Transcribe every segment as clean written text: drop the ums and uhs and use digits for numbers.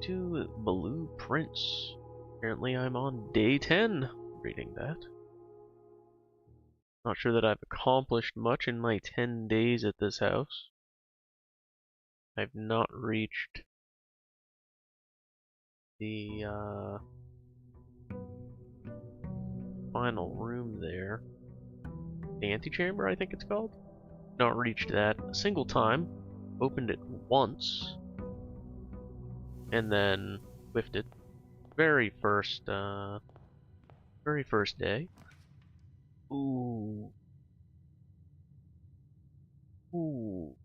to Blueprints. Apparently I'm on day 10 reading that. Not sure that I've accomplished much in my 10 days at this house. I've not reached the final room there. The antechamber, I think it's called. Not reached that a single time. Opened it once. And then whiffed it. Very first day. Ooh. Ooh.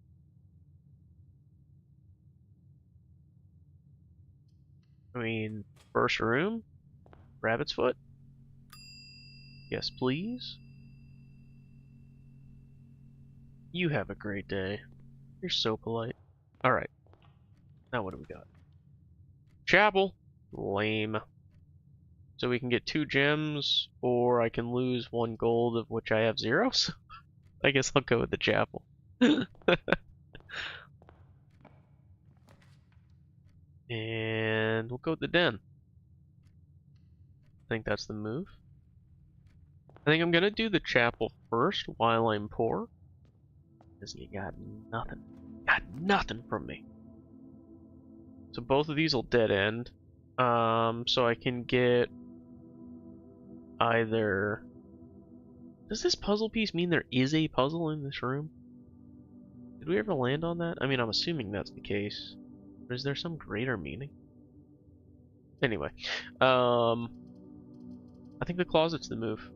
I mean, first room? Rabbit's foot? Yes, please. You have a great day. You're so polite. Alright. Now what do we got? Chapel! Lame. So we can get 2 gems, or I can lose 1 gold, of which I have 0, so I guess I'll go with the chapel. And we'll go with the den. I think that's the move. I think I'm gonna do the chapel first while I'm poor. Because you got nothing. Got nothing from me. So both of these will dead end. So I can get either... Does this puzzle piece mean there is a puzzle in this room? Did we ever land on that? I mean, I'm assuming that's the case. Or is there some greater meaning? Anyway, I think the closet's the move.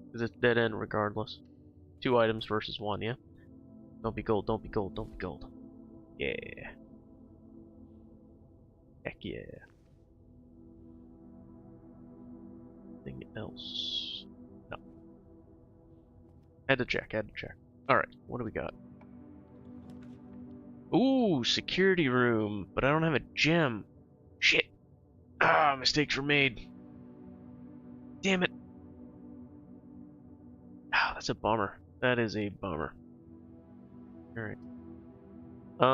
Because it's dead end regardless. 2 items versus 1, yeah? Don't be gold, don't be gold, don't be gold. Yeah. Heck yeah. Anything else? No. Had to check, had to check. Alright, what do we got? Ooh, security room, but I don't have a gem. Shit. Ah, mistakes were made. Damn it. Ah, that's a bummer. That is a bummer. Alright. So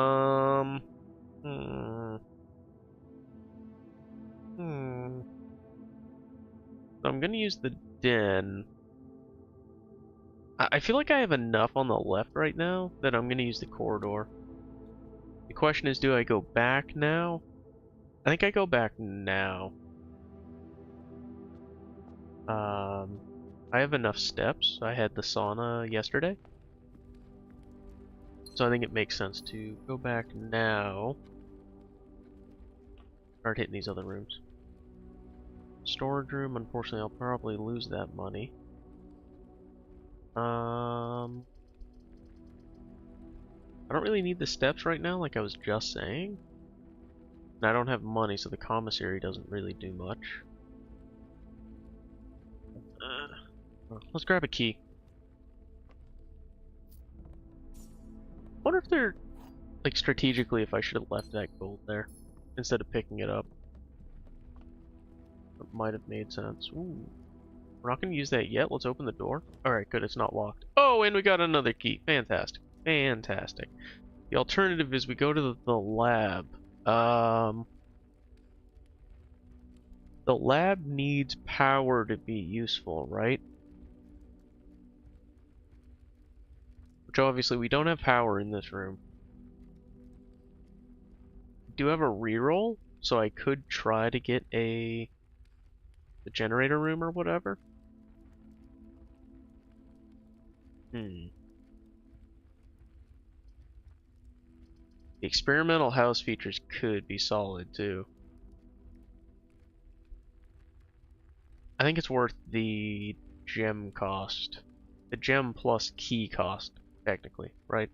I'm gonna use the den. I feel like I have enough on the left right now that I'm gonna use the corridor. The question is, do I go back now? I think I go back now. I have enough steps. I had the sauna yesterday. So I think it makes sense to go back now. Start hitting these other rooms. Storage room, unfortunately I'll probably lose that money. I don't really need the steps right now, like I was just saying. And I don't have money, so the commissary doesn't really do much. Let's grab a key. Wonder if they're, like, strategically, if I should have left that gold there instead of picking it up. That might have made sense. Ooh. We're not going to use that yet. Let's open the door. Alright, good. It's not locked. Oh, and we got another key. Fantastic. Fantastic. The alternative is we go to the lab. The lab needs power to be useful, right? Which obviously we don't have power in this room. We do have a reroll, so I could try to get the generator room or whatever. The experimental house features could be solid too. I think it's worth the gem cost. The gem plus key cost, technically, right?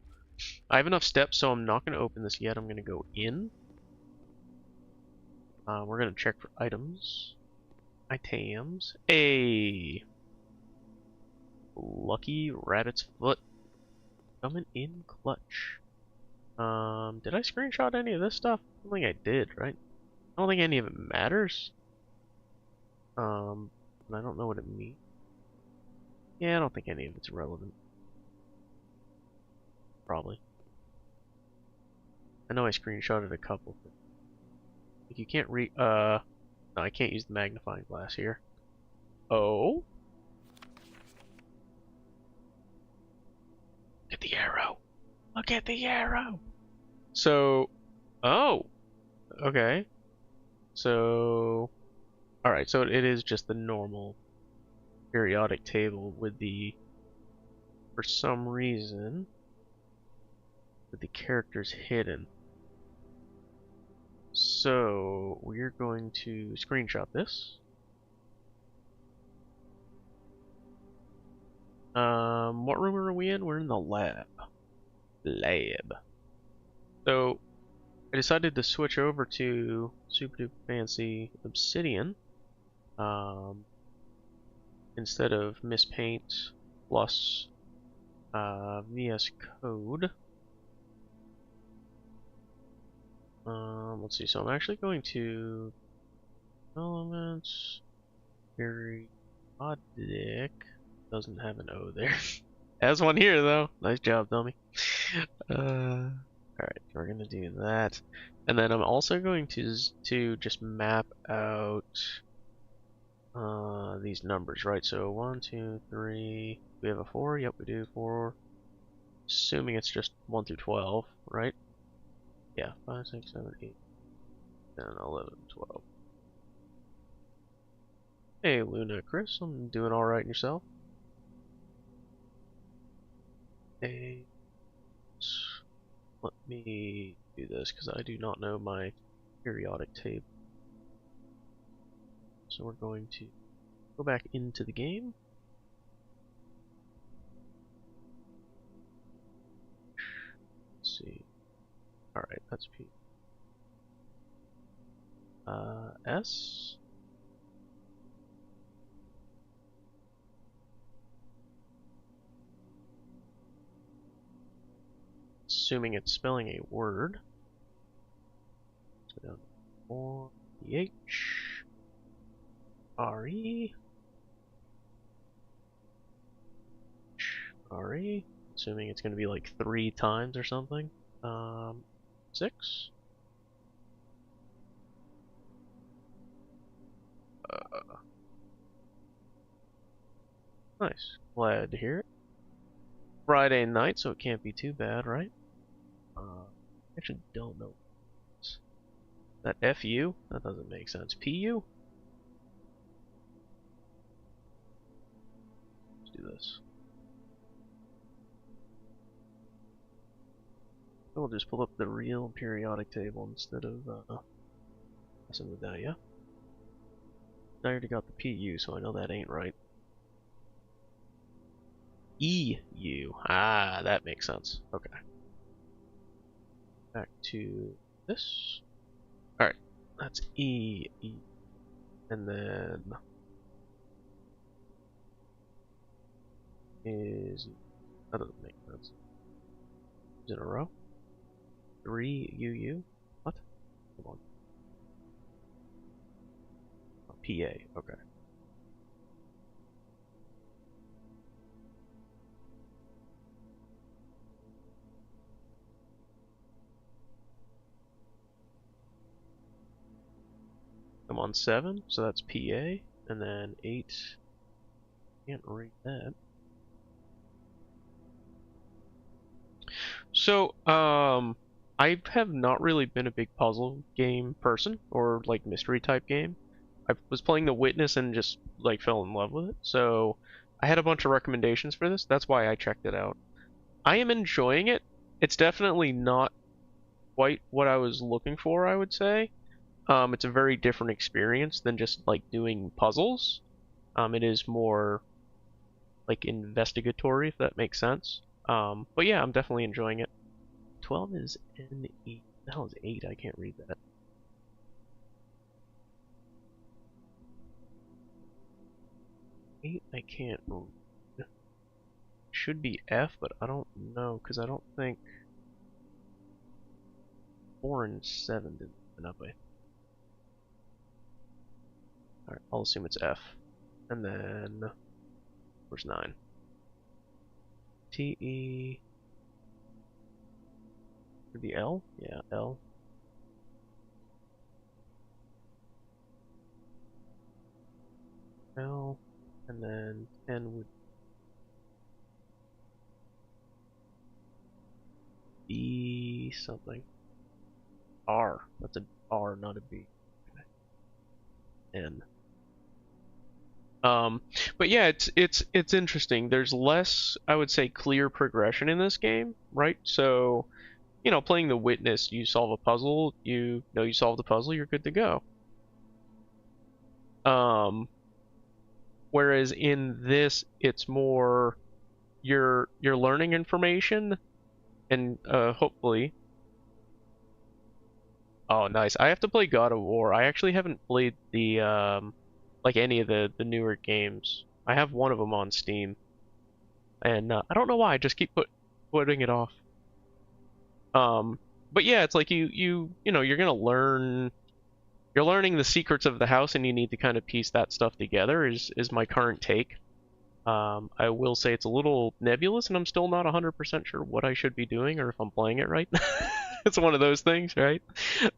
I have enough steps, so I'm not going to open this yet. I'm going to go in. We're going to check for items. Items. A lucky rabbit's foot. Coming in clutch. Did I screenshot any of this stuff? I don't think I did, right? I don't think any of it matters. And I don't know what it means. Yeah, I don't think any of it's relevant. Probably. I know I screenshotted a couple. Like you can't no, I can't use the magnifying glass here. Oh? Look at the arrow. Look at the arrow. So, oh, okay. So, alright, so it is just the normal periodic table with the, for some reason, with the characters hidden. So, we're going to screenshot this. What room are we in? We're in the lab. Lab. So, I decided to switch over to Super Duper Fancy Obsidian. Instead of Mispaint plus VS Code. Let's see, so I'm actually going to Elements, Periodic, doesn't have an O there. Has one here though, nice job, dummy. Alright, we're gonna do that. And then I'm also going to just map out these numbers, right? So 1, 2, 3, we have a 4, yep we do, 4. Assuming it's just 1 through 12, right? Yeah, 5, 6, 7, 8, 10, 11, 12. Hey, Luna, Chris, I'm doing alright and yourself? Hey, let me do this because I do not know my periodic table. So we're going to go back into the game. Let's see. Alright, that's P. S. Assuming it's spelling a word. So down 4, H, R, E, R, E. Assuming it's going to be like 3 times or something. 6. Nice. Glad to hear it. Friday night, so it can't be too bad, right? I actually don't know. That FU? That doesn't make sense. PU? Let's do this. We'll just pull up the real periodic table instead of messing with that, yeah? I already got the PU, so I know that ain't right. EU. Ah, that makes sense. Okay. Back to this. Alright, that's E. And then is that doesn't make sense. Is it a row? 3 UU? What? Come on. Oh, PA, okay. I'm on 7, so that's PA, and then 8. Can't read that. So, I have not really been a big puzzle game person, or like mystery type game. I was playing The Witness and just like fell in love with it, so I had a bunch of recommendations for this. That's why I checked it out. I am enjoying it. It's definitely not quite what I was looking for, I would say. It's a very different experience than just like doing puzzles. It is more like investigatory, if that makes sense. But yeah, I'm definitely enjoying it. 12 is N8. The hell is 8? I can't read that. 8, I can't read. Should be F, but I don't know, because I don't think 4 and 7 didn't open up. Alright, I'll assume it's F. And then, where's 9? TE. Could be L? Yeah, L. L, and then 10 would be something. R. That's an R, not a B. Okay. N. But yeah, it's interesting. There's less, I would say, clear progression in this game, right? So, you know, playing the witness, you solve a puzzle, you know you solve the puzzle, you're good to go. Um, Whereas in this, it's more you're learning information and hopefully. Oh, nice. I have to play God of War. I actually haven't played the like any of the newer games. I have one of them on Steam, and I don't know why. I just keep putting it off. Um, but yeah, it's like you know you're gonna learn. You're learning the secrets of the house, and you need to kind of piece that stuff together. Is my current take. I will say it's a little nebulous, and I'm still not 100% sure what I should be doing or if I'm playing it right. It's one of those things, right?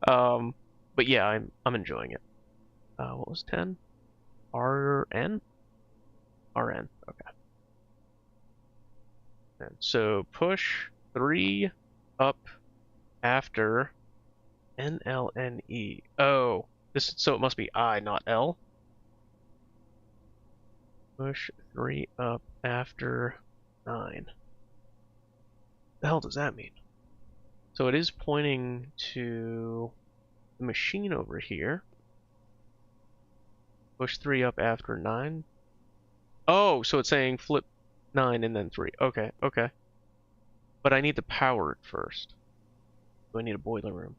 Um, but yeah, I'm enjoying it. What was 10? RN? RN. Okay. And so push 3 up after NLNE. Oh, so it must be I, not L. Push 3 up after 9. The hell does that mean? So it is pointing to the machine over here. Push 3 up after 9. Oh, so it's saying flip 9 and then 3. Okay, okay. But I need to power it first. So I need a boiler room.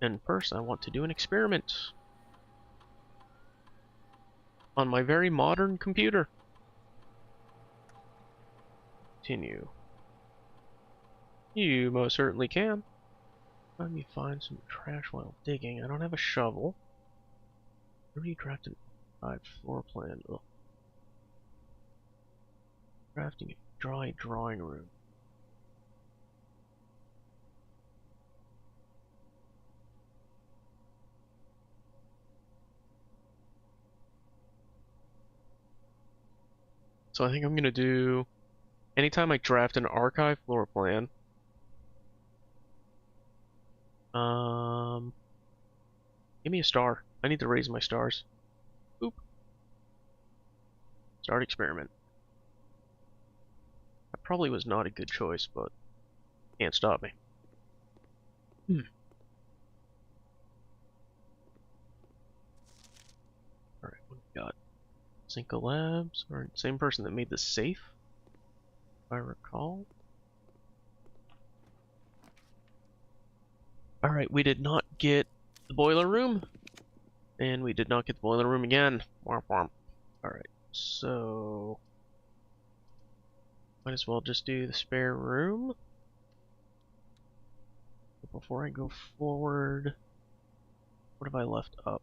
And first I want to do an experiment on my very modern computer. Continue. You most certainly can. Let me find some trash while digging. I don't have a shovel. Redrafted 5 floor plan. Ugh. Crafting a dry drawing room. So I think I'm gonna do, anytime I draft an archive floor plan, give me a star. I need to raise my stars. Oop. Start experiment. That probably was not a good choice, but can't stop me. Alright, what do we got? Cinco Labs, or same person that made the safe, if I recall. Alright, we did not get the boiler room, and we did not get the boiler room again. Womp womp. Alright, so might as well just do the spare room. But before I go forward, what have I left up?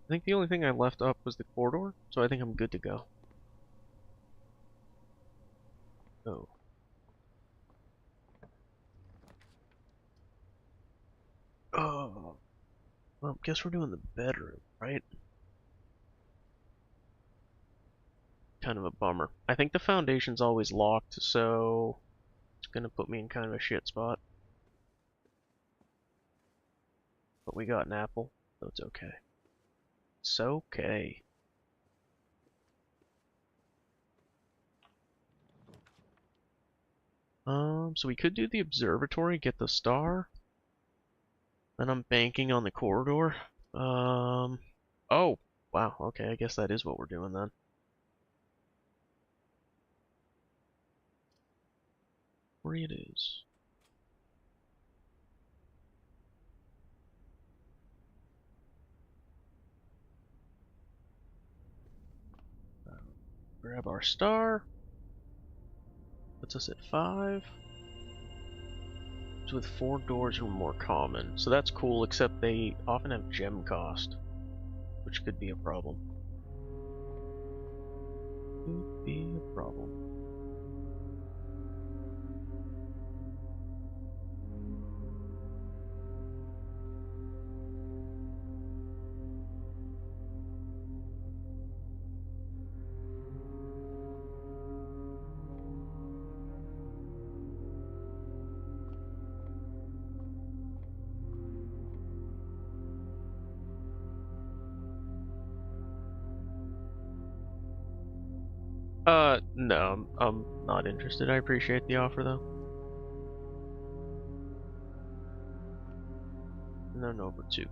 I think the only thing I left up was the corridor, so I think I'm good to go. Oh. Oh. Well, guess we're doing the bedroom, right? Kind of a bummer. I think the foundation's always locked, so it's gonna put me in kind of a shit spot. But we got an apple, so it's okay. It's okay. So we could do the observatory, get the star. Then I'm banking on the corridor. Oh, wow, okay, I guess that is what we're doing then. Where it is. Grab our star. Puts us at 5. So with 4 doors are more common. So that's cool, except they often have gem cost, which could be a problem. Could be a problem. No, I'm not interested. I appreciate the offer, though. And then over 2.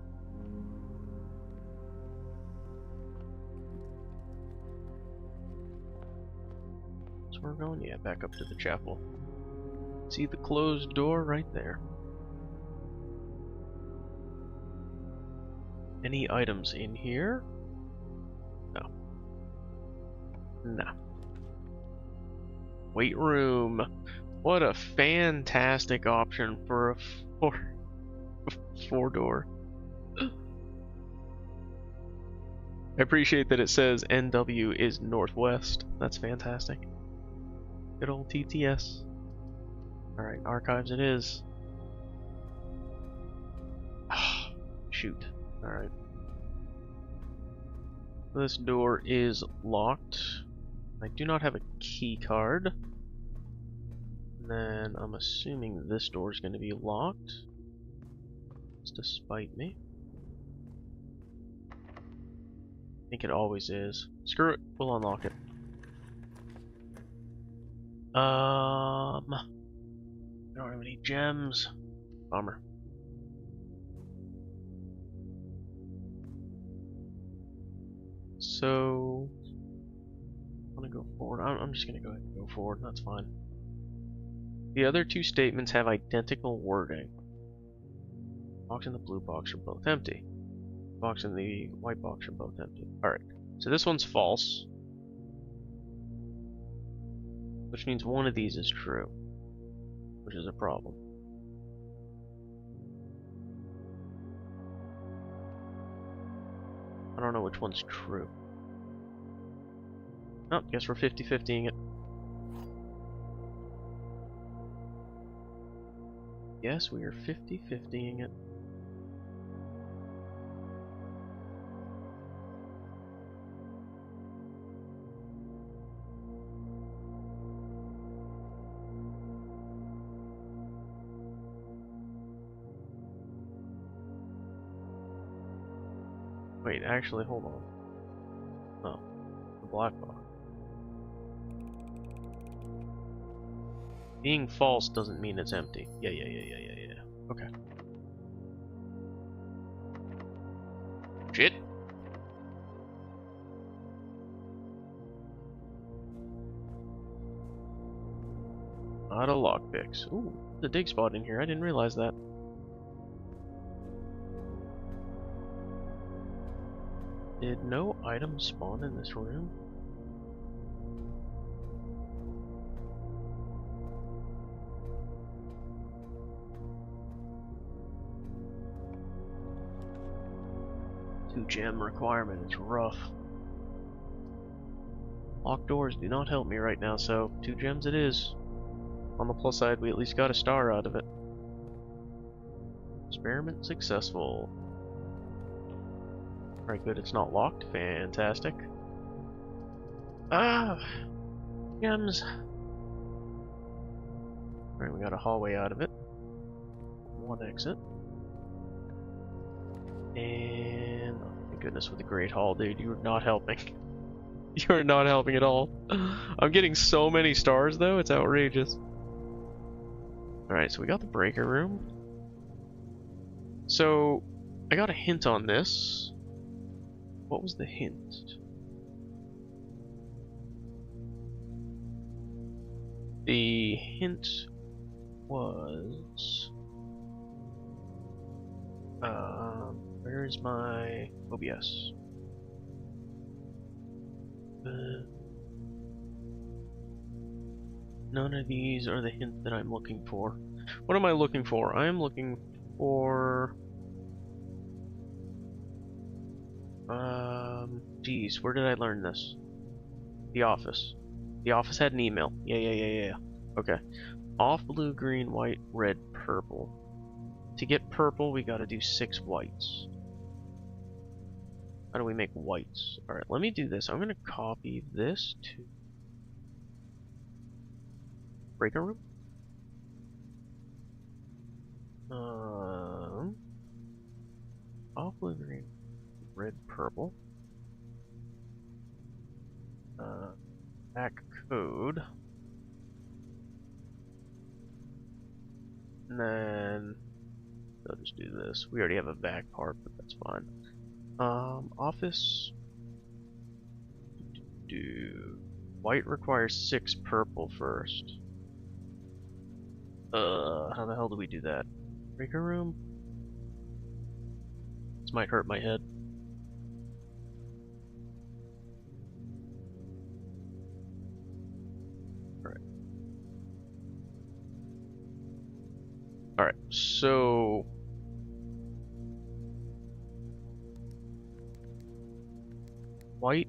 So we're going, yeah, back up to the chapel. See the closed door right there. Any items in here? No. Nah. Weight room. What a fantastic option for a four door. I appreciate that it says NW is northwest. That's fantastic. Good old TTS. Alright, archives it is. Shoot. Alright. This door is locked. I do not have a key card. And then I'm assuming this door is going to be locked. Just to spite me. I think it always is. Screw it, we'll unlock it. I don't have any gems. Bummer. So, I'm gonna go forward. I'm just gonna go ahead and go forward. That's fine. The other 2 statements have identical wording. The box and the blue box are both empty. The box and the white box are both empty. Alright, so this one's false. Which means one of these is true. Which is a problem. I don't know which one's true. Oh, guess we're 50-50ing it. Yes, we are 50-50ing it. Wait, actually, hold on. Oh, the black box. Being false doesn't mean it's empty. Yeah. Okay. Shit. Not a lockpicks. Ooh, the dig spot in here. I didn't realize that. Did no items spawn in this room? Two gem requirement is rough. Locked doors do not help me right now, so 2 gems it is. On the plus side, we at least got a star out of it. Experiment successful. Alright, good, it's not locked. Fantastic. Ah! Gems! Alright, we got a hallway out of it. 1 exit. And... oh, thank goodness with the Great Hall, dude. You are not helping. You are not helping at all. I'm getting so many stars, though. It's outrageous. Alright, so we got the breaker room. So, I got a hint on this. What was the hint? The hint was... where's my OBS? None of these are the hint that I'm looking for. What am I looking for? I am looking for... geez, where did I learn this? The Office. The Office had an email. Yeah. Okay. Off blue, green, white, red, purple. To get purple, we gotta do 6 whites. How do we make whites? Alright, let me do this. I'm gonna copy this to breaker room. Off blue, green, red, purple. Back code. And then I'll just do this. We already have a vac part, but that's fine. Office. Do white requires 6 purple first. How the hell do we do that? Breaker room? This might hurt my head. Alright, so white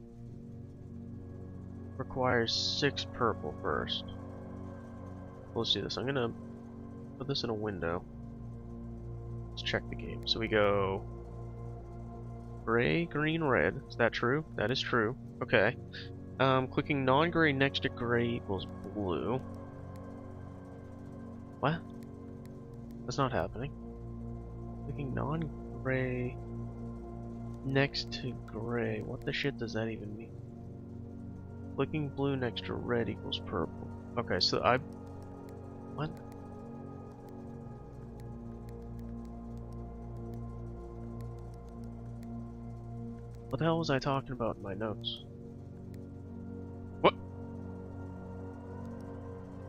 requires 6 purple first. Let's do this. I'm gonna put this in a window. Let's check the game. So we go gray, green, red. Is that true? That is true. Okay. Clicking non-gray next to gray equals blue. What? That's not happening. Clicking non-gray next to gray. What the shit does that even mean? Clicking blue next to red equals purple. Okay, so what? What the hell was I talking about in my notes? What?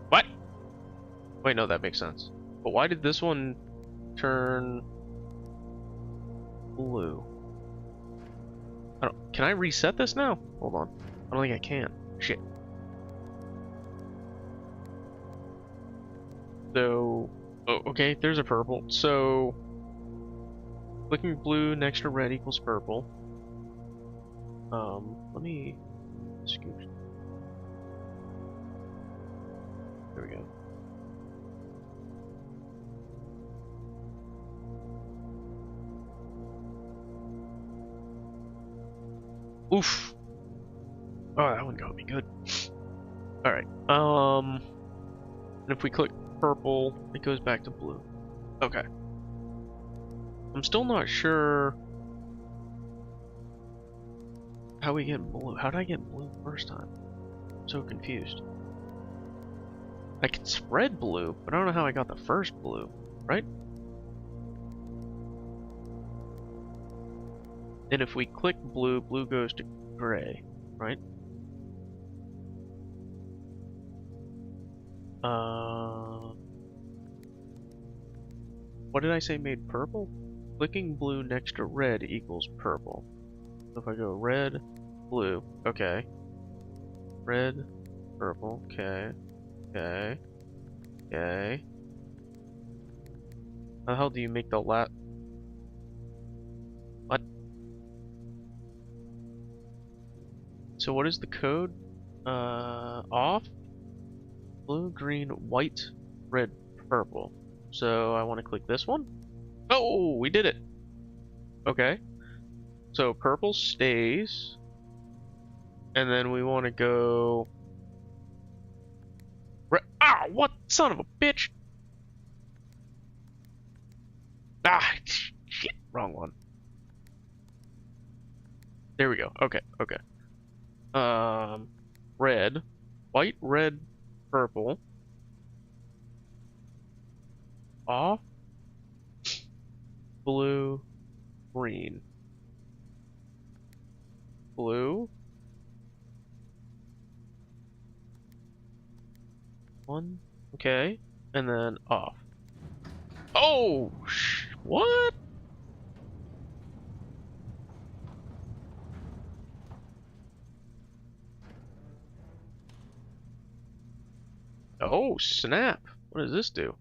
What? Wait, no, that makes sense. But why did this one turn blue? Can I reset this now? Hold on. I don't think I can. Shit. So, oh, okay, there's a purple. So, clicking blue next to red equals purple. Let me scooch. There we go. Oof. Oh, that one got me good. Alright. And if we click purple, it goes back to blue. Okay. I'm still not sure how we get blue. How did I get blue first time? I'm so confused. I can spread blue, but I don't know how I got the first blue, right? And if we click blue, blue goes to gray, right? What did I say made purple? Clicking blue next to red equals purple. So if I go red, blue, okay. Red, purple, okay. Okay. Okay. How the hell do you make the What? So what is the code? Off, blue, green, white, red, purple. So I want to click this one. Oh, we did it. Okay. So purple stays. And then we want to go... Ah, what? Son of a bitch! Ah, shit. Wrong one. There we go. Okay, okay. Red. White, red, purple. Off. Blue, green. Blue. One. Okay. And then off. Oh! What? Oh, snap. What does this do?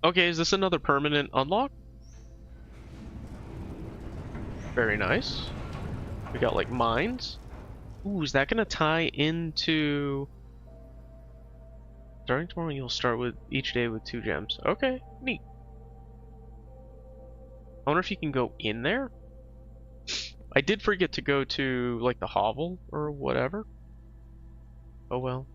Okay, is this another permanent unlock? Very nice. We got, like, mines. Ooh, is that gonna tie into... Starting tomorrow, you'll start with each day with 2 gems. Okay, neat. I wonder if you can go in there? I did forget to go to, like, the hovel or whatever. Oh well.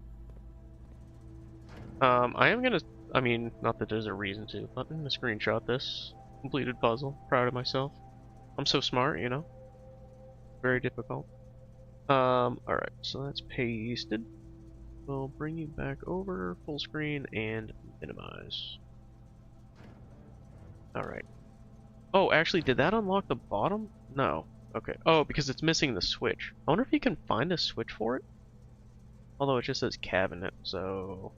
I am gonna... I mean, not that there's a reason to, but I'm gonna screenshot this completed puzzle. Proud of myself. I'm so smart, you know? Very difficult. Alright, so that's pasted. We'll bring you back over, full screen, and minimize. Alright. Oh, actually, did that unlock the bottom? No. Okay. Oh, because it's missing the switch. I wonder if you can find a switch for it? Although it just says cabinet, so...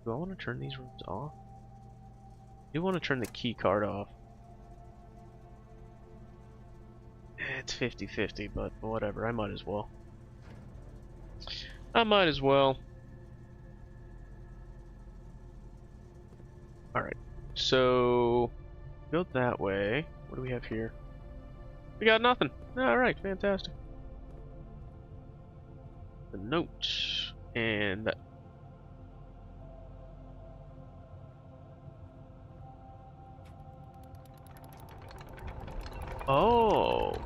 Do I want to turn these rooms off? I do want to turn the key card off. It's 50-50, but whatever, I might as well. I might as well. Alright, so... Go that way. What do we have here? We got nothing. Alright, fantastic. The note. And that. Oh.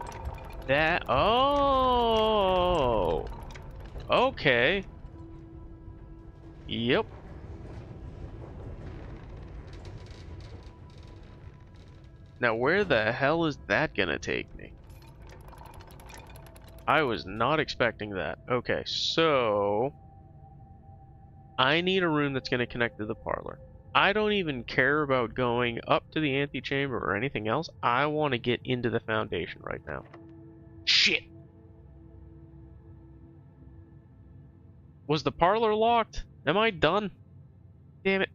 That. Oh. Okay. Yep. Now, where the hell is that gonna take me? I was not expecting that. Okay, so... I need a room that's gonna connect to the parlor. I don't even care about going up to the antechamber or anything else. I want to get into the foundation right now. Shit! Was the parlor locked? Am I done? Damn it.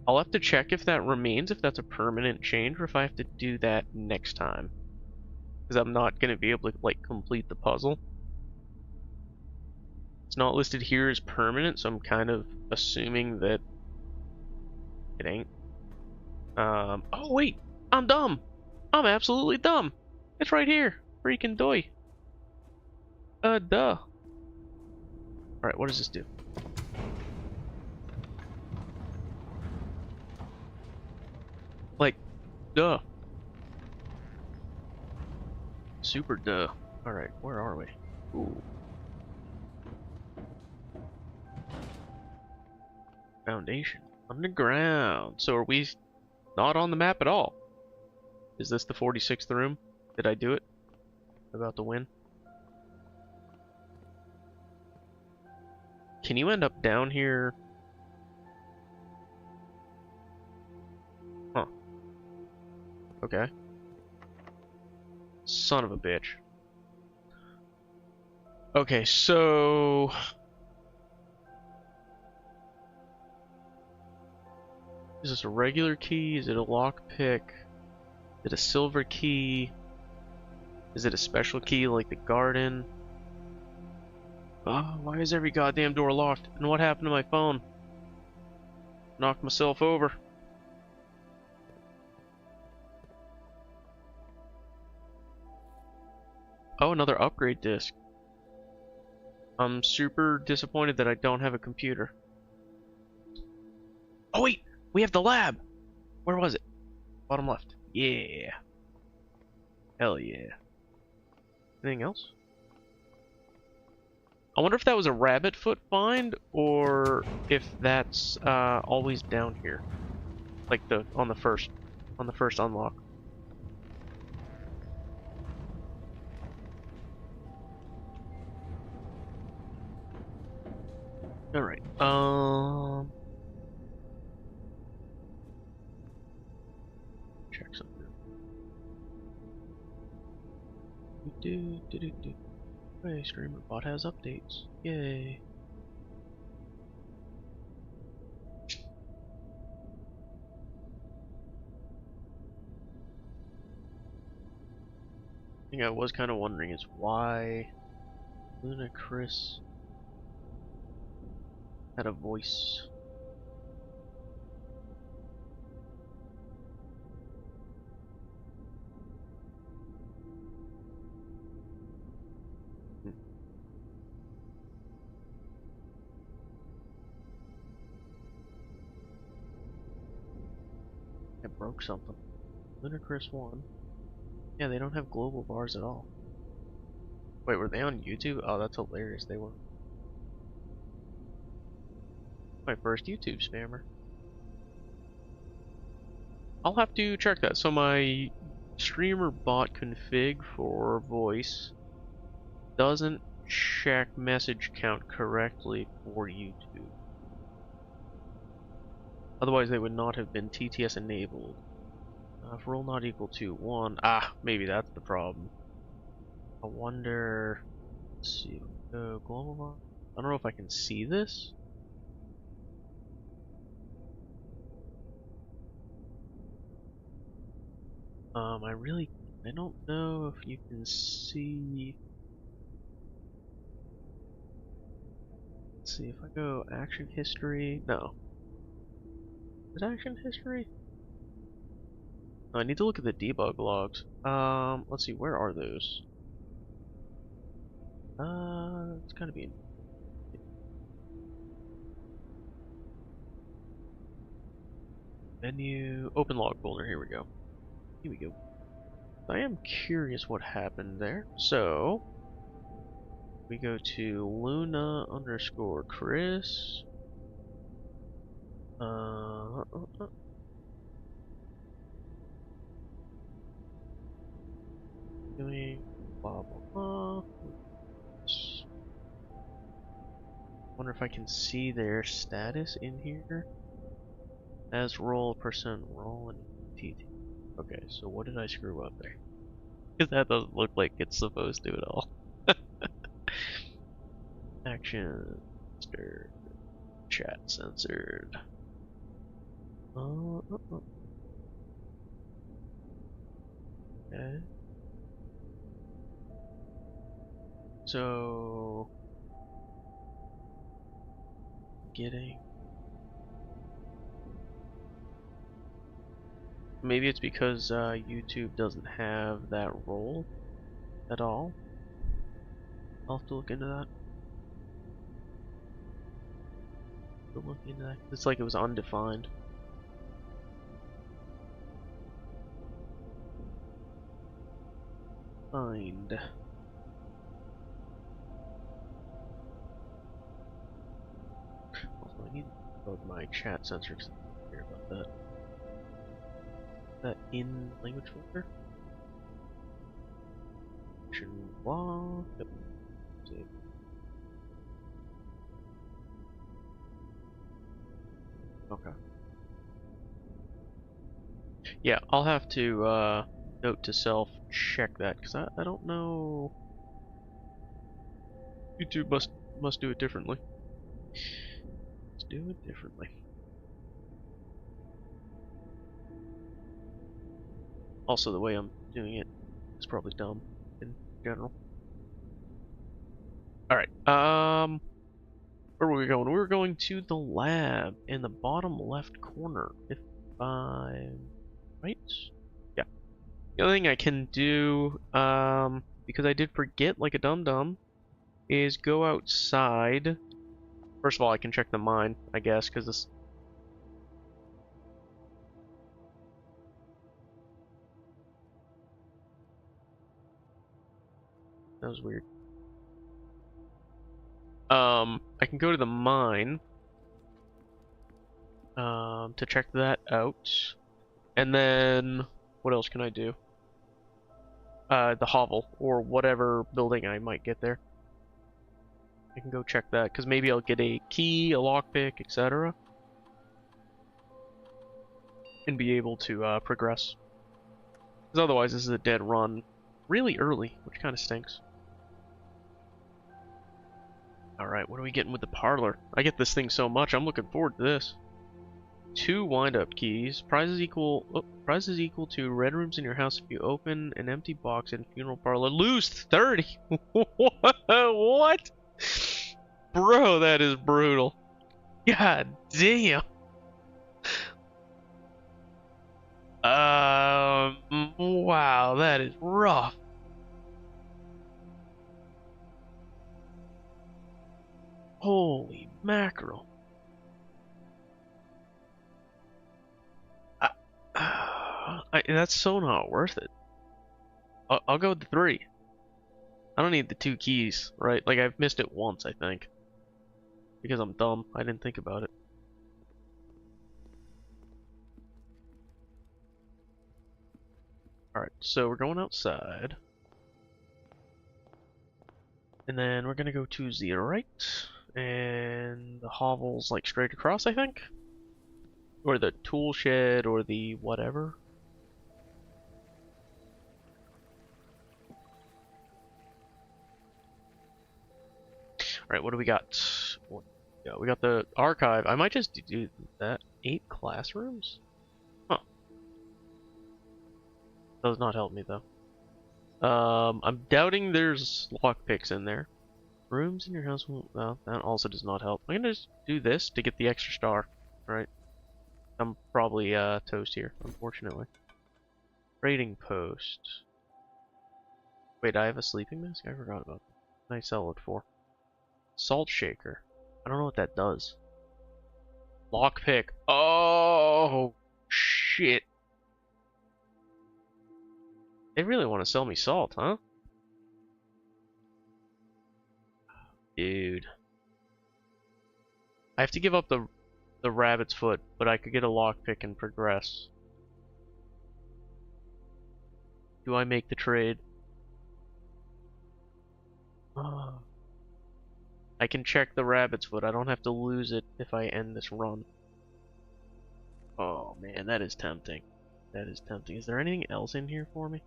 I'll have to check if that remains, if that's a permanent change, or if I have to do that next time. Because I'm not going to be able to, like, complete the puzzle. It's not listed here as permanent, so I'm kind of assuming that it ain't. Oh, wait! I'm dumb! I'm absolutely dumb! It's right here! Freaking doy! Duh. Alright, what does this do? Like, duh. Super duh. Alright, where are we? Ooh. Foundation. Underground. So are we not on the map at all? Is this the 46th room? Did I do it? About to win? Can you end up down here? Huh. Okay. Son of a bitch. Okay, so... Is this a regular key? Is it a lockpick? Is it a silver key? Is it a special key like the garden? Oh, why is every goddamn door locked? And what happened to my phone? Knocked myself over. Oh, another upgrade disc. I'm super disappointed that I don't have a computer. Oh wait! We have the lab! Where was it? Bottom left. Yeah. Hell yeah. Anything else? I wonder if that was a rabbit foot find, or if that's always down here. Like on the first unlock. Alright. Check something. Hey, StreamerBot has updates. Yay. The thing I was kind of wondering is why Luna Chris had a voice. I broke something. Luna Chris 1. Yeah, they don't have global bars at all. Wait, were they on YouTube? Oh, that's hilarious. They were. My first YouTube spammer. I'll have to check that. So my streamer bot config for voice doesn't check message count correctly for YouTube. Otherwise, they would not have been TTS enabled. If roll not equal to 1, maybe that's the problem. I wonder. Let's see. Global bar. I don't know if I can see this. I don't know if you can see. Let's see if I go action history. No. Is it action history? No, I need to look at the debug logs. Let's see, where are those? It's gotta be in menu, open log folder, here we go. Here we go. I am curious what happened there. So, we go to Luna underscore Chris. Doing blah blah blah. Wonder if I can see their status in here. As roll, percent roll, and TT. Okay, so what did I screw up there? Because that doesn't look like it's supposed to at all. Action, stirred, chat censored. Okay. So, getting. Maybe it's because YouTube doesn't have that role at all. I'll have to look into that. Look into that. It's like it was undefined. Find. Also, I need to load my chat censor because I don't care about that. That in language filter. Blah. Yep. Save. Okay. Yeah, I'll have to note to self check that because I don't know. YouTube must do it differently. Let's do it differently. Also, the way I'm doing it is probably dumb in general. Alright, where were we going? We were going to the lab in the bottom left corner, if I'm right? Yeah. The other thing I can do, because I did forget like a dum-dum, is go outside. First of all, I can check the mine, I guess, because this... That was weird. I can go to the mine, to check that out. And then, what else can I do? The hovel, or whatever building I might get there. I can go check that, because maybe I'll get a key, a lockpick, etc. And be able to progress. Because otherwise this is a dead run really early, which kind of stinks. Alright, what are we getting with the parlor? I get this thing so much, I'm looking forward to this. 2 wind-up keys. Prizes equal to red rooms in your house if you open an empty box in funeral parlor. Lose 30! What? Bro, that is brutal. God damn. Wow, that is rough. Holy mackerel. That's so not worth it. I'll go with the 3. I don't need the 2 keys, right? Like, I've missed it once, I think. Because I'm dumb. I didn't think about it. Alright, so we're going outside. And then we're gonna go to the right. And the hovel's like straight across, I think? Or the tool shed, or the whatever. Alright, what do we got? Yeah, we got the archive. I might just do that. 8 classrooms? Huh. Does not help me, though. I'm doubting there's lockpicks in there. Rooms in your house won't... Well, that also does not help. I'm gonna just do this to get the extra star. Right? I'm probably, toast here, unfortunately. Trading post. Wait, I have a sleeping mask? I forgot about that. What can I sell it for? Salt shaker. I don't know what that does. Lockpick. Oh, shit. They really want to sell me salt, huh? Dude. I have to give up the rabbit's foot, but I could get a lockpick and progress. Do I make the trade? I can check the rabbit's foot. I don't have to lose it if I end this run. Oh man, that is tempting. That is tempting. Is there anything else in here for me?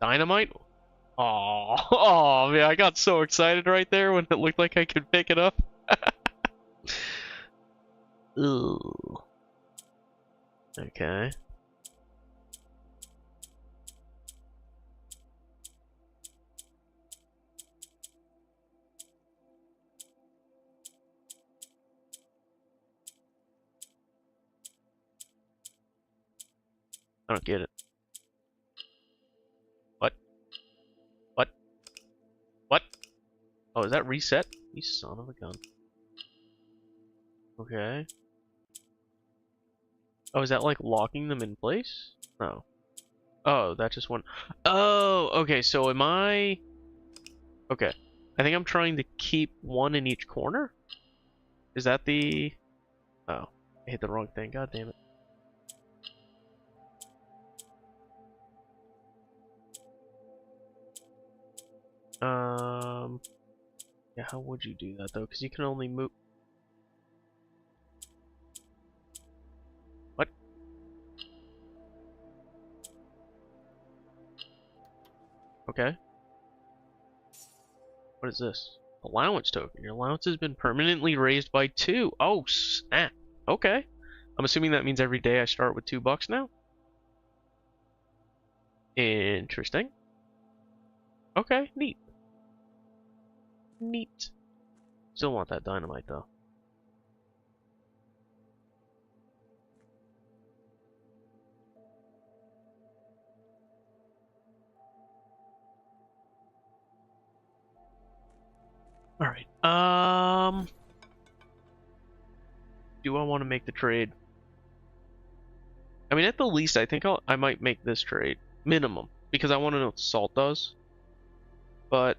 Dynamite? Oh, oh man, I got so excited right there when it looked like I could pick it up. Ooh. Okay. I don't get it. What? What? What? Oh, is that reset? You son of a gun. Okay. Oh, is that like locking them in place? No. Oh, that just one. Oh, okay, so am I... Okay. I think I'm trying to keep one in each corner? Is that the... Oh, I hit the wrong thing. God damn it. Yeah, how would you do that though? Because you can only move. What? Okay. What is this? Allowance token. Your allowance has been permanently raised by 2. Oh, snap. Okay. I'm assuming that means every day I start with $2 now? Interesting. Okay, neat. Neat. Still want that dynamite though. Alright, do I want to make the trade? I mean, at the least, I think I might make this trade. Minimum. Because I want to know what salt does. But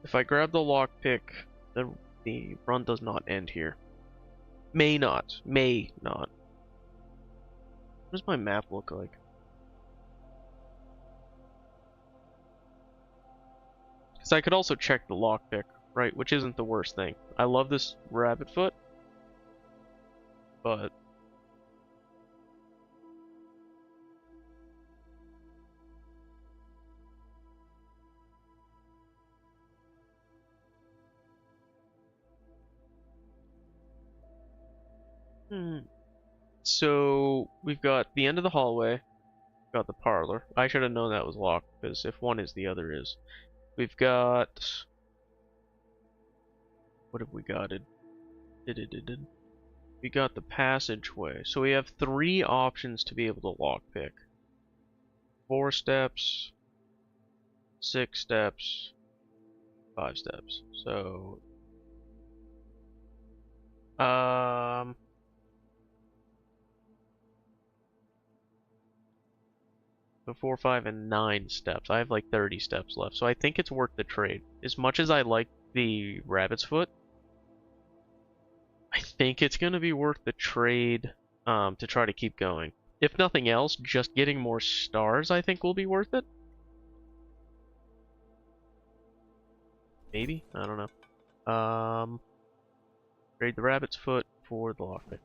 if I grab the lockpick, the run does not end here. May not. May not. What does my map look like? Because I could also check the lockpick, right? Which isn't the worst thing. I love this rabbit foot. But... So, we've got the end of the hallway. We've got the parlor. I should have known that was locked, because if one is, the other is. We've got... What have we got? We got the passageway. So we have 3 options to be able to lockpick. 4 steps, 6 steps, 5 steps. So... So 4, 5, and 9 steps. I have like 30 steps left, so I think it's worth the trade. As much as I like the rabbit's foot, I think it's gonna be worth the trade to try to keep going. If nothing else, just getting more stars I think will be worth it. Maybe? I don't know. Trade the rabbit's foot for the lockpick.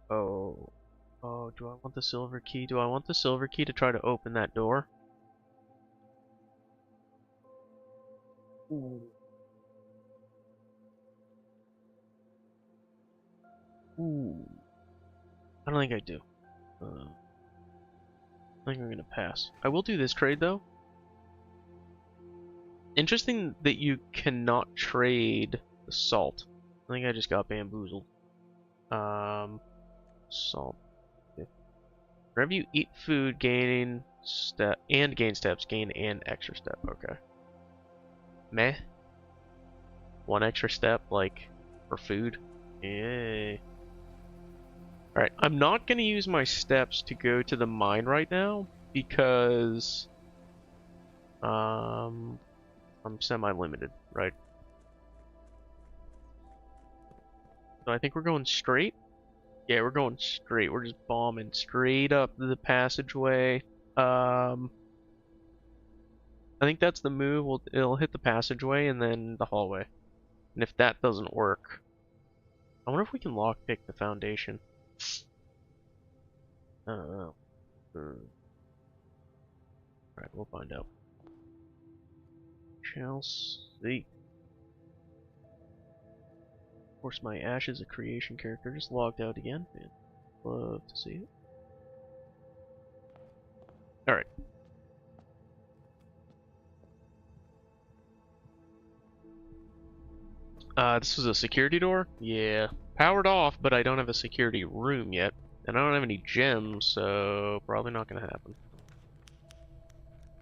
Oh. Oh, do I want the silver key? Do I want the silver key to try to open that door? Ooh. Ooh. I don't think I do. I think I'm gonna pass. I will do this trade though. Interesting that you cannot trade the salt. I think I just got bamboozled. Salt. Okay. Whenever you eat food, gain steps, gain an extra step. Okay. Meh. One extra step, like, for food. Yay. Alright, I'm not gonna use my steps to go to the mine right now, because I'm semi-limited, right? So I think we're going straight. Yeah, we're going straight. We're just bombing straight up the passageway. I think that's the move. It'll hit the passageway and then the hallway. And if that doesn't work, I wonder if we can lockpick the foundation. I don't know. Alright, we'll find out. Shall see. Of course, my Ash is a creation character, just logged out again. Man, love to see it. Alright. This was a security door? Yeah. Powered off, but I don't have a security room yet. And I don't have any gems, so probably not gonna happen.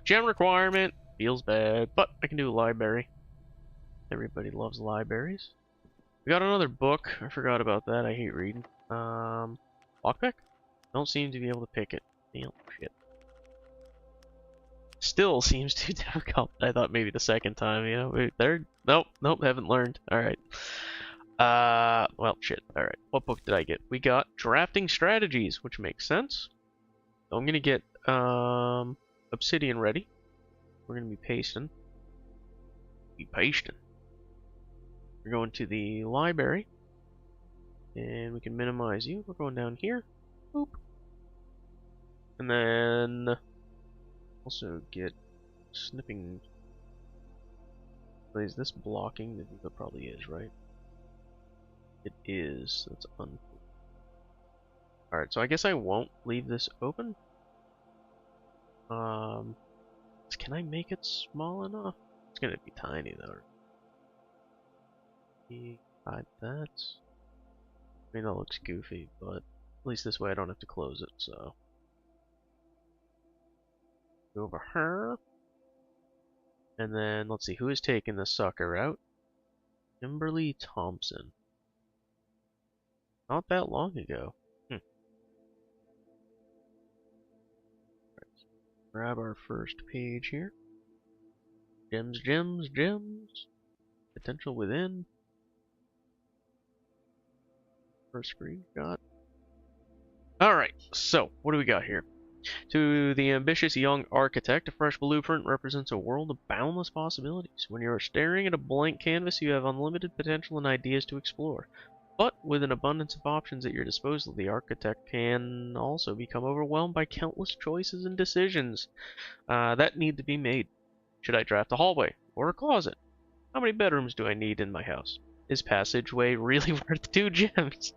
Gem requirement! Feels bad, but I can do a library. Everybody loves libraries. We got another book. I forgot about that. I hate reading. Lockpick? Don't seem to be able to pick it. Damn, shit. Still seems too difficult. I thought maybe the second time, you know. Third? Nope, haven't learned. Alright. Well, shit. Alright. What book did I get? We got Drafting Strategies, which makes sense. So I'm gonna get, Obsidian ready. We're gonna be pasting. We're going to the library. And we can minimize you. We're going down here. Boop. And then also get snipping. Is this blocking? That probably is, right? It is. That's Alright, so I guess I won't leave this open. Can I make it small enough? It's gonna be tiny though. Hide that. I mean, that looks goofy, but at least this way I don't have to close it, so. Go over her. And then, let's see, who is taking this sucker out? Kimberly Thompson. Not that long ago. Grab our first page here. Gems, gems, gems. Potential within. First screenshot. Alright, so, what do we got here? To the ambitious young architect, a fresh blueprint represents a world of boundless possibilities. When you are staring at a blank canvas, you have unlimited potential and ideas to explore. But with an abundance of options at your disposal, the architect can also become overwhelmed by countless choices and decisions that need to be made. Should I draft a hallway or a closet? How many bedrooms do I need in my house? Is passageway really worth 2 gems?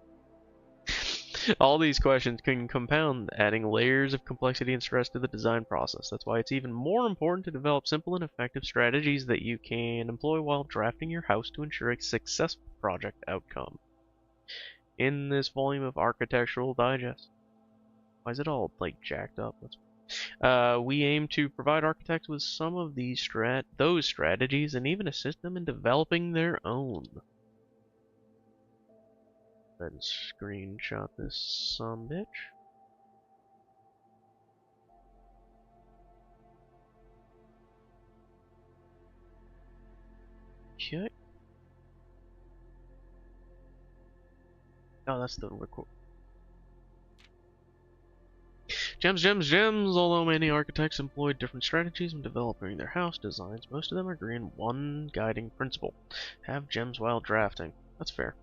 All these questions can compound, adding layers of complexity and stress to the design process. That's why it's even more important to develop simple and effective strategies that you can employ while drafting your house to ensure a successful project outcome. In this volume of Architectural Digest. Why is it all, like, jacked up? We aim to provide architects with some of those strategies and even assist them in developing their own. Go ahead and screenshot this sumbitch. Okay. Oh, that's the record. Gems, gems, gems! Although many architects employ different strategies when developing their house designs, most of them agree on one guiding principle. Have gems while drafting. That's fair.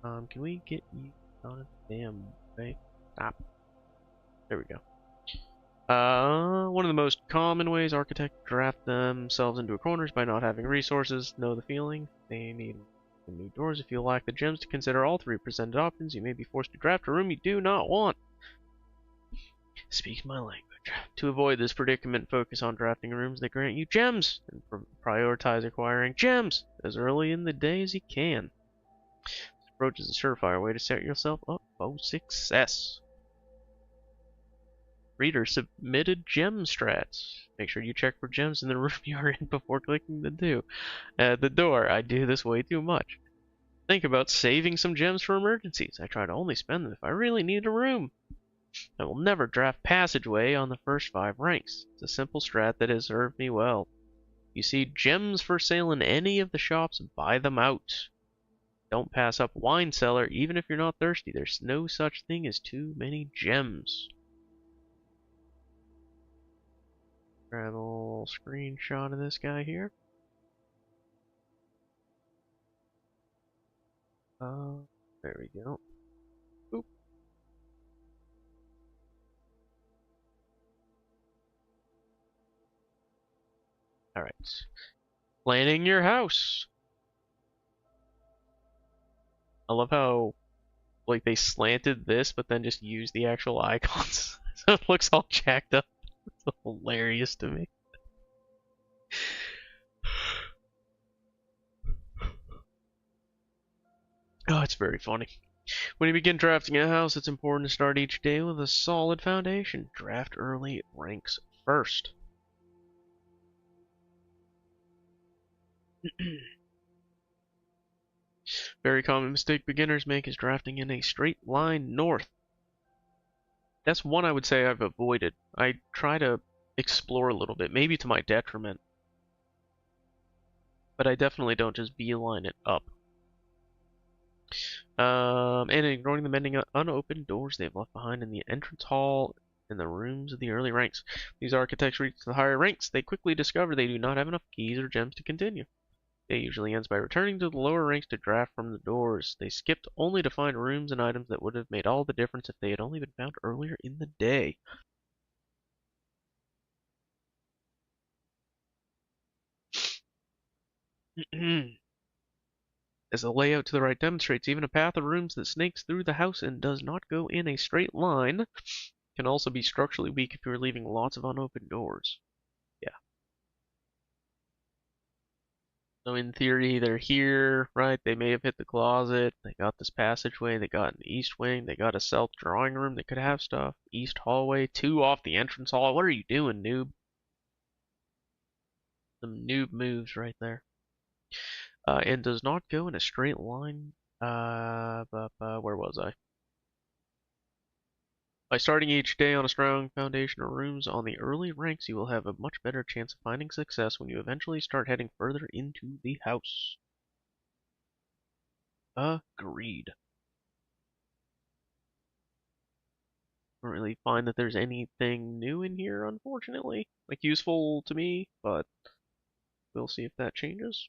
Can we get you on a damn way? Ah, there we go. One of the most common ways architects draft themselves into a corner is by not having resources. Know the feeling? They need new doors. If you lack the gems to consider all three presented options, you may be forced to draft a room you do not want. Speak my language. To avoid this predicament, focus on drafting rooms that grant you gems, and prioritize acquiring gems as early in the day as you can. This approach is a surefire way to set yourself up for success. Reader submitted gem strats. Make sure you check for gems in the room you are in before clicking the door. I do this way too much. Think about saving some gems for emergencies. I try to only spend them if I really need a room. I will never draft passageway on the first 5 ranks. It's a simple strat that has served me well. You see gems for sale in any of the shops, buy them out. Don't pass up wine cellar even if you're not thirsty. There's no such thing as too many gems. Grab a little screenshot of this guy here. There we go. Oop. Alright. Planning your house. I love how, like, they slanted this, but then just used the actual icons. So it looks all jacked up. It's hilarious to me. Oh, it's very funny. When you begin drafting a house, it's important to start each day with a solid foundation. Draft early ranks first. Very common mistake beginners make is drafting in a straight line north. That's one I would say I've avoided. I try to explore a little bit, maybe to my detriment. But I definitely don't just beeline it up. And ignoring the many unopened doors they've left behind in the entrance hall and the rooms of the early ranks. These architects reach the higher ranks, they quickly discover they do not have enough keys or gems to continue. It usually ends by returning to the lower ranks to draft from the doors. They skipped only to find rooms and items that would have made all the difference if they had only been found earlier in the day. As the layout to the right demonstrates, even a path of rooms that snakes through the house and does not go in a straight line can also be structurally weak if you are leaving lots of unopened doors. Yeah. So in theory, they're here, right? They may have hit the closet. They got this passageway. They got an east wing. They got a south drawing room that could have stuff. East hallway, 2 off the entrance hall. What are you doing, noob? Some noob moves right there. And does not go in a straight line. Where was I? By starting each day on a strong foundation of rooms on the early ranks, you will have a much better chance of finding success when you eventually start heading further into the house. Agreed. I don't really find that there's anything new in here, unfortunately. Like, useful to me, but we'll see if that changes.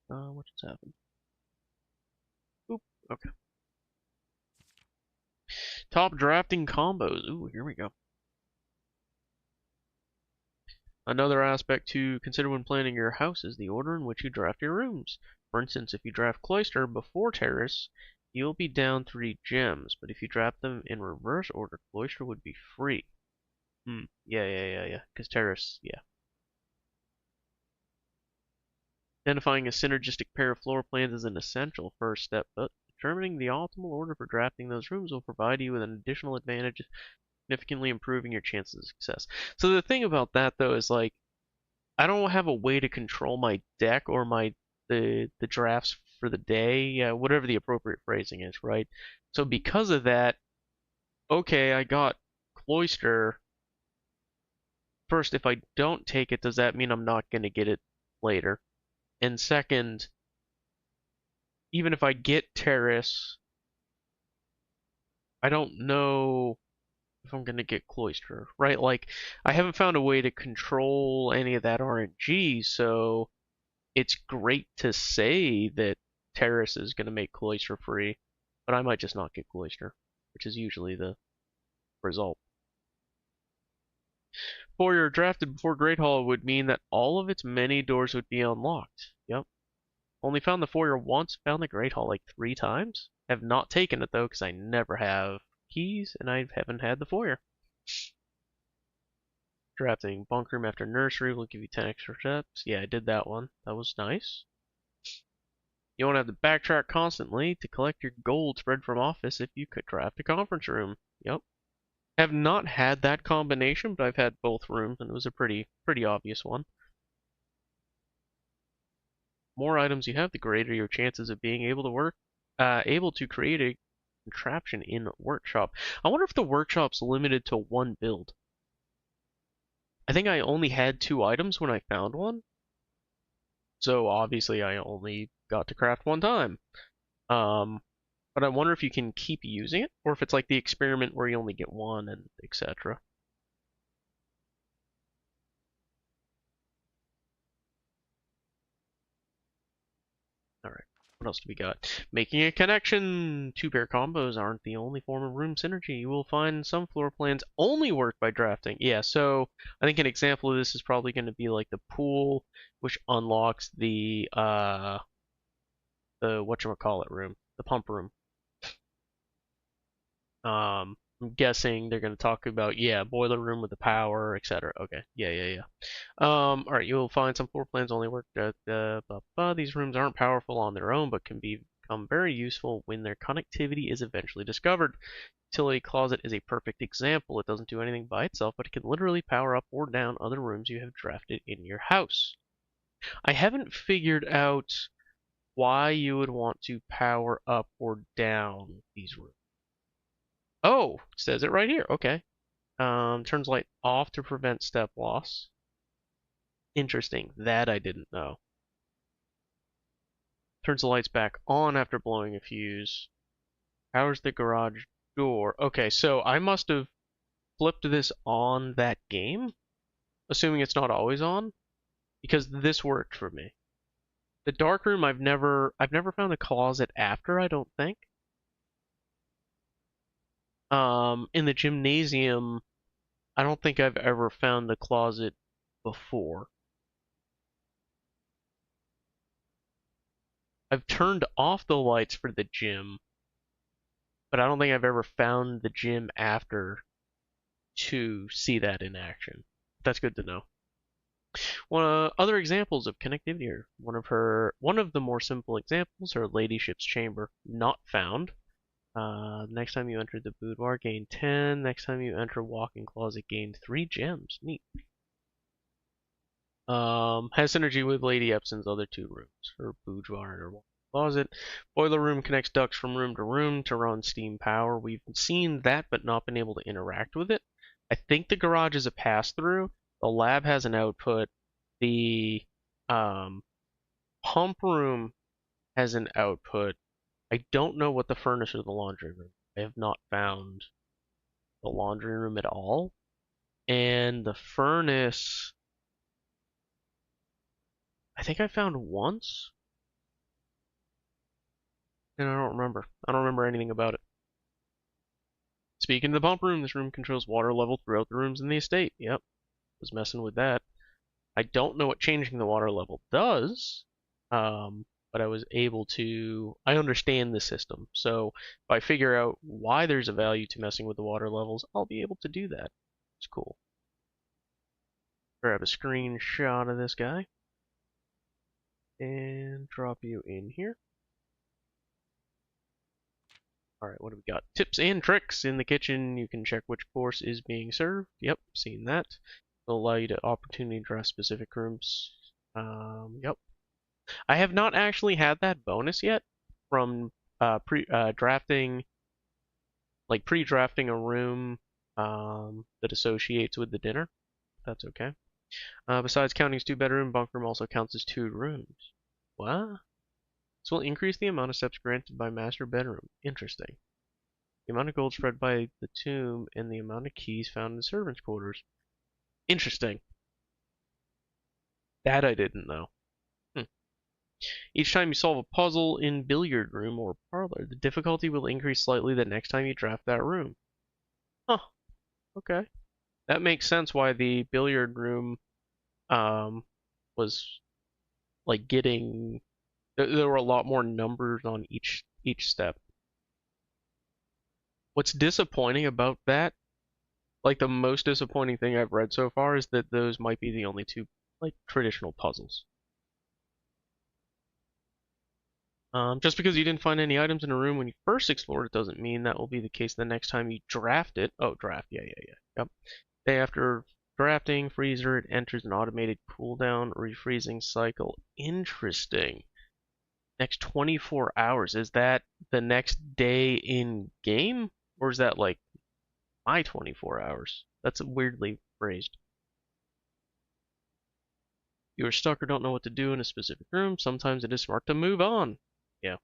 What just happened? Oop, okay. Top drafting combos. Ooh, here we go. Another aspect to consider when planning your house is the order in which you draft your rooms. For instance, if you draft Cloister before Terrace, you'll be down 3 gems, but if you draft them in reverse order, Cloister would be free. Yeah, because Terrace, yeah. Identifying a synergistic pair of floor plans is an essential first step, but determining the optimal order for drafting those rooms will provide you with an additional advantage, significantly improving your chances of success. So the thing about that, though, is like, I don't have a way to control my deck or the drafts for the day, whatever the appropriate phrasing is, right? So because of that, okay, I got Cloister. First, if I don't take it, does that mean I'm not going to get it later? And second, even if I get Terrace, I don't know if I'm gonna get Cloister, right? Like, I haven't found a way to control any of that RNG, so it's great to say that Terrace is gonna make Cloister free, but I might just not get Cloister, which is usually the result. Foyer drafted before Great Hall would mean that all of its many doors would be unlocked. Yep. Only found the foyer once, found the Great Hall like 3 times. Have not taken it though, because I never have keys and I haven't had the foyer. Drafting bunk room after nursery will give you 10 extra steps. Yeah, I did that one. That was nice. You won't have to backtrack constantly to collect your gold spread from office if you could draft a conference room. Yep. Have not had that combination, but I've had both rooms, and it was a pretty obvious one. More items you have, the greater your chances of being able to create a contraption in workshop. I wonder if the workshop's limited to one build. I think I only had 2 items when I found one, so obviously I only got to craft one time. But I wonder if you can keep using it, or if it's like the experiment where you only get one and etc. Alright, what else do we got? Making a connection! 2-pair combos aren't the only form of room synergy. You will find some floor plans only work by drafting. Yeah, so I think an example of this is probably going to be like the pool, which unlocks the whatchamacallit room, the pump room. I'm guessing they're going to talk about, yeah, boiler room with the power, etc. Okay, yeah. Alright, you'll find some floor plans only work. These rooms aren't powerful on their own, but can become very useful when their connectivity is eventually discovered. Utility closet is a perfect example. It doesn't do anything by itself, but it can literally power up or down other rooms you have drafted in your house. I haven't figured out why you would want to power up or down these rooms. Oh, it says it right here. Okay. Turns light off to prevent step loss. Interesting. That I didn't know. Turns the lights back on after blowing a fuse. Powers the garage door. Okay, so I must have flipped this on that game, assuming it's not always on, because this worked for me. The dark room I've never found a closet after, I don't think. In the gymnasium, I don't think I've ever found the closet before. I've turned off the lights for the gym, but I don't think I've ever found the gym after to see that in action. That's good to know. Other examples of connectivity are one of the more simple examples, her ladyship's chamber, not found. Next time you enter the boudoir, gain 10. Next time you enter walk-in closet, gain 3 gems. Neat. Has synergy with Lady Epson's other 2 rooms, her boudoir and her walk-in closet. Boiler room connects ducts from room to room to run steam power. We've seen that, but not been able to interact with it. I think the garage is a pass-through. The lab has an output. The pump room has an output. I don't know what the furnace or the laundry room. I have not found the laundry room at all. And the furnace, I think I found once. And I don't remember. I don't remember anything about it. Speaking of the pump room, this room controls water level throughout the rooms in the estate. Yep, was messing with that. I don't know what changing the water level does, but I was able to. I understand the system, so if I figure out why there's a value to messing with the water levels, I'll be able to do that. It's cool. Grab a screenshot of this guy and drop you in here. Alright, what do we got? Tips and tricks in the kitchen. You can check which course is being served. Yep, seen that. It'll allow you to opportunity draft specific rooms. Yep. I have not actually had that bonus yet from pre-drafting a room that associates with the dinner. That's okay. Besides counting as 2-bedroom, bunk room also counts as 2 rooms. What? This will increase the amount of steps granted by master bedroom. Interesting. The amount of gold spread by the tomb and the amount of keys found in the servants' quarters. Interesting. That I didn't know. Each time you solve a puzzle in billiard room or parlor, the difficulty will increase slightly the next time you draft that room. Huh. Okay. That makes sense why the billiard room was like getting there were a lot more numbers on each step. What's disappointing about that, like the most disappointing thing I've read so far, is that those might be the only two like traditional puzzles. Just because you didn't find any items in a room when you first explored it doesn't mean that will be the case the next time you draft it. Oh, draft, yeah. Yep. Day after drafting freezer, it enters an automated cooldown refreezing cycle. Interesting. Next 24 hours. Is that the next day in game? Or is that like my 24 hours? That's weirdly phrased. You are stuck or don't know what to do in a specific room. Sometimes it is smart to move on. Yeah.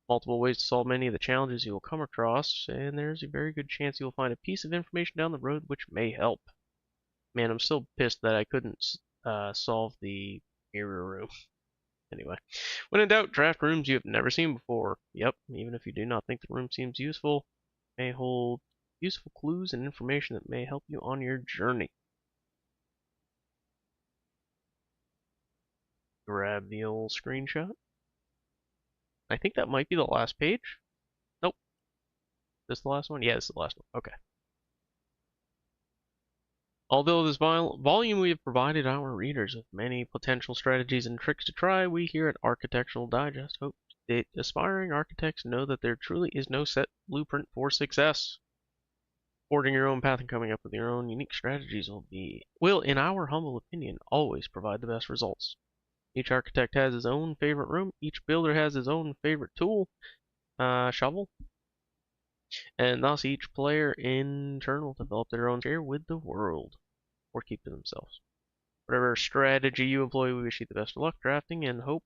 Multiple ways to solve many of the challenges you will come across, and there's a very good chance you'll find a piece of information down the road which may help. Man, I'm still pissed that I couldn't solve the mirror room. Anyway, when in doubt, draft rooms you have never seen before. Yep, even if you do not think the room seems useful, it may hold useful clues and information that may help you on your journey. Grab the old screenshot. I think that might be the last page. Nope. Is this the last one? Yeah, this is the last one. Okay. Although this volume we have provided our readers with many potential strategies and tricks to try, we here at Architectural Digest hope that aspiring architects know that there truly is no set blueprint for success. Forging your own path and coming up with your own unique strategies will, in our humble opinion, always provide the best results. Each architect has his own favorite room. Each builder has his own favorite tool, shovel, and thus each player in turn will develop their own share with the world, or keep to themselves. Whatever strategy you employ, we wish you the best of luck drafting and hope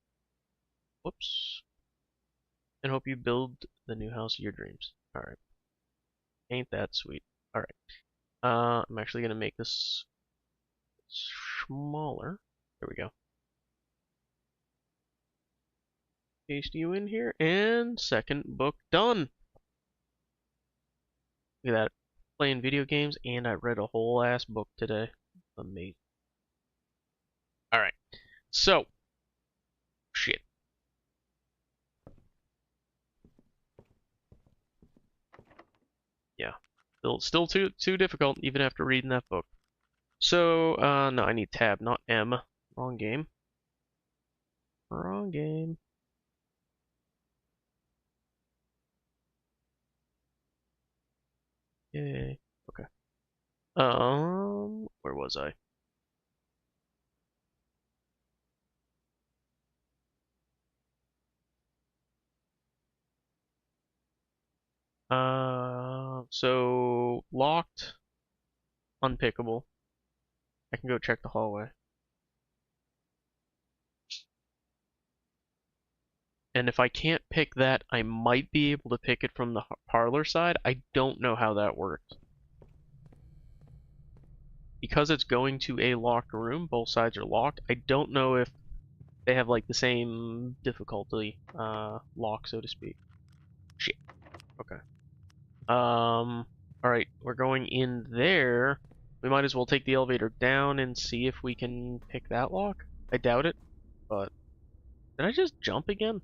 you build the new house of your dreams. Alright. Ain't that sweet. Alright. I'm actually gonna make this smaller. There we go. Paste you in here, and second book done. Look at that. Playing video games, and I read a whole ass book today. Amazing. Alright. So. Shit. Yeah. Still too difficult, even after reading that book. So, no, I need tab, not M. Wrong game. Wrong game. Yay. Okay. Where was I? So locked, unpickable. I can go check the hallway. And if I can't pick that, I might be able to pick it from the parlor side. I don't know how that works. Because it's going to a locked room, both sides are locked. I don't know if they have like the same difficulty lock, so to speak. Shit. Okay. Alright, we're going in there. We might as well take the elevator down and see if we can pick that lock. I doubt it, but... Did I just jump again?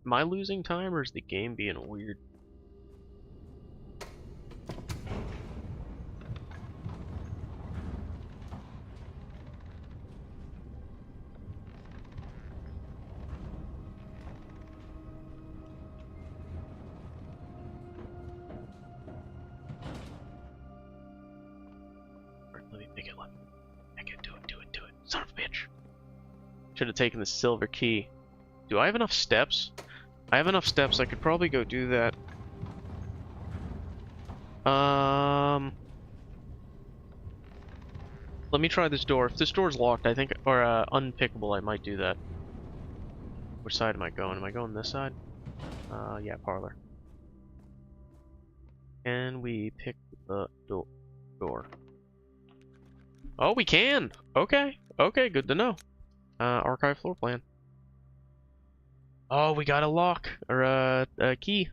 Am I losing time, or is the game being weird? Let me pick it up. I can do it. Son of a bitch. Should have taken the silver key. Do I have enough steps? I have enough steps, I could probably go do that. Let me try this door. If this door's locked, I think, or unpickable, I might do that. Which side am I going? Am I going this side? Yeah, parlor. Can we pick the door? Oh, we can! Okay, okay, good to know. Archive floor plan. Oh, we got a lock, or a key.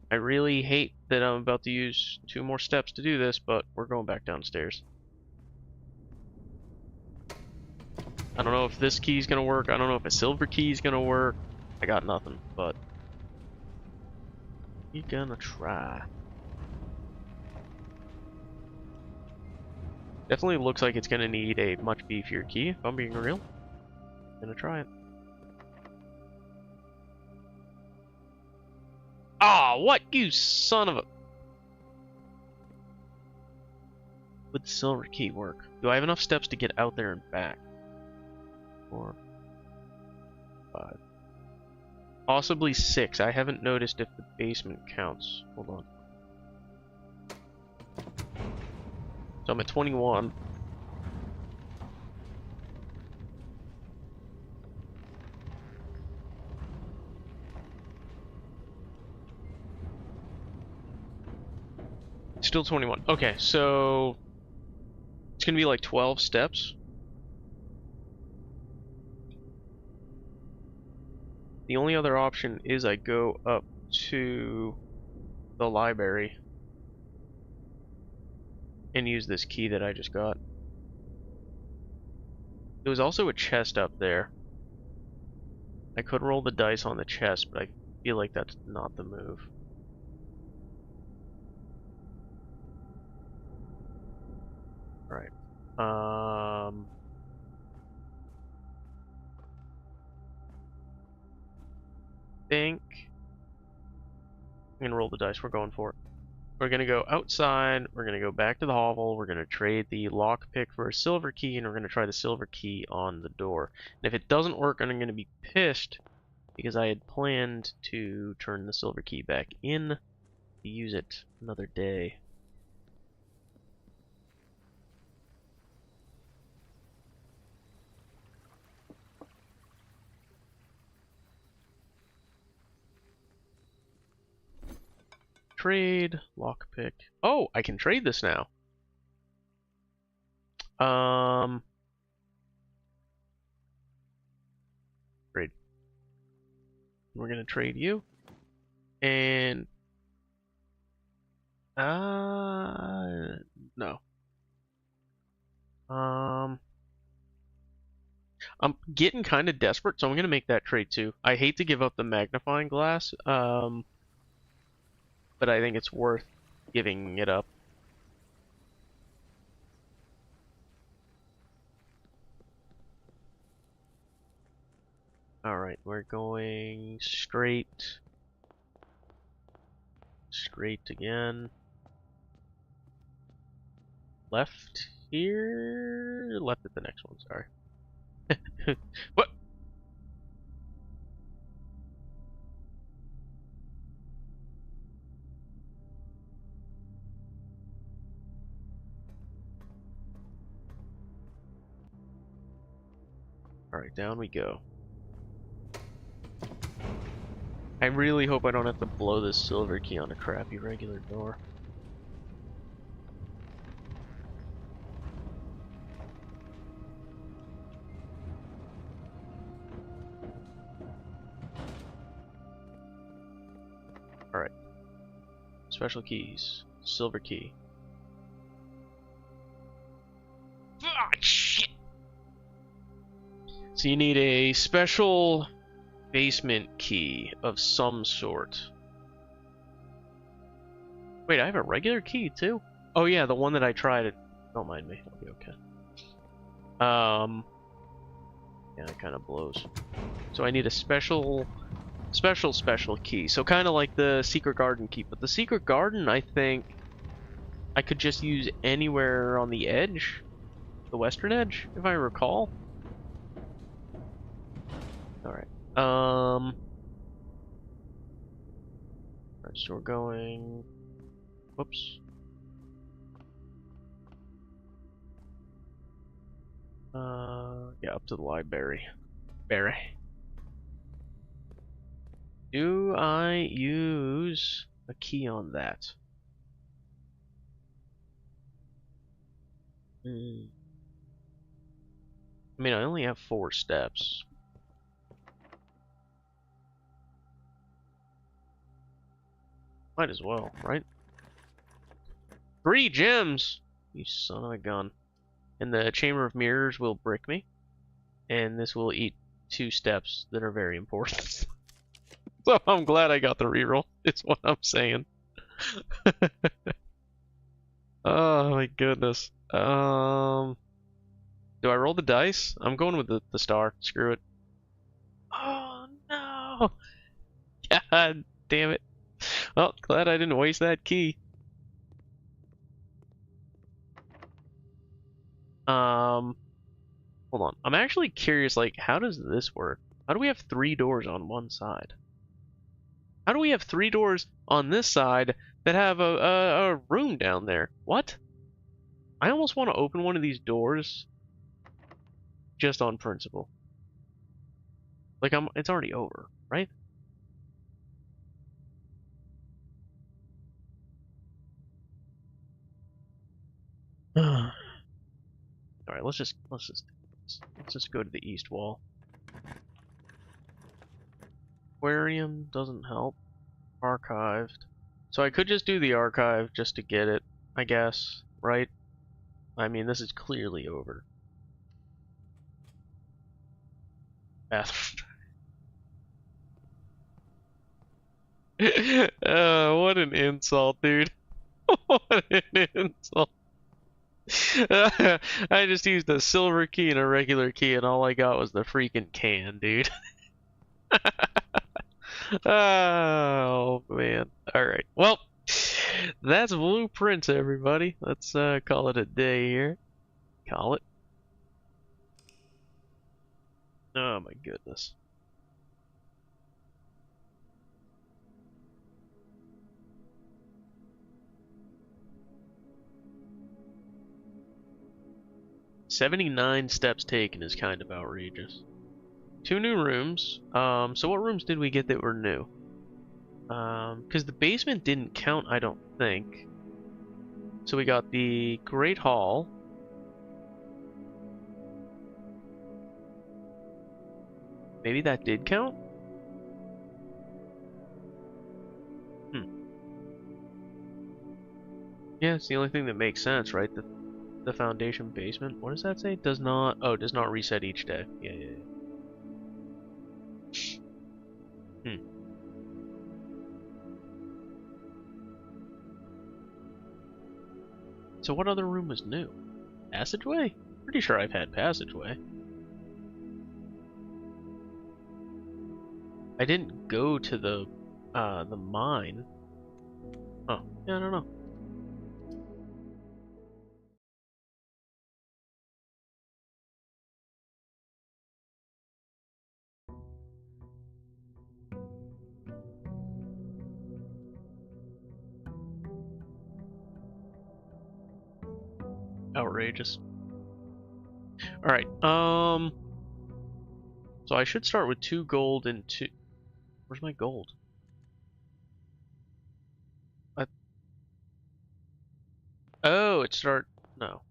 I really hate that I'm about to use 2 more steps to do this, but we're going back downstairs. I don't know if this key's gonna work. I don't know if a silver key's gonna work. I got nothing, but we're gonna try. Definitely looks like it's gonna need a much beefier key, if I'm being real. Gonna try it. Ah, what, you son of a... Would the silver key work? Do I have enough steps to get out there and back? 4, 5. Possibly 6. I haven't noticed if the basement counts. Hold on. So I'm at 21. Still 21. Okay, so it's gonna be like 12 steps. The only other option is I go up to the library and use this key that I just got. There was also a chest up there. I could roll the dice on the chest, but I feel like that's not the move. Alright. Think I'm gonna roll the dice. We're going for it. We're gonna go outside. We're gonna go back to the hovel. We're gonna trade the lockpick for a silver key, and we're gonna try the silver key on the door. And if it doesn't work, I'm gonna be pissed because I had planned to turn the silver key back in to use it another day. Trade, lockpick. Oh, I can trade this now. Trade. We're gonna trade you. And no. I'm getting kind of desperate, so I'm gonna make that trade too. I hate to give up the magnifying glass, but I think it's worth giving it up. Alright, we're going straight. Straight again. Left here? Left at the next one, sorry. What? Alright, down we go. I really hope I don't have to blow this silver key on a crappy regular door. Alright. Special keys. Silver key. Ah, shit! So you need a special basement key of some sort. Wait, I have a regular key too? Oh yeah, the one that I tried. Don't mind me. I'll be okay. Yeah, it kind of blows. So I need a special key. So kind of like the secret garden key, but the secret garden, I think I could just use anywhere on the edge, the western edge, if I recall. All right. Alright, so we're going. Whoops. Yeah, up to the library. Barry. Do I use a key on that? I mean, I only have 4 steps. Might as well, right? 3 gems! You son of a gun. And the Chamber of Mirrors will brick me. And this will eat 2 steps that are very important. So I'm glad I got the reroll, is what I'm saying. Oh my goodness. Do I roll the dice? I'm going with the star. Screw it. Oh no! God damn it. Well, glad I didn't waste that key. Hold on. I'm actually curious, like, how does this work? How do we have 3 doors on one side? How do we have 3 doors on this side that have a room down there? What? I almost want to open one of these doors just on principle. Like, it's already over, right? Alright, let's just go to the east wall. Aquarium doesn't help. Archived. So I could just do the archive just to get it, I guess, right? I mean, this is clearly over. Bathroom. What an insult, dude. What an insult. I just used a silver key and a regular key, and all I got was the freaking can, dude. Oh, man. Alright. Well, that's Blueprints, everybody. Let's call it a day here. Call it. Oh, my goodness. "79 steps taken" is kind of outrageous. 2 new rooms. So what rooms did we get that were new? Because the basement didn't count, I don't think. So we got the Great Hall. Maybe that did count? Yeah, it's the only thing that makes sense, right? The foundation basement. What does that say? Does not reset each day. Yeah. So what other room was new? Passageway? Pretty sure I've had passageway. I didn't go to the mine. Oh, yeah, I don't know. Outrageous. Alright, so I should start with 2 gold and 2... Where's my gold? Oh, it start... No.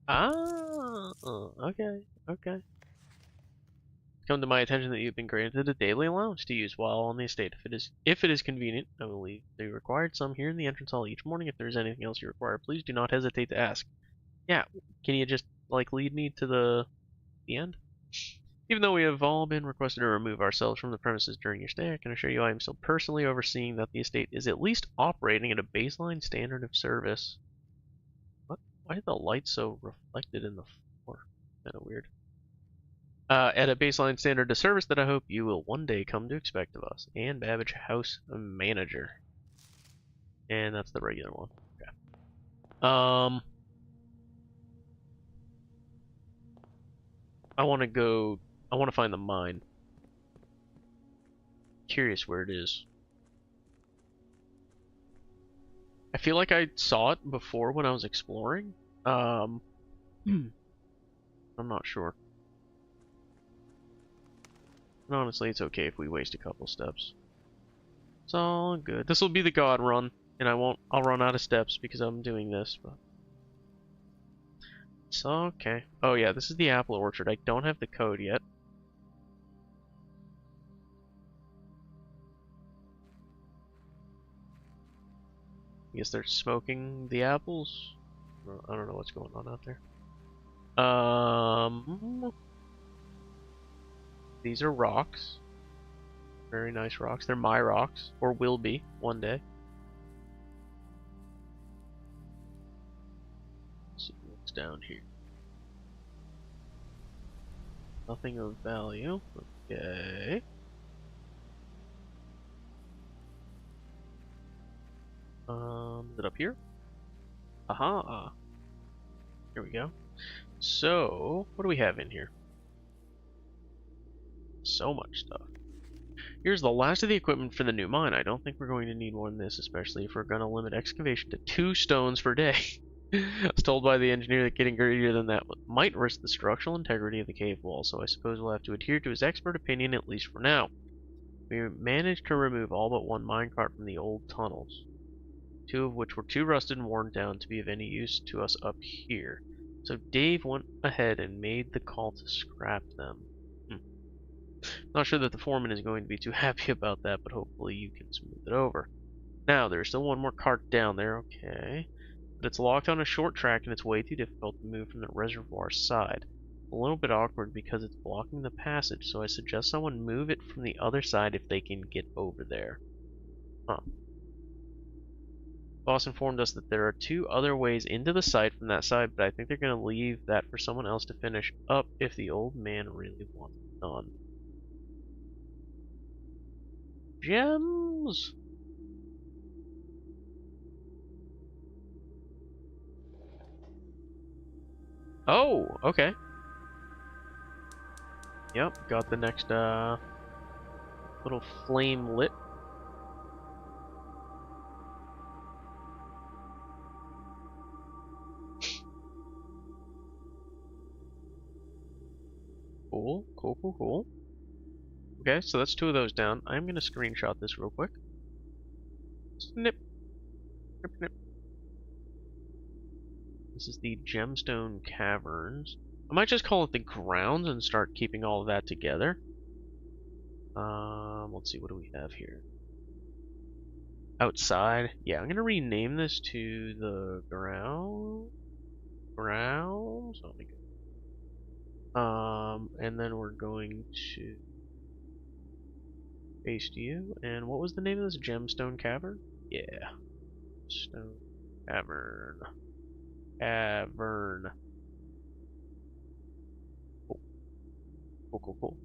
Ah, okay. It's come to my attention that you've been granted a daily allowance to use while on the estate. If it is convenient, I will leave the required sum here in the entrance hall each morning. If there is anything else you require, please do not hesitate to ask. Yeah, can you just, like, lead me to the end? Even though we have all been requested to remove ourselves from the premises during your stay, I can assure you I am still personally overseeing that the estate is at least operating at a baseline standard of service. What? Why are the lights so reflected in the floor? Kind of weird. At a baseline standard of service that I hope you will one day come to expect of us. Anne Babbage, House Manager. And that's the regular one. Okay. I want to find the mine. Curious where it is. I feel like I saw it before when I was exploring. I'm not sure. And honestly, it's okay if we waste a couple steps. It's all good. This will be the god run, and I'll run out of steps because I'm doing this, but it's okay. Oh yeah, this is the apple orchard. I don't have the code yet. I guess they're smoking the apples. I don't know what's going on out there. These are rocks. Very nice rocks. They're my rocks, or will be one day. Let's see what's down here. Nothing of value. Okay. Is it up here? Aha. Here we go. So, what do we have in here? So much stuff. Here's the last of the equipment for the new mine. I don't think we're going to need more than this, especially if we're going to limit excavation to 2 stones per day. I was told by the engineer that getting greater than that might risk the structural integrity of the cave wall, so I suppose we'll have to adhere to his expert opinion at least for now. We managed to remove all but 1 minecart from the old tunnels, 2 of which were too rusted and worn down to be of any use to us up here. So Dave went ahead and made the call to scrap them. Not sure that the foreman is going to be too happy about that, but hopefully you can smooth it over. Now, there's still 1 more cart down there, okay. But it's locked on a short track and it's way too difficult to move from the reservoir side. A little bit awkward because it's blocking the passage, so I suggest someone move it from the other side if they can get over there. Boss informed us that there are 2 other ways into the site from that side, but I think they're going to leave that for someone else to finish up if the old man really wants it done. Gems! Oh, okay. Yep, got the next little flame lit. Cool. Okay, so that's 2 of those down. I'm gonna screenshot this real quick. Snip. Snip. This is the Gemstone Caverns. I might just call it the grounds and start keeping all of that together. Let's see, what do we have here? Outside. Yeah, I'm gonna rename this to the grounds. Oh my god. And then we're going to paste you. And what was the name of this? Gemstone Cavern? Yeah. Stone Cavern. Cool.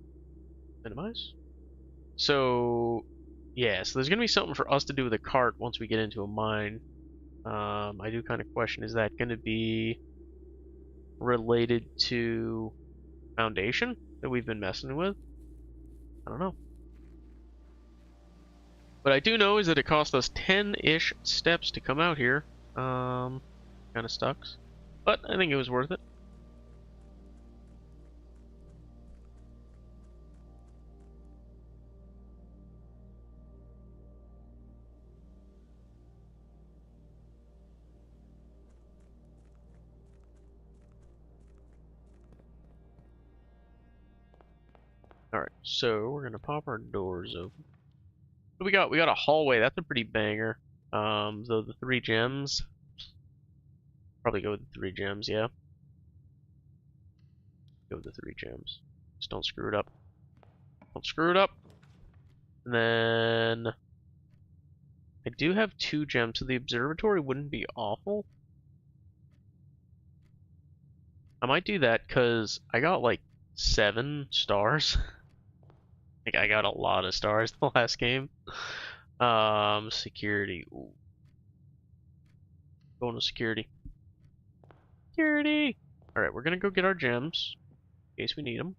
Minimize. So, yeah, so there's going to be something for us to do with a cart once we get into a mine. I do kind of question, is that going to be related to Foundation that we've been messing with? I don't know. What I do know is that it cost us 10-ish steps to come out here. Kind of sucks. But I think it was worth it. Alright, so we're gonna pop our doors open. What do we got? We got a hallway. That's a pretty banger. So the 3 gems. Probably go with the 3 gems, yeah. Go with the 3 gems. Just don't screw it up. Don't screw it up. And then I do have 2 gems, so the observatory wouldn't be awful. I might do that because I got like 7 stars. Like I got a lot of stars the last game. Security. Ooh. Going to security. Security! Alright, we're gonna go get our gems. In case we need them.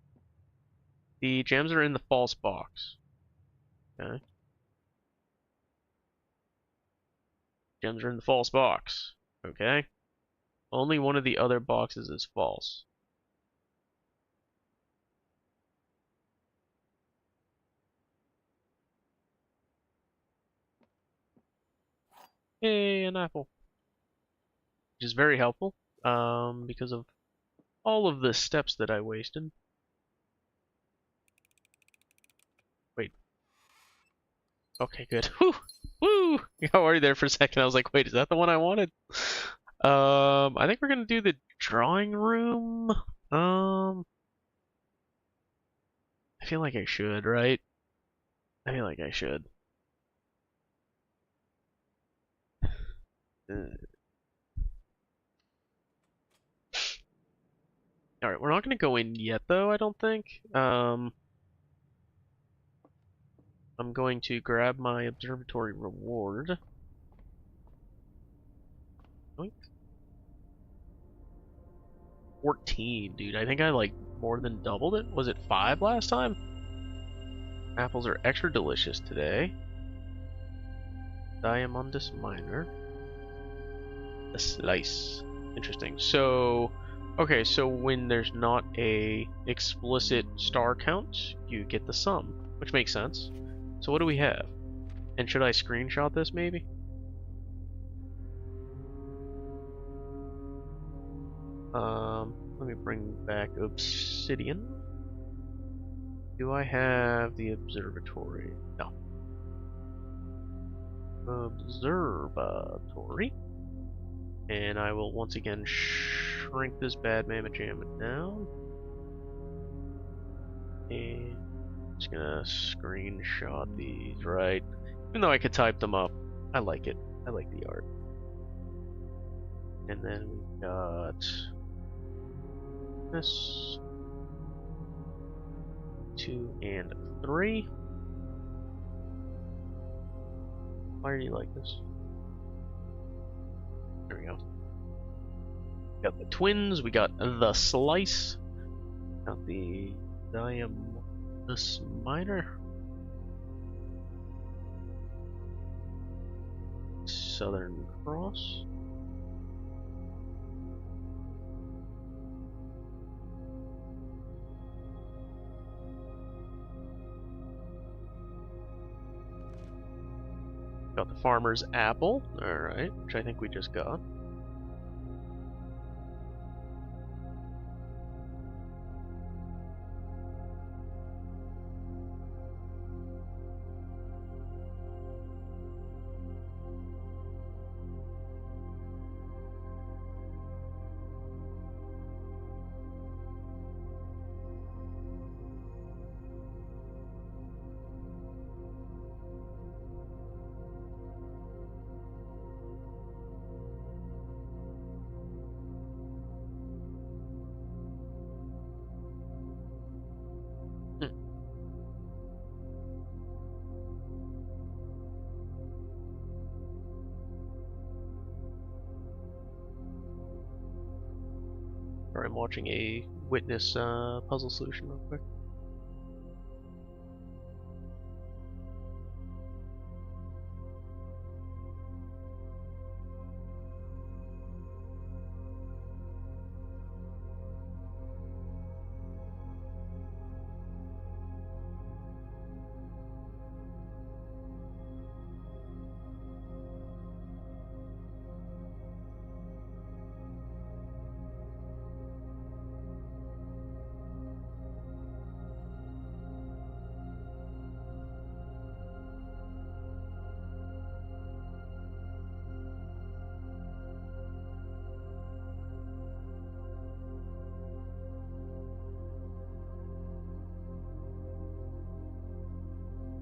The gems are in the false box. Okay. Gems are in the false box. Okay. Only one of the other boxes is false. Yay, an apple. Which is very helpful, because of all of the steps that I wasted. Wait. Okay, good. Whew! Woo! I got worried there for a second. I was like, wait, is that the one I wanted? I think we're gonna do the drawing room. I feel like I should, right? I feel like I should. Alright, we're not gonna go in yet, though, I don't think. I'm going to grab my observatory reward. Oink. 14, dude. I think I, like, more than doubled it. Was it 5 last time? Apples are extra delicious today. Diamondus Minor. A slice. Interesting. So, okay, so when there's not a explicit star count, you get the sum, which makes sense. So what do we have? And should I screenshot this maybe? Let me bring back Obsidian. Do I have the observatory? No. Observatory. And I will once again shrink this bad mamma jamma down. And I'm just gonna screenshot these, right? Even though I could type them up, I like it. I like the art. And then we got this 2 and 3. Why are you like this? There we go. We got the twins, we got the slice, got the Diamondus Minor, Southern Cross. Got the Farmer's Apple, alright, which I think we just got. Or I'm watching a witness puzzle solution real quick.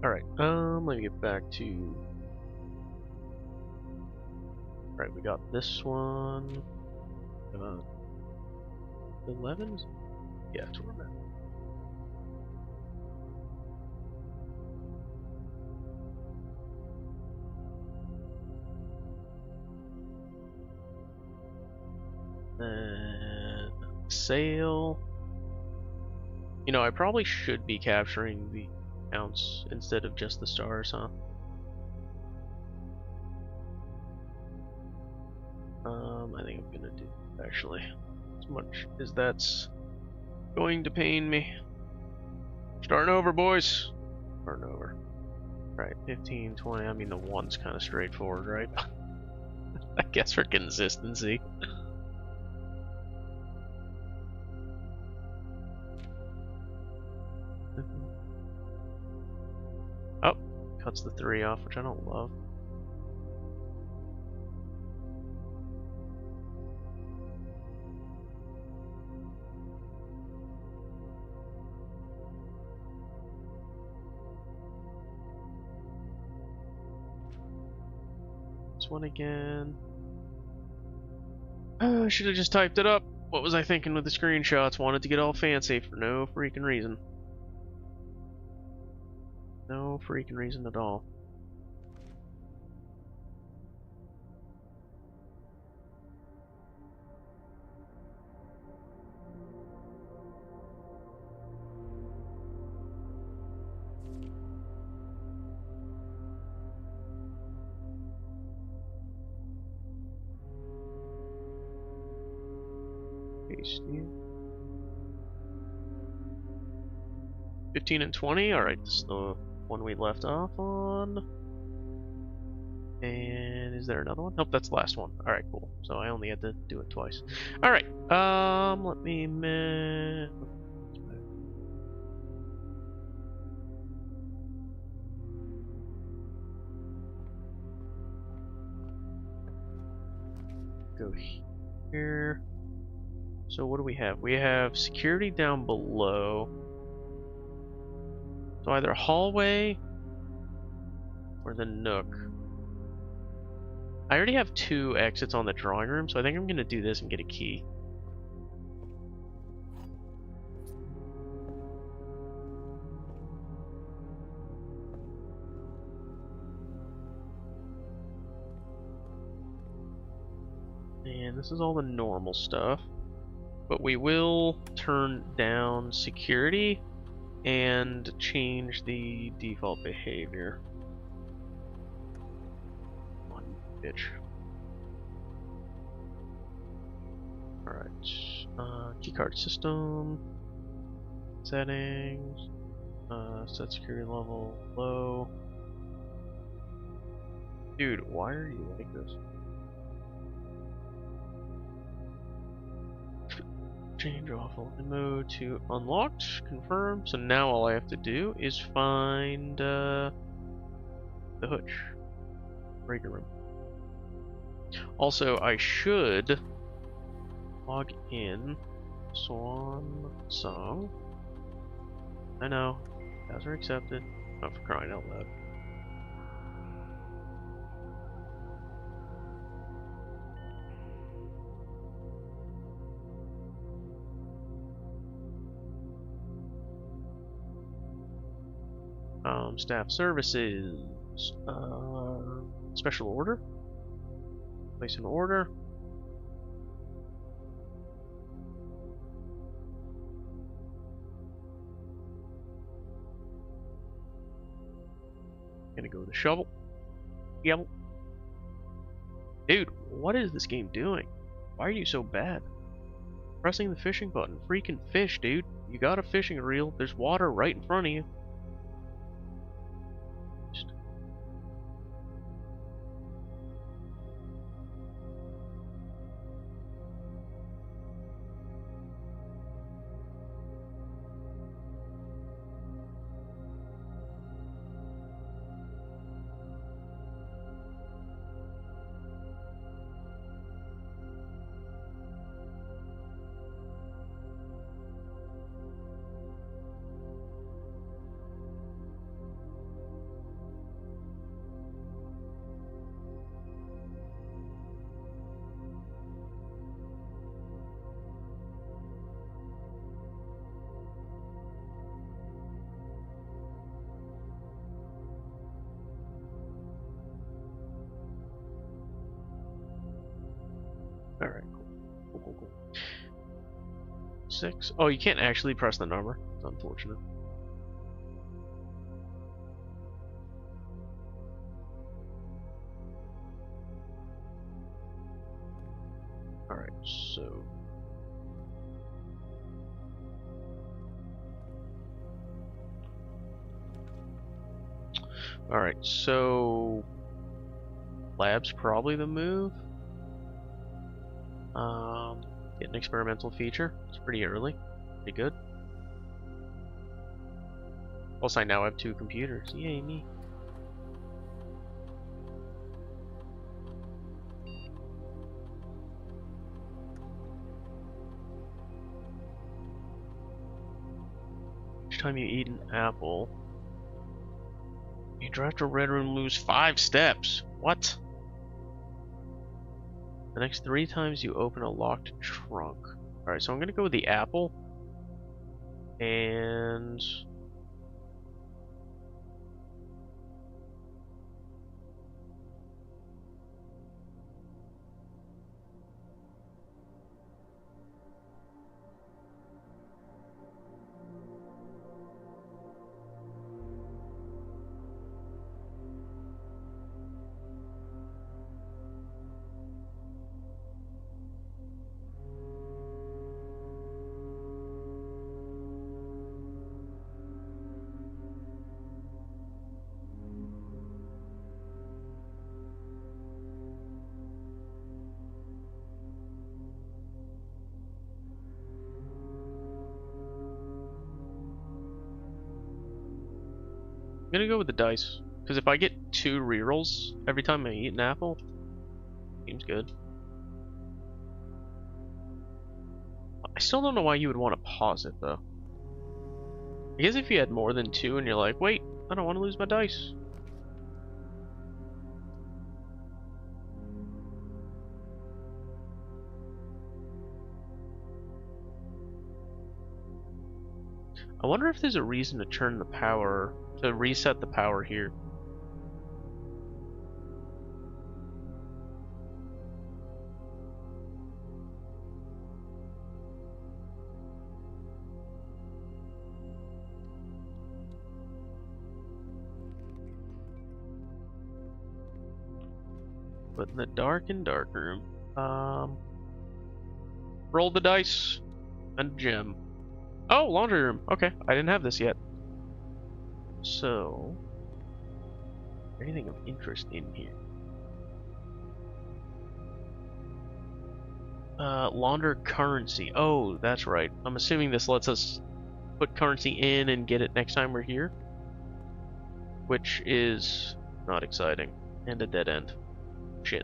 Alright, let me get back to... Alright, we got this one. 11? Yeah, that's where I'm at. And sail. You know, I probably should be capturing the counts instead of just the stars, huh? I think I'm gonna do actually as much as that's going to pain me. Starting over, boys. Starting over. Right, 15, 20. I mean, the one's kind of straightforward, right? I guess for consistency. Oh, cuts the 3 off, which I don't love. This one again. I should have just typed it up. What was I thinking with the screenshots? Wanted to get all fancy for no freaking reason. No freaking reason at all. Pasty. 15 and 20. Alright, this is the one we left off on. And is there another one? Nope, that's the last one. Alright, cool. So I only had to do it twice. Alright, let me... go here. So what do we have? We have security down below. So either hallway or the nook. I already have 2 exits on the drawing room, so I think I'm going to do this and get a key. And this is all the normal stuff. But we will turn down security and change the default behavior. Come on, bitch. Alright. Keycard system. Settings. Set security level low. Dude, why are you like this? Change offline mode to unlocked, confirm. So now all I have to do is find the hutch, breaker room. Also, I should log in Swan Song. I know, guys are accepted. Oh, for crying out loud. Staff services, special order, place an order. Gonna go with the shovel. Yep. Dude, what is this game doing? Why are you so bad? Pressing the fishing button. Freaking fish, dude. You got a fishing reel. There's water right in front of you. Alright, cool. 6. Oh, you can't actually press the number. It's unfortunate. Alright, so... Alright, so... Lab's probably the move. Get an experimental feature. It's pretty early. Pretty good. Plus, I now have 2 computers. Yay, me. Each time you eat an apple, you drive to Red Room and lose 5 steps. What? The next 3 times you open a locked trunk. Alright, so I'm gonna go with the apple. And... I'm gonna go with the dice, because if I get 2 rerolls every time I eat an apple, seems good. I still don't know why you would want to pause it, though. I guess if you had more than 2 and you're like, wait, I don't want to lose my dice. I wonder if there's a reason to turn the power, to reset the power here. But in the dark and dark room, roll the dice and gem. Oh, laundry room. Okay, I didn't have this yet. So, anything of interest in here? Launder currency. Oh, that's right. I'm assuming this lets us put currency in and get it next time we're here, which is not exciting and a dead end. Shit.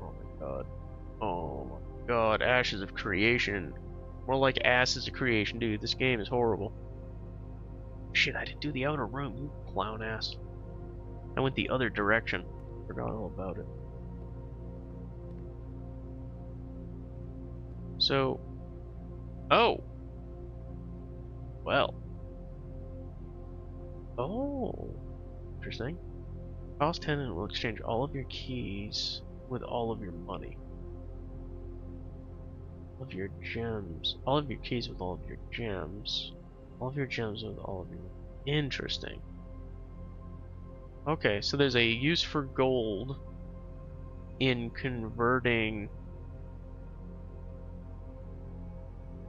Oh my god. Oh my god. Ashes of Creation. More like asses of creation, dude. This game is horrible. Shit, I didn't do the outer room, you clown ass. I went the other direction. Forgot all about it. So... Oh! Well. Oh! Interesting. House tenant will exchange all of your keys with all of your money. All of your gems. All of your keys with all of your gems. All of your gems with all of your... Interesting. Okay, so there's a use for gold in converting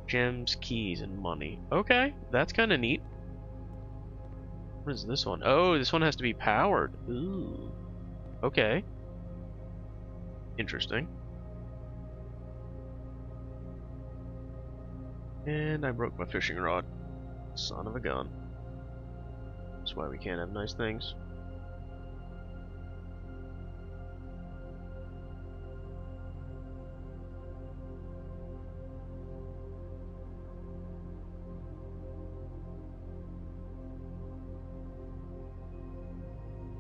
gems, keys, and money. Okay, that's kind of neat. What is this one? Oh, this one has to be powered. Ooh. Okay. Interesting. And I broke my fishing rod. Son of a gun. That's why we can't have nice things.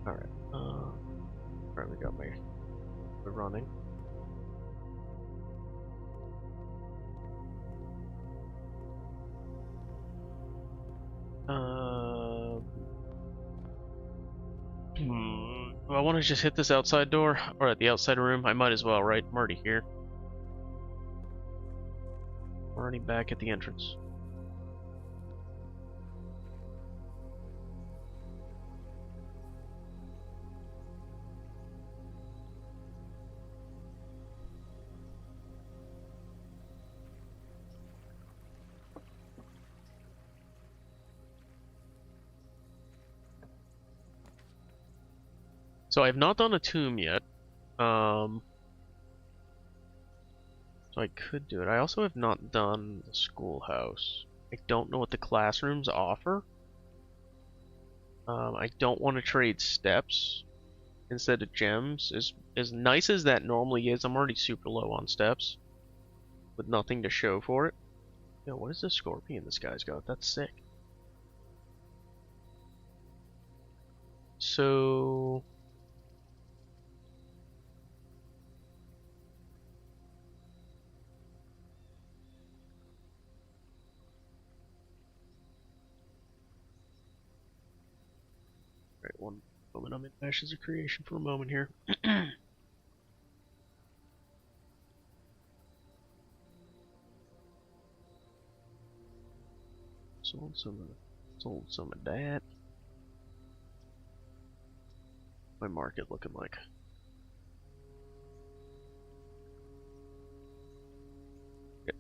Alright, alright, we got we're running. Do I want to just hit this outside door? Or at the outside room? I might as well, right? I'm already here. We're already back at the entrance. So I have not done a tomb yet. So I could do it. I also have not done the schoolhouse. I don't know what the classrooms offer. I don't want to trade steps instead of gems. As nice as that normally is, I'm already super low on steps with nothing to show for it. Yo, what is this scorpion this guy's got? That's sick. So... Right, one moment. I'm in Ashes of Creation for a moment here. Sold some of that. My market looking like. Okay.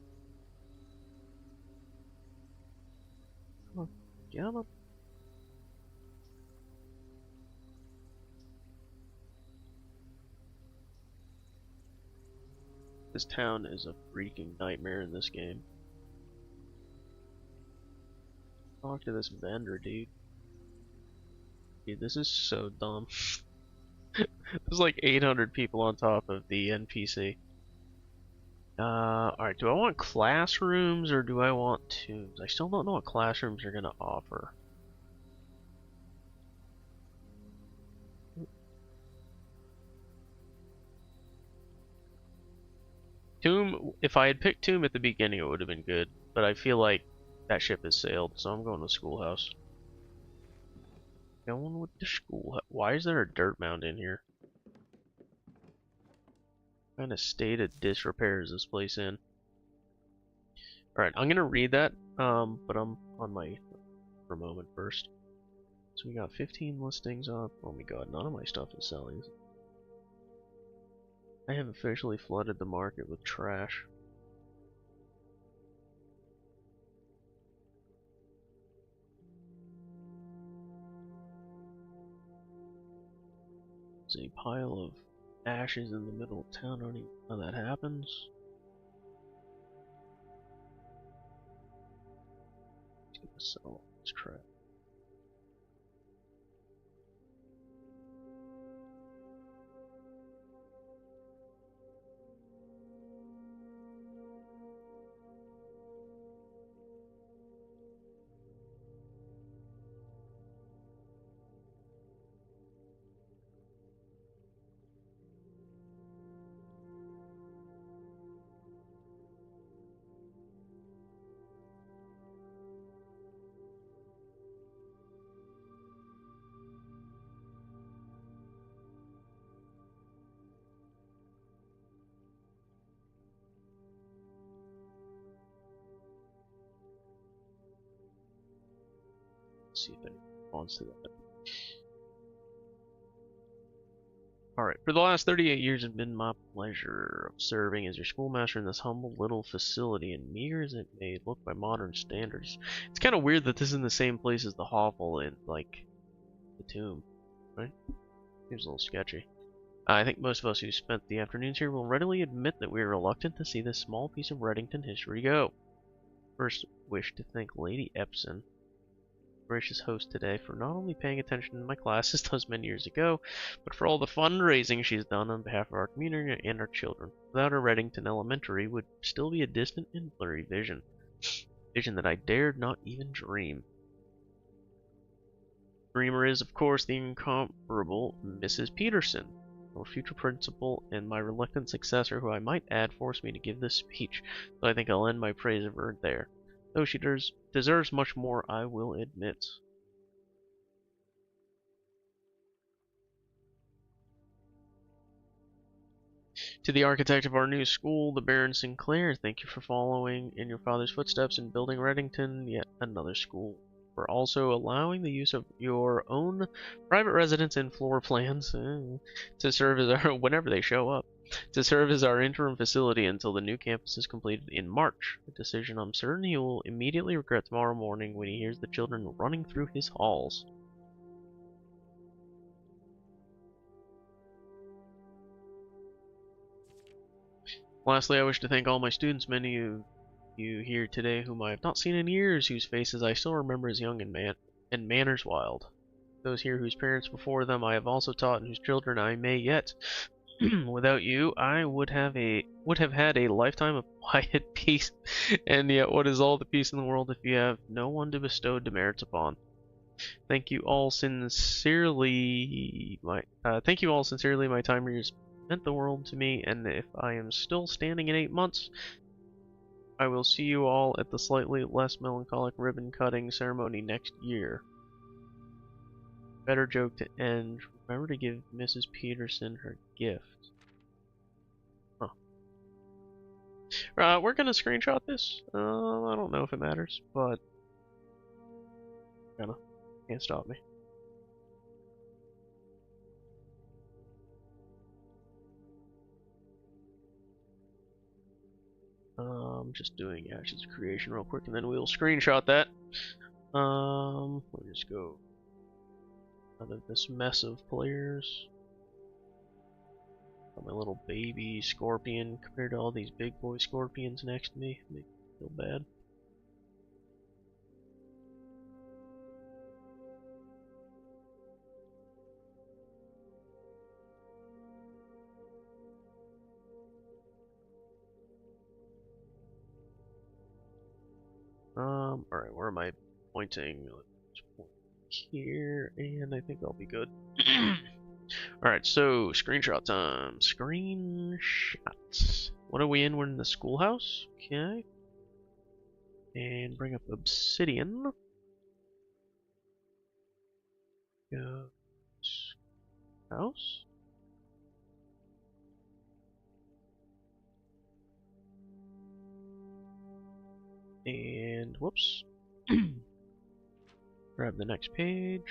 Come on, get on up. This town is a freaking nightmare in this game. Talk to this vendor, dude. Dude, this is so dumb. There's like 800 people on top of the NPC. Alright, do I want classrooms or do I want tombs? I still don't know what classrooms are gonna offer. Tomb, if I had picked Tomb at the beginning, it would have been good, but I feel like that ship has sailed, so I'm going to Schoolhouse. Going with the Schoolhouse. Why is there a dirt mound in here? What kind of state of disrepair is this place in? Alright, I'm gonna read that, but I'm on my for a moment first. So we got 15 listings up. Oh my god, none of my stuff is selling. I have officially flooded the market with trash. There's a pile of ashes in the middle of town. I don't even know how that happens. Let's get to sell all this crap. Let's see if anyone responds to that. Alright, for the last 38 years it's been my pleasure of serving as your schoolmaster in this humble little facility, and meager as it may look by modern standards. It's kind of weird that this is in the same place as the hovel and, like, the tomb, right? Seems a little sketchy. I think most of us who spent the afternoons here will readily admit that we are reluctant to see this small piece of Reddington history go. First, wish to thank Lady Epson, gracious host today, for not only paying attention to my classes those many years ago, but for all the fundraising she's done on behalf of our community and our children. Without her, Reddington Elementary would still be a distant and blurry vision. Vision that I dared not even dream. Dreamer is, of course, the incomparable Mrs. Peterson, our future principal and my reluctant successor, who I might add forced me to give this speech, so I think I'll end my praise of her there. Though she deserves much more, I will admit. To the architect of our new school, the Baron Sinclair, thank you for following in your father's footsteps and building Reddington, yet another school. For also allowing the use of your own private residence and floor plans to serve as our, whenever they show up, to serve as our interim facility until the new campus is completed in March. A decision I'm certain he will immediately regret tomorrow morning when he hears the children running through his halls. Lastly, I wish to thank all my students, many of you here today whom I have not seen in years, whose faces I still remember as young and manners wild. Those here whose parents before them I have also taught, and whose children I may yet. Without you, I would have had a lifetime of quiet peace, and yet what is all the peace in the world if you have no one to bestow demerits upon? Thank you all sincerely. Thank you all sincerely. My time here has meant the world to me, and if I am still standing in 8 months, I will see you all at the slightly less melancholic ribbon cutting ceremony next year. Better joke to end. Remember to give Mrs. Peterson her gift. Huh. We're gonna screenshot this. I don't know if it matters, but can't stop me. Just doing actions creation real quick, and then we'll screenshot that. We'll just go out of this mess of players. Got my little baby scorpion compared to all these big boy scorpions next to me. Make me feel bad. Alright, where am I pointing? Let's point here, and I think I'll be good. Alright, so screenshot time. Screenshots. What are we in? We're in the schoolhouse. Okay. And bring up Obsidian. Go. House. And whoops. Grab the next page.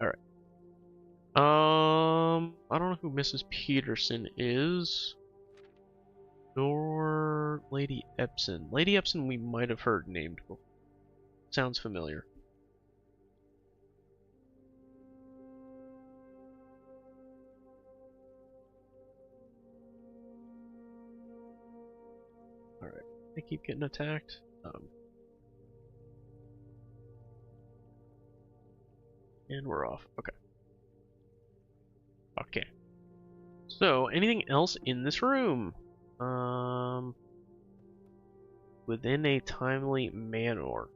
Alright. I don't know who Mrs. Peterson is. Nor Lady Epson. Lady Epson we might have heard named before. Sounds familiar. Alright. I keep getting attacked. And we're off. Okay. Okay. So, anything else in this room? Within a timely manner.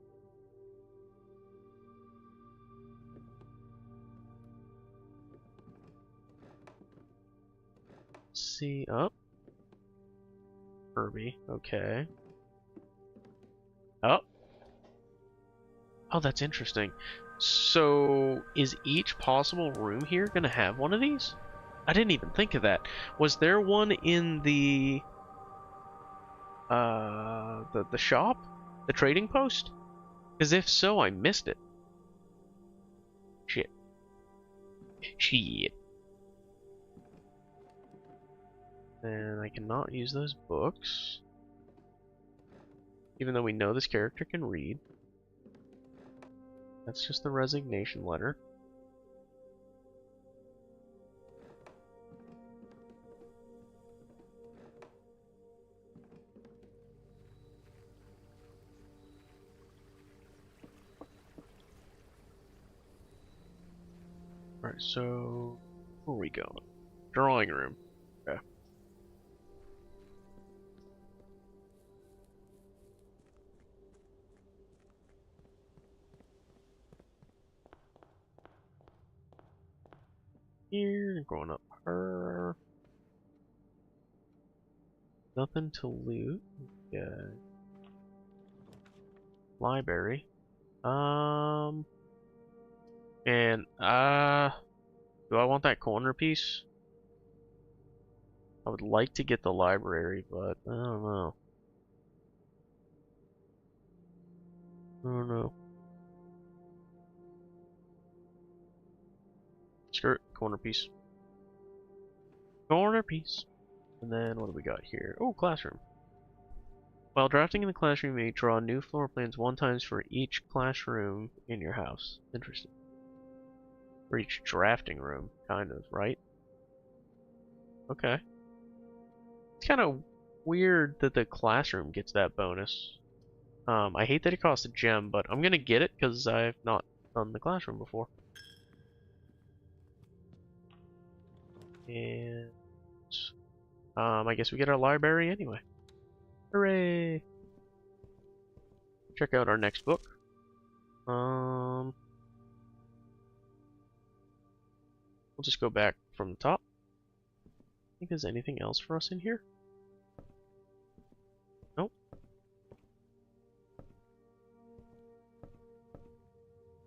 See up. Kirby. Okay. Oh. Oh, that's interesting. So, is each possible room here gonna have one of these? I didn't even think of that. Was there one in the shop? The trading post? Because if so, I missed it. Shit. Shit. And I cannot use those books. Even though we know this character can read. That's just the resignation letter. Alright, so where are we going? Drawing room. Okay. Here, going up her. Nothing to loot. Yeah. Library. And do I want that corner piece? I would like to get the library, but I don't know. I don't know. Skirt, corner piece. Corner piece. And then what do we got here? Oh, classroom. While drafting in the classroom, you may draw new floor plans one time for each classroom in your house. Interesting. For each drafting room, kind of, right? Okay. It's kind of weird that the classroom gets that bonus. I hate that it costs a gem, but I'm gonna get it because I've not done the classroom before. And I guess we get our library anyway. Hooray! Check out our next book. We'll just go back from the top. Think there's anything else for us in here? Nope.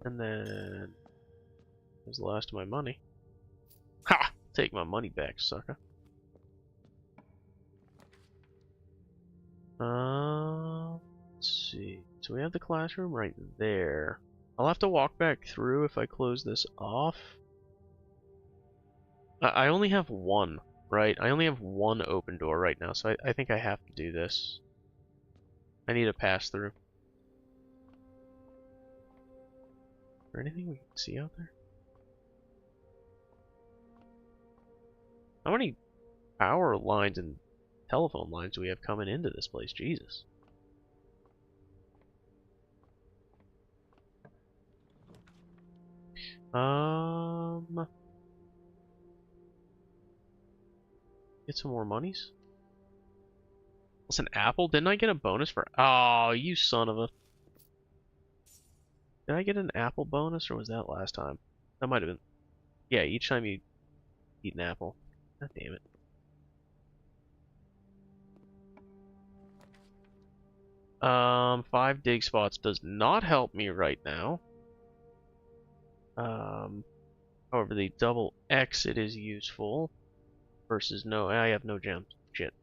And then there's the last of my money. Ha! Take my money back, sucker. Let's see. So we have the classroom right there. I'll have to walk back through if I close this off. I only have one, right? I only have one open door right now, so I think I have to do this. I need to pass through. Is there anything we can see out there? How many power lines and telephone lines do we have coming into this place? Jesus. Get some more monies. What's an apple? Didn't I get a bonus for? Oh, you son of a! Did I get an apple bonus, or was that last time? That might have been. Yeah, each time you eat an apple. God damn it. Five dig spots does not help me right now. However, the double exit is useful. Versus no, I have no gems. Shit.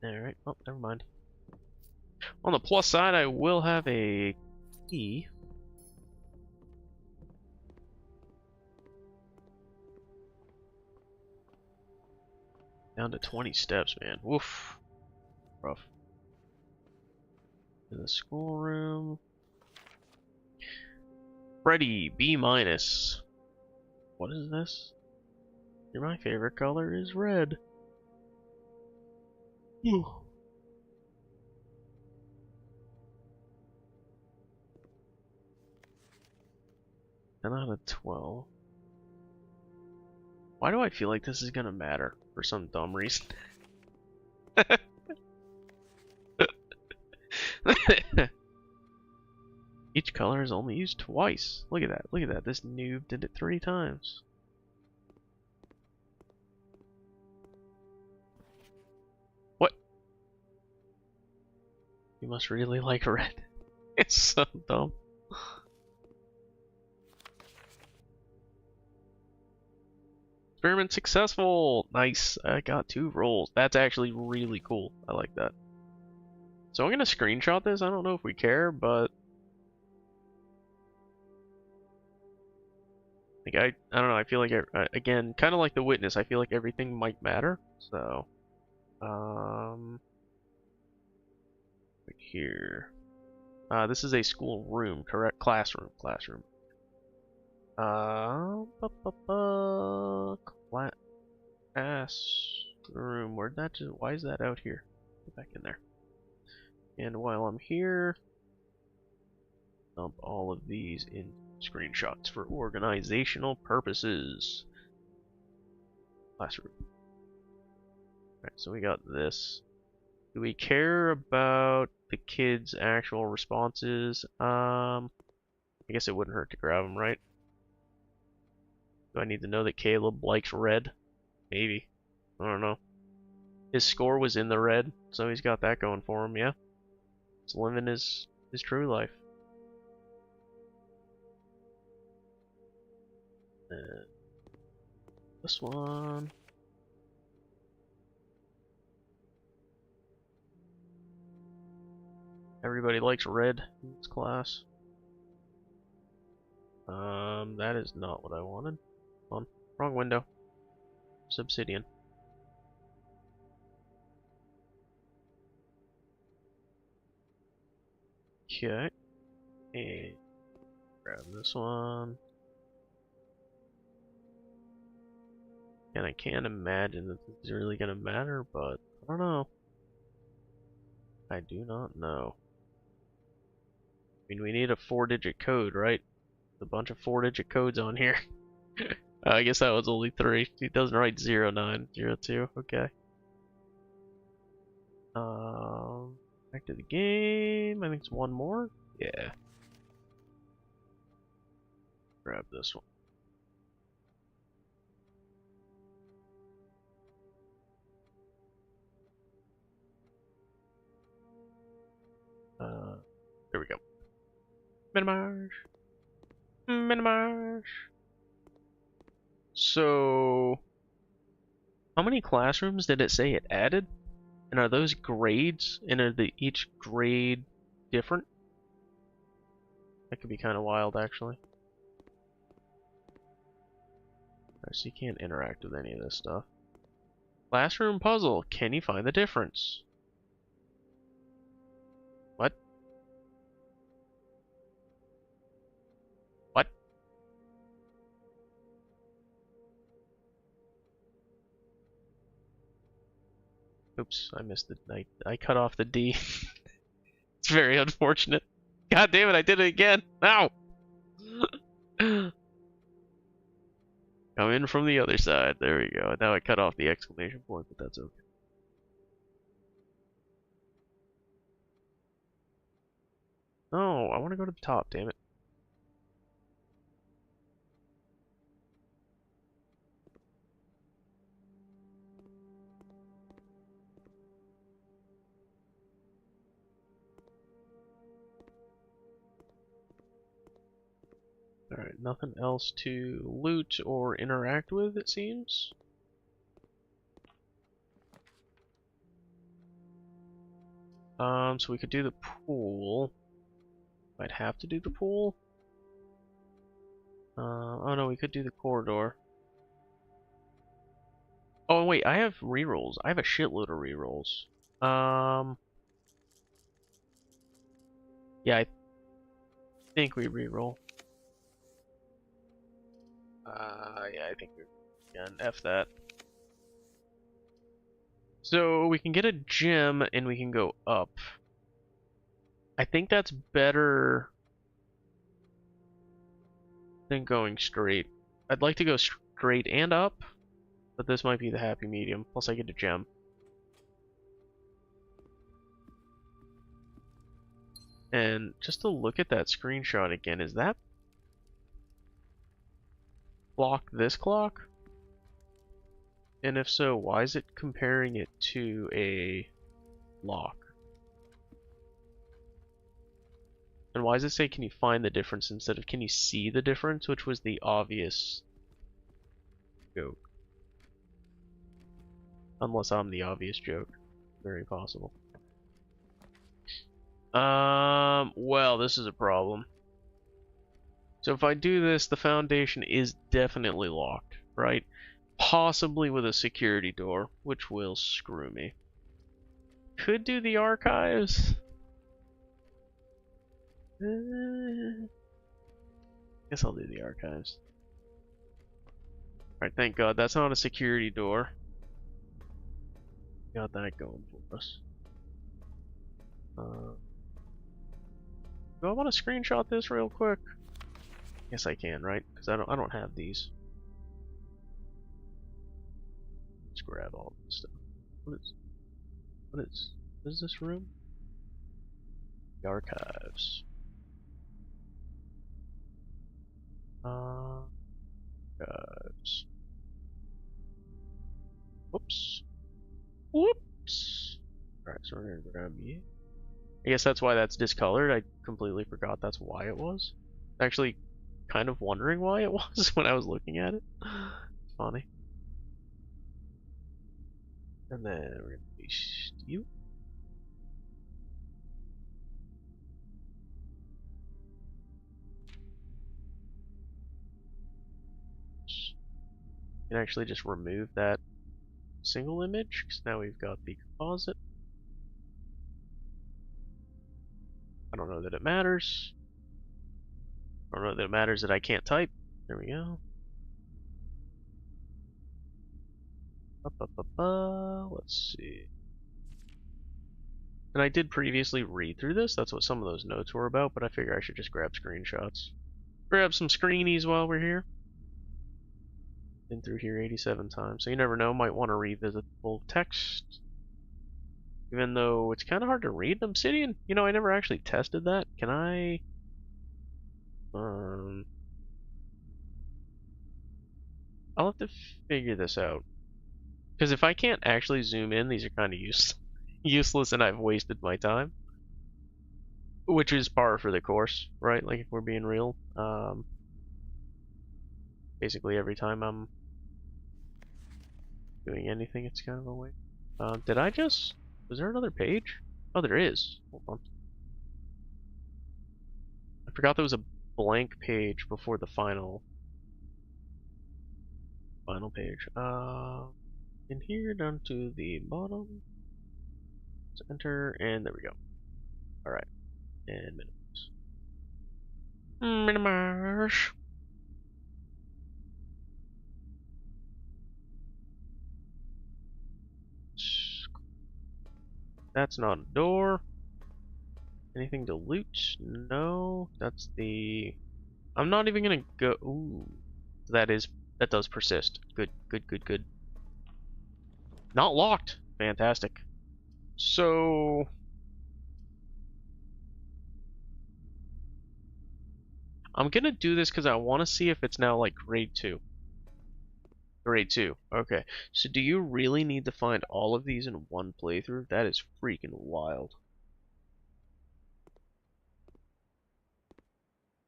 Alright, oh, never mind. On the plus side, I will have a key. Down to 20 steps, man. Woof. Rough. In the schoolroom. Freddy, B-. What is this? My favorite color is red. Ooh. 10 out of 12. Why do I feel like this is gonna matter for some dumb reason? Each color is only used twice. Look at that. Look at that. This noob did it 3 times. What? You must really like red. It's so dumb. Experiment successful! Nice. I got 2 rolls. That's actually really cool. I like that. So I'm gonna screenshot this. I don't know if we care, but like I don't know. I feel like again, kind of like the witness. I feel like everything might matter. So, right here. This is a school room, correct? Classroom. Classroom. Classroom. Where'd that just? Why is that out here? Get back in there. And while I'm here, dump all of these in screenshots for organizational purposes. Classroom. Alright, so we got this. Do we care about the kids' actual responses? I guess it wouldn't hurt to grab them, right? Do I need to know that Caleb likes red? Maybe. I don't know. His score was in the red, so he's got that going for him, yeah? He's living his true life. And this one. Everybody likes red in this class. That is not what I wanted. Hold on, wrong window. Obsidian. Okay. And grab this one. And I can't imagine that this is really gonna matter, but I don't know. I do not know. I mean, we need a 4-digit code, right? A bunch of 4-digit codes on here. I guess that was only 3. It doesn't write 0902. Okay. Back to the game. I think it's one more. Yeah. Grab this one. There we go. Minimize. Minimize. So, how many classrooms did it say it added? And are those grades? And are each grade different? That could be kind of wild, actually. Alright, so you can't interact with any of this stuff. Classroom puzzle. Can you find the difference? What? What? Oops, I missed the... I cut off the D. It's very unfortunate. God damn it, I did it again! Ow! Come in from the other side. There we go. Now I cut off the exclamation point, but that's okay. Oh, I want to go to the top, damn it. Alright, nothing else to loot or interact with, it seems. So we could do the pool. Might have to do the pool. Oh no, we could do the corridor. Oh wait, I have rerolls. I have a shitload of rerolls. Yeah, I think we reroll. Yeah, I think we can F that. So we can get a gem and we can go up. I think that's better than going straight. I'd like to go straight and up, but this might be the happy medium. Plus I get a gem. And just to look at that screenshot again, is that block this clock? And if so, why is it comparing it to a lock? And why does it say can you find the difference instead of can you see the difference, which was the obvious joke? Unless I'm the obvious joke. Very possible. Well, this is a problem. So if I do this, the foundation is definitely locked, right? Possibly with a security door, which will screw me. Could do the archives. Guess I'll do the archives. Alright, thank God that's not a security door. Got that going for us. Do I want to screenshot this real quick? Yes, I can, right? Because I don't have these. Let's grab all this stuff. What is this room? The archives. Archives. Whoops. Whoops. Alright, so we're gonna grab you. I guess that's why that's discolored. I completely forgot that's why it was. Actually, kind of wondering why it was when I was looking at it. It's funny. And then we're gonna paste you. You can actually just remove that single image, because now we've got the composite. I don't know that it matters. I don't know that it matters that I can't type. There we go. Let's see. And I did previously read through this. That's what some of those notes were about, but I figure I should just grab screenshots. Grab some screenies while we're here. Been through here 87 times, so you never know, might want to revisit the full text. Even though it's kind of hard to read Obsidian. You know, I never actually tested that. Can I... I'll have to figure this out. Because if I can't actually zoom in, these are kind of useless and I've wasted my time. Which is par for the course, right? Like, if we're being real. Basically every time I'm doing anything, it's kind of a waste. Did I just... Was there another page? Oh, there is. Hold on. I forgot there was a blank page before the final page. In here, down to the bottom. Let's enter, and there we go. Alright. And minimize. Minimize. That's not a door. Anything to loot? No. That's the... I'm not even gonna go... Ooh. That does persist. Good, good, good, good. Not locked. Fantastic. So... I'm gonna do this because I want to see if it's now like grade 2. Grade 2. Okay. So do you really need to find all of these in one playthrough? That is freaking wild.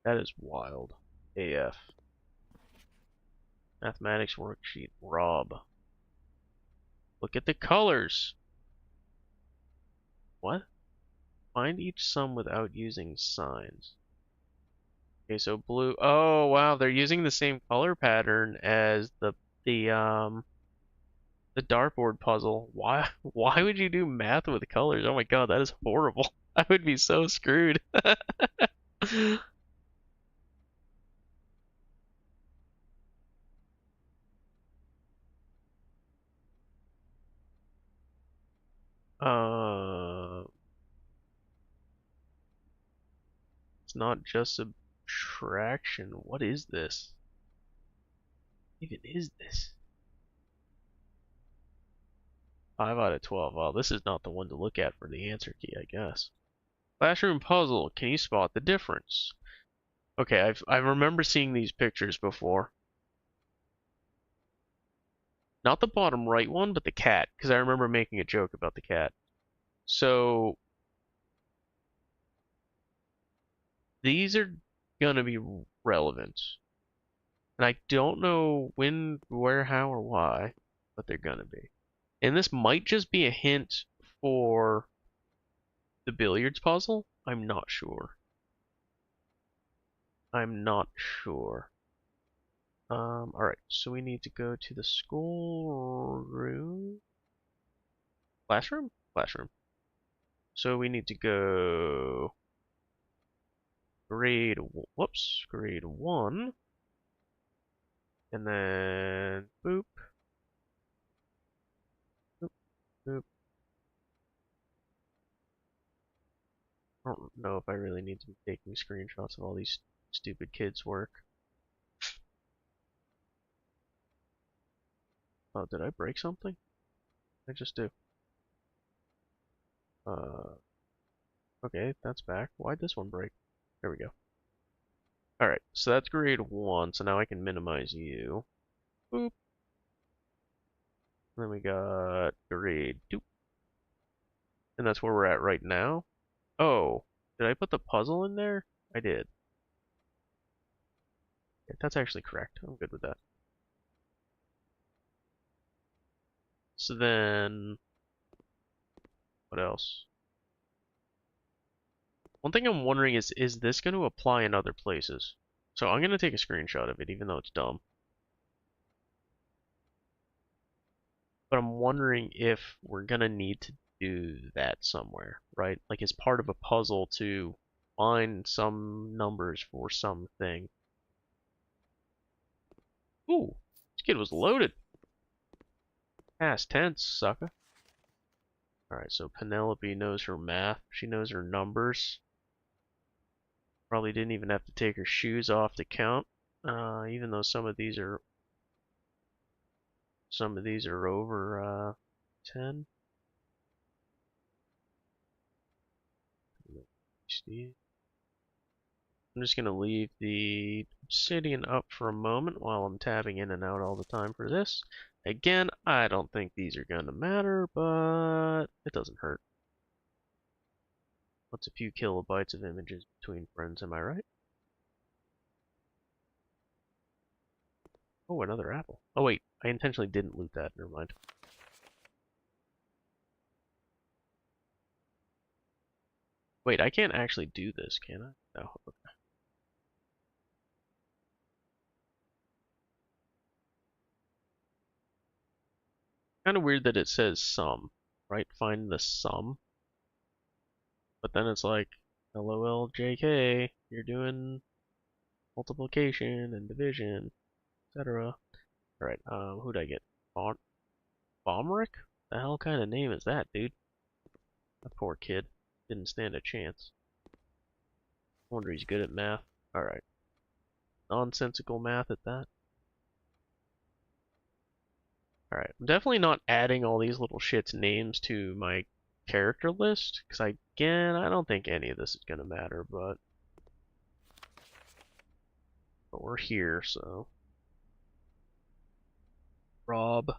That is wild. AF. Mathematics worksheet. Rob. Look at the colors. What? Find each sum without using signs. Okay, so blue. Oh, wow, they're using the same color pattern as the dartboard puzzle. Why would you do math with colors? Oh my god, that is horrible. I would be so screwed. Uh, it's not just subtraction. What is this? What even is this? 5 out of 12. Well, this is not the one to look at for the answer key, I guess. Classroom puzzle. Can you spot the difference? Okay, I remember seeing these pictures before. Not the bottom right one, but the cat, because I remember making a joke about the cat. So these are gonna be relevant. And I don't know when, where, how, or why, but they're gonna be. And this might just be a hint for the billiards puzzle. I'm not sure. I'm not sure. Alright, so we need to go to the school room. Classroom? Classroom. So we need to go grade 1. And then boop. Boop, boop. I don't know if I really need to be taking screenshots of all these stupid kids' work. Oh, did I break something? I just do. Okay, that's back. Why'd this one break? There we go. Alright, so that's grade 1, so now I can minimize you. Boop. Then we got grade 2. And that's where we're at right now. Oh, did I put the puzzle in there? I did. Yeah, that's actually correct. I'm good with that. So then, what else? One thing I'm wondering is this going to apply in other places? So I'm going to take a screenshot of it, even though it's dumb. But I'm wondering if we're going to need to do that somewhere, right? Like as part of a puzzle to find some numbers for something. Ooh, this kid was loaded. Past tense, sucker. Alright, so Penelope knows her math. She knows her numbers. Probably didn't even have to take her shoes off to count. Even though some of these are over 10. I'm just gonna leave the obsidian up for a moment while I'm tabbing in and out all the time for this. Again, I don't think these are gonna matter, but it doesn't hurt. What's a few kilobytes of images between friends, am I right? Oh, another apple. Oh wait, I intentionally didn't loot that, never mind. Wait, I can't actually do this, can I? No, okay. Kind of weird that it says sum, right? Find the sum. But then it's like, LOL JK, you're doing multiplication and division, etc. Alright, who'd I get? Bomrick? The hell kind of name is that, dude? That poor kid. Didn't stand a chance. Wonder he's good at math. Alright. Nonsensical math at that. Alright, I'm definitely not adding all these little shits names to my character list, because again, I don't think any of this is gonna matter, but we're here, so. Rob.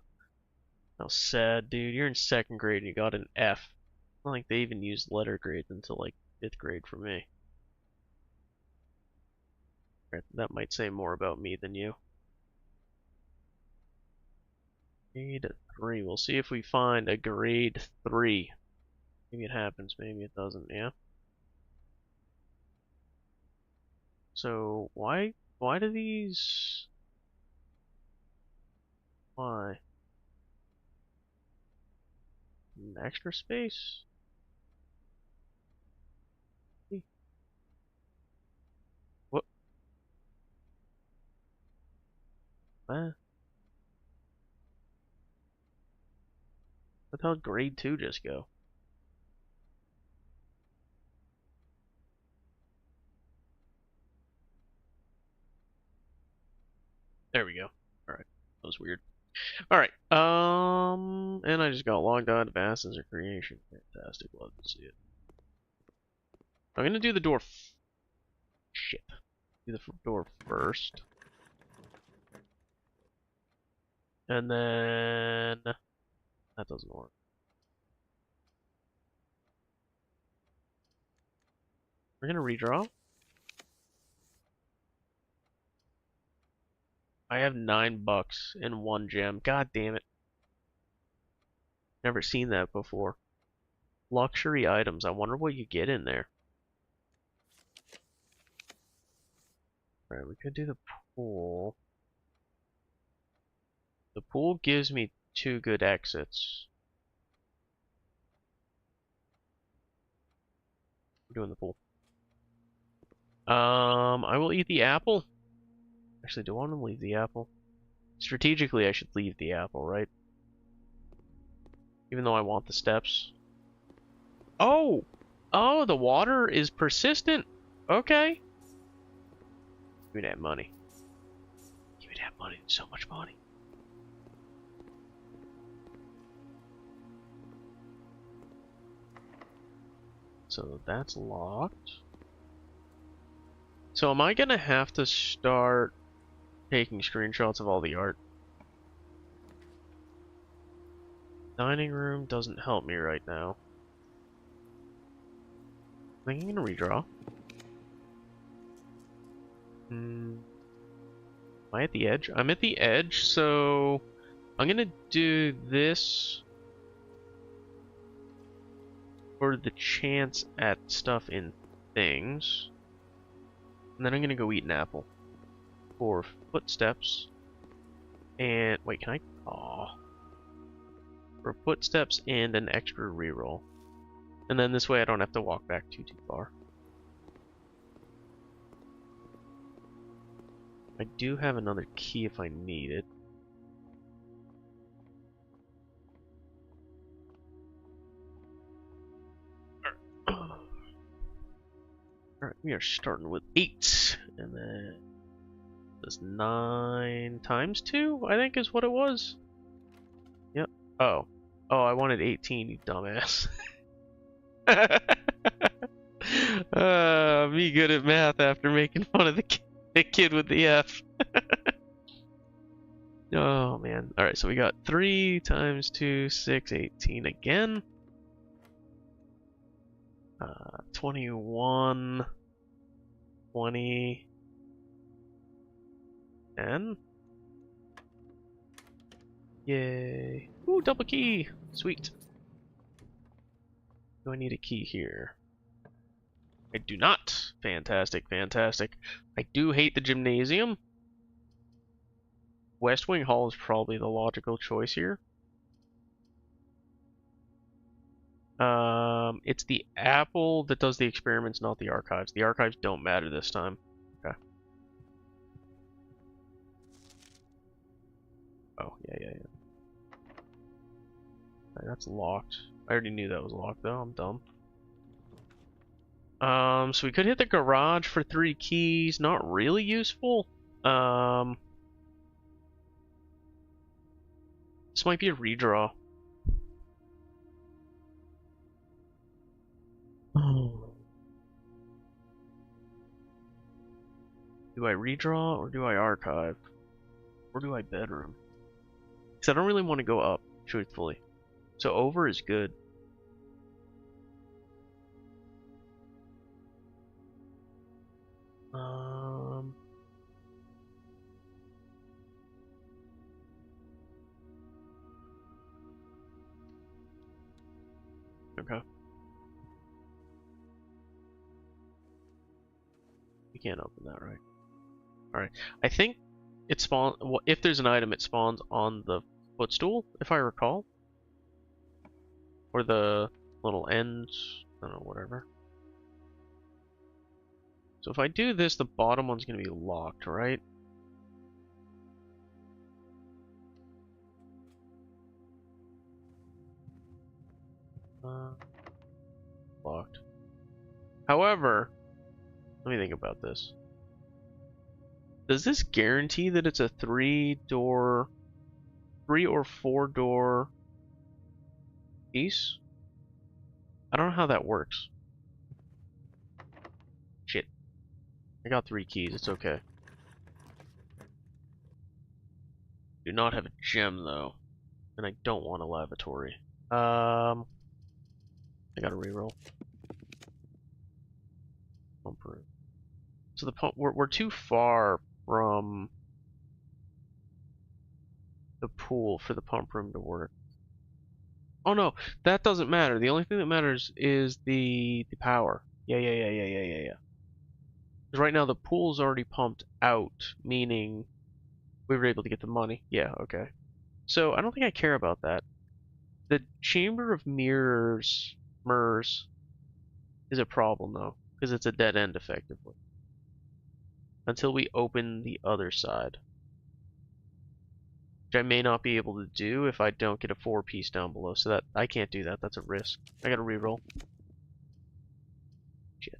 How sad, dude. You're in 2nd grade and you got an F. I don't think they even used letter grades until like 5th grade for me. Right, that might say more about me than you. Grade 3. We'll see if we find a grade 3. Maybe it happens, maybe it doesn't, yeah? So, why do these... Why? An extra space? What? What the hell did grade 2 just go? There we go. Alright. That was weird. Alright. And I just got logged on to Basins of Creation. Fantastic. Love to see it. I'm gonna do the door. Shit. Do the door first. And then. That doesn't work. We're gonna redraw. I have $9 and 1 gem. God damn it. Never seen that before. Luxury items. I wonder what you get in there. Alright, we could do the pool. The pool gives me 2 good exits. I'm doing the pool. I will eat the apple. Actually, do I want to leave the apple? Strategically, I should leave the apple, right? Even though I want the steps. Oh! Oh, the water is persistent. Okay. Give me that money. Give me that money. So much money. So that's locked. So am I gonna have to start taking screenshots of all the art? Dining room doesn't help me right now. I think I'm gonna redraw. Am I at the edge? I'm at the edge, so I'm gonna do this for the chance at stuff in things. And then I'm gonna go eat an apple. For footsteps. And wait, can I? Aw. For footsteps and an extra reroll. And then this way I don't have to walk back too far. I do have another key if I need it. Alright, we are starting with 8, and then this 9 times 2, I think is what it was. Yep. Oh. Oh, I wanted 18, you dumbass. Me good at math after making fun of the kid with the F. Oh, man. Alright, so we got 3 times 2, 6, 18 again. 21, 20, 10. Yay. Ooh, double key. Sweet. Do I need a key here? I do not. Fantastic, fantastic. I do hate the gymnasium. West Wing Hall is probably the logical choice here. It's the Apple that does the experiments, not the archives. The archives don't matter this time. Okay. Oh, yeah. Right, that's locked. I already knew that was locked, though. I'm dumb. So we could hit the garage for 3 keys. Not really useful. This might be a redraw. Do I redraw or do I archive? Or do I bedroom? Because I don't really want to go up, truthfully. So over is good. Okay. You can't open that, right? Alright. I think it spawns... Well, if there's an item, it spawns on the footstool, if I recall. Or the little end... I don't know, whatever. So if I do this, the bottom one's going to be locked, right? Locked. However, let me think about this. Does this guarantee that it's a 3 or 4 door piece? I don't know how that works. Shit. I got 3 keys, it's okay. Do not have a gem though. And I don't want a lavatory. I gotta reroll. Pump room. So the pump we're too far from the pool for the pump room to work. Oh no, that doesn't matter. The only thing that matters is the power. Yeah. Because right now the pool's already pumped out, meaning we were able to get the money. Yeah, okay. So I don't think I care about that. The Chamber of Mirrors is a problem though, because it's a dead end effectively. Until we open the other side. Which I may not be able to do if I don't get a 4-piece down below. So that I can't do that. That's a risk. I gotta reroll. Shit.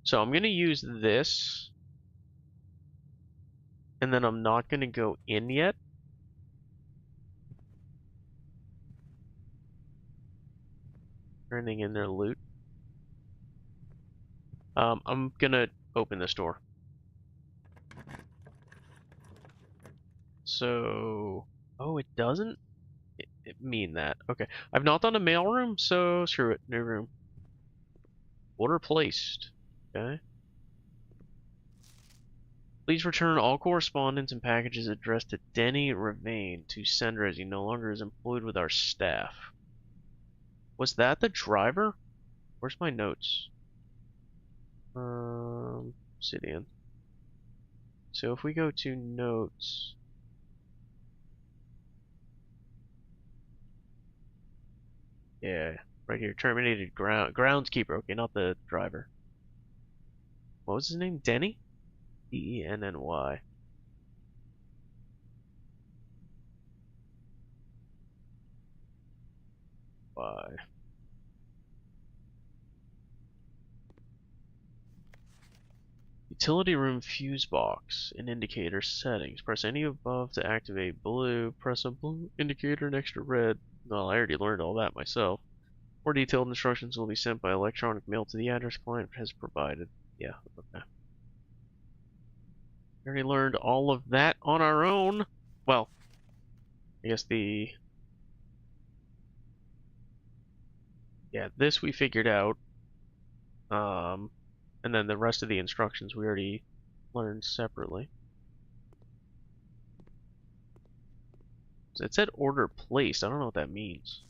So I'm gonna use this. And then I'm not gonna go in yet. Anything in there loot. I'm gonna open this door. So, oh, it doesn't mean that. Okay, I've not done a mailroom, so screw it. New room. Order placed. Okay. Please return all correspondence and packages addressed to Denny Ravane to sender as he no longer is employed with our staff. Was that the driver? Where's my notes? Obsidian. So if we go to notes. Yeah, right here. Terminated groundskeeper. Okay, not the driver. What was his name? Denny? D-E-N-N-Y. Y. Utility room fuse box and indicator settings. Press any above to activate blue. Press a blue indicator next to red. Well, I already learned all that myself. More detailed instructions will be sent by electronic mail to the address client has provided. Yeah, okay. We already learned all of that on our own. Well, I guess yeah, this we figured out. And then the rest of the instructions we already learned separately. So it said order placed. I don't know what that means.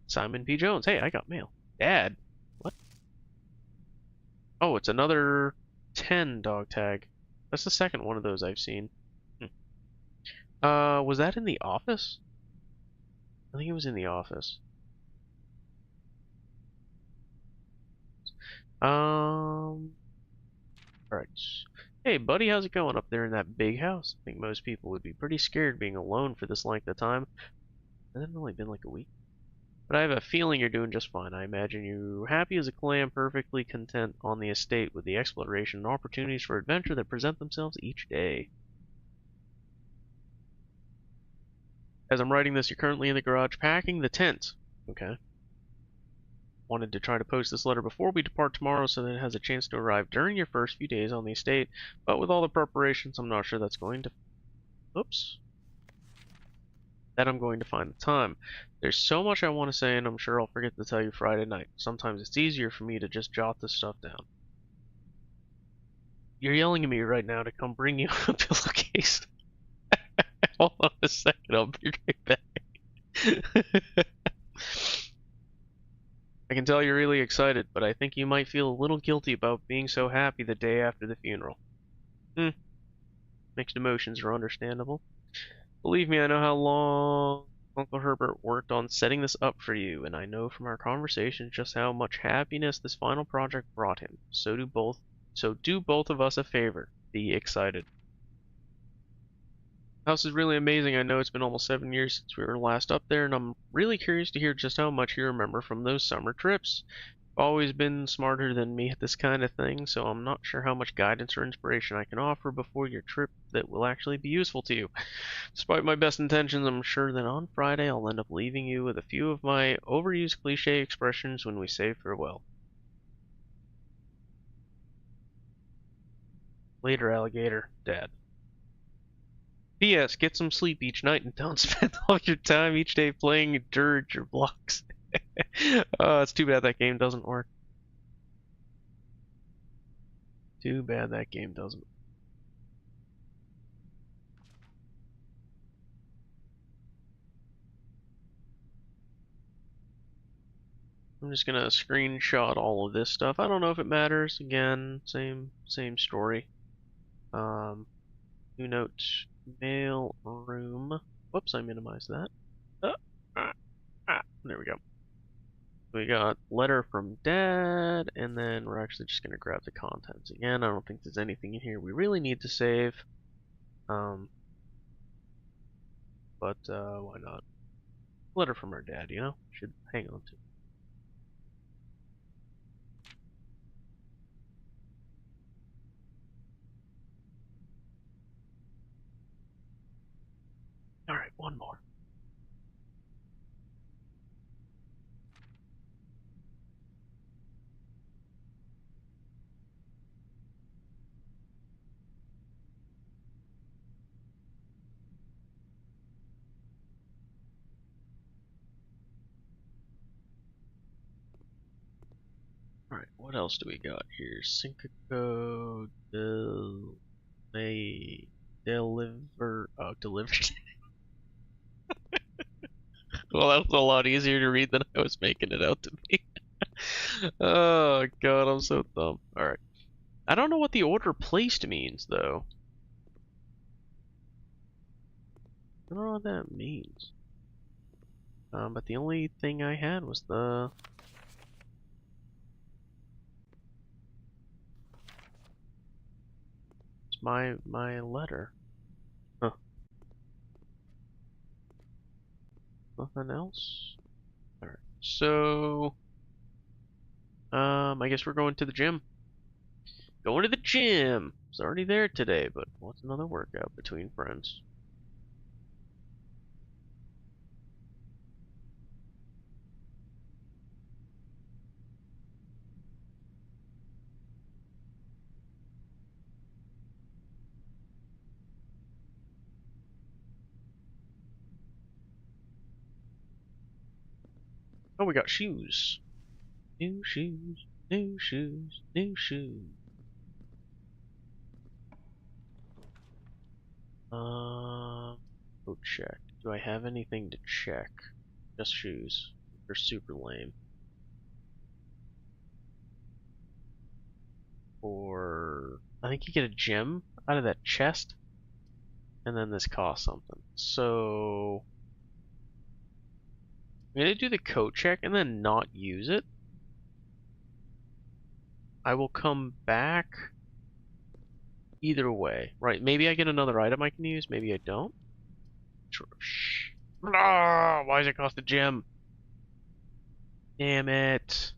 Simon P. Jones. Hey, I got mail. Dad. What? Oh, it's another 10 dog tag. That's the second one of those I've seen. Was that in the office? I think it was in the office. Alright. Hey, buddy, how's it going up there in that big house? I think most people would be pretty scared being alone for this length of time. It hasn't only been like a week. But I have a feeling you're doing just fine. I imagine you happy as a clam, perfectly content on the estate with the exploration and opportunities for adventure that present themselves each day. As I'm writing this, you're currently in the garage packing the tent. Okay. Wanted to try to post this letter before we depart tomorrow so that it has a chance to arrive during your first few days on the estate, but with all the preparations, I'm not sure that's going to... Oops. That I'm going to find the time. There's so much I want to say, and I'm sure I'll forget to tell you Friday night. Sometimes it's easier for me to just jot this stuff down. You're yelling at me right now to come bring you a pillowcase. Hold on a second, I'll be right back. I can tell you're really excited, but I think you might feel a little guilty about being so happy the day after the funeral. Mixed emotions are understandable. Believe me, I know how long Uncle Herbert worked on setting this up for you, and I know from our conversation just how much happiness this final project brought him. So do both of us a favor. Be excited. The house is really amazing. I know it's been almost 7 years since we were last up there, and I'm really curious to hear just how much you remember from those summer trips. You've always been smarter than me at this kind of thing, so I'm not sure how much guidance or inspiration I can offer before your trip that will actually be useful to you. Despite my best intentions, I'm sure that on Friday I'll end up leaving you with a few of my overused cliche expressions when we say farewell. Later, alligator. Dad. P.S. Get some sleep each night and don't spend all your time each day playing Dirge or blocks. Oh, it's too bad that game doesn't work. Too bad that game doesn't. I'm just gonna screenshot all of this stuff. I don't know if it matters. Again, same story. New note, mail room. Whoops, I minimized that. There we go. We got letter from Dad, and then we're actually just gonna grab the contents again. I don't think there's anything in here we really need to save. But why not? Letter from our dad, you know? Should hang on to. Alright, one more. Alright, what else do we got here? Syncaco may deliver. Oh, delivered. Well, that was a lot easier to read than I was making it out to be. Oh god, I'm so dumb. Alright. I don't know what the order placed means, though. I don't know what that means. But the only thing I had was the... It's my letter. Huh. Nothing else? Alright. So I guess we're going to the gym. Going to the gym! It's already there today, but what's another workout between friends? Oh, we got shoes. New shoes, new shoes, new shoes. Go check. Do I have anything to check? Just shoes. They're super lame. Or I think you get a gem out of that chest, and then this costs something. So I'm gonna do the coat check and then not use it. I will come back either way. Right, maybe I get another item I can use, maybe I don't. Shh. Ah, why does it cost a gem? Damn it.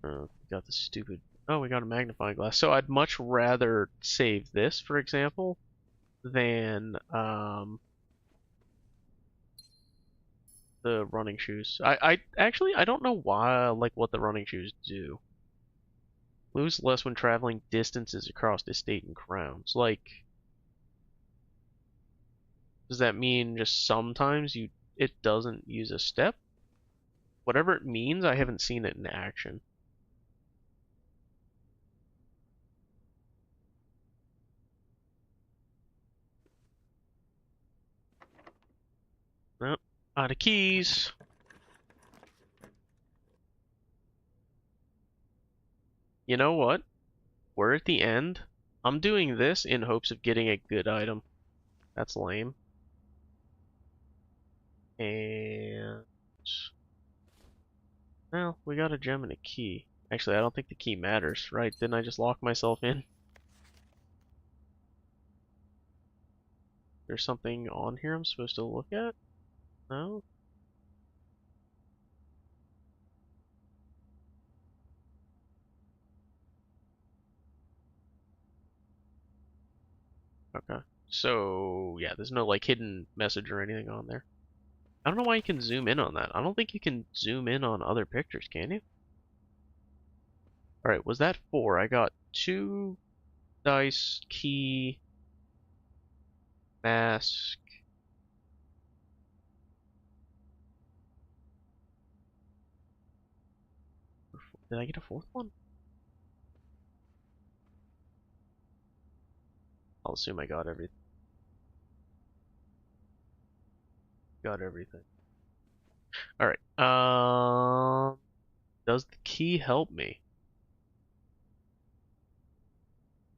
Got the stupid... Oh, we got a magnifying glass. So I'd much rather save this, for example, than the running shoes. I actually I don't know why like what the running shoes do. Lose less when traveling distances across estate and crowns. Like, does that mean just sometimes it doesn't use a step? Whatever it means, I haven't seen it in action. Nope. Out of keys. You know what? We're at the end. I'm doing this in hopes of getting a good item. That's lame. And... well, we got a gem and a key. Actually, I don't think the key matters, right? Didn't I just lock myself in? There's something on here I'm supposed to look at? No? Okay. So, yeah, there's no, like, hidden message or anything on there. I don't know why you can zoom in on that. I don't think you can zoom in on other pictures, can you? Alright, was that 4? I got 2 dice, key, mask. Did I get a 4th one? I'll assume I got everything. Got everything. Alright, does the key help me?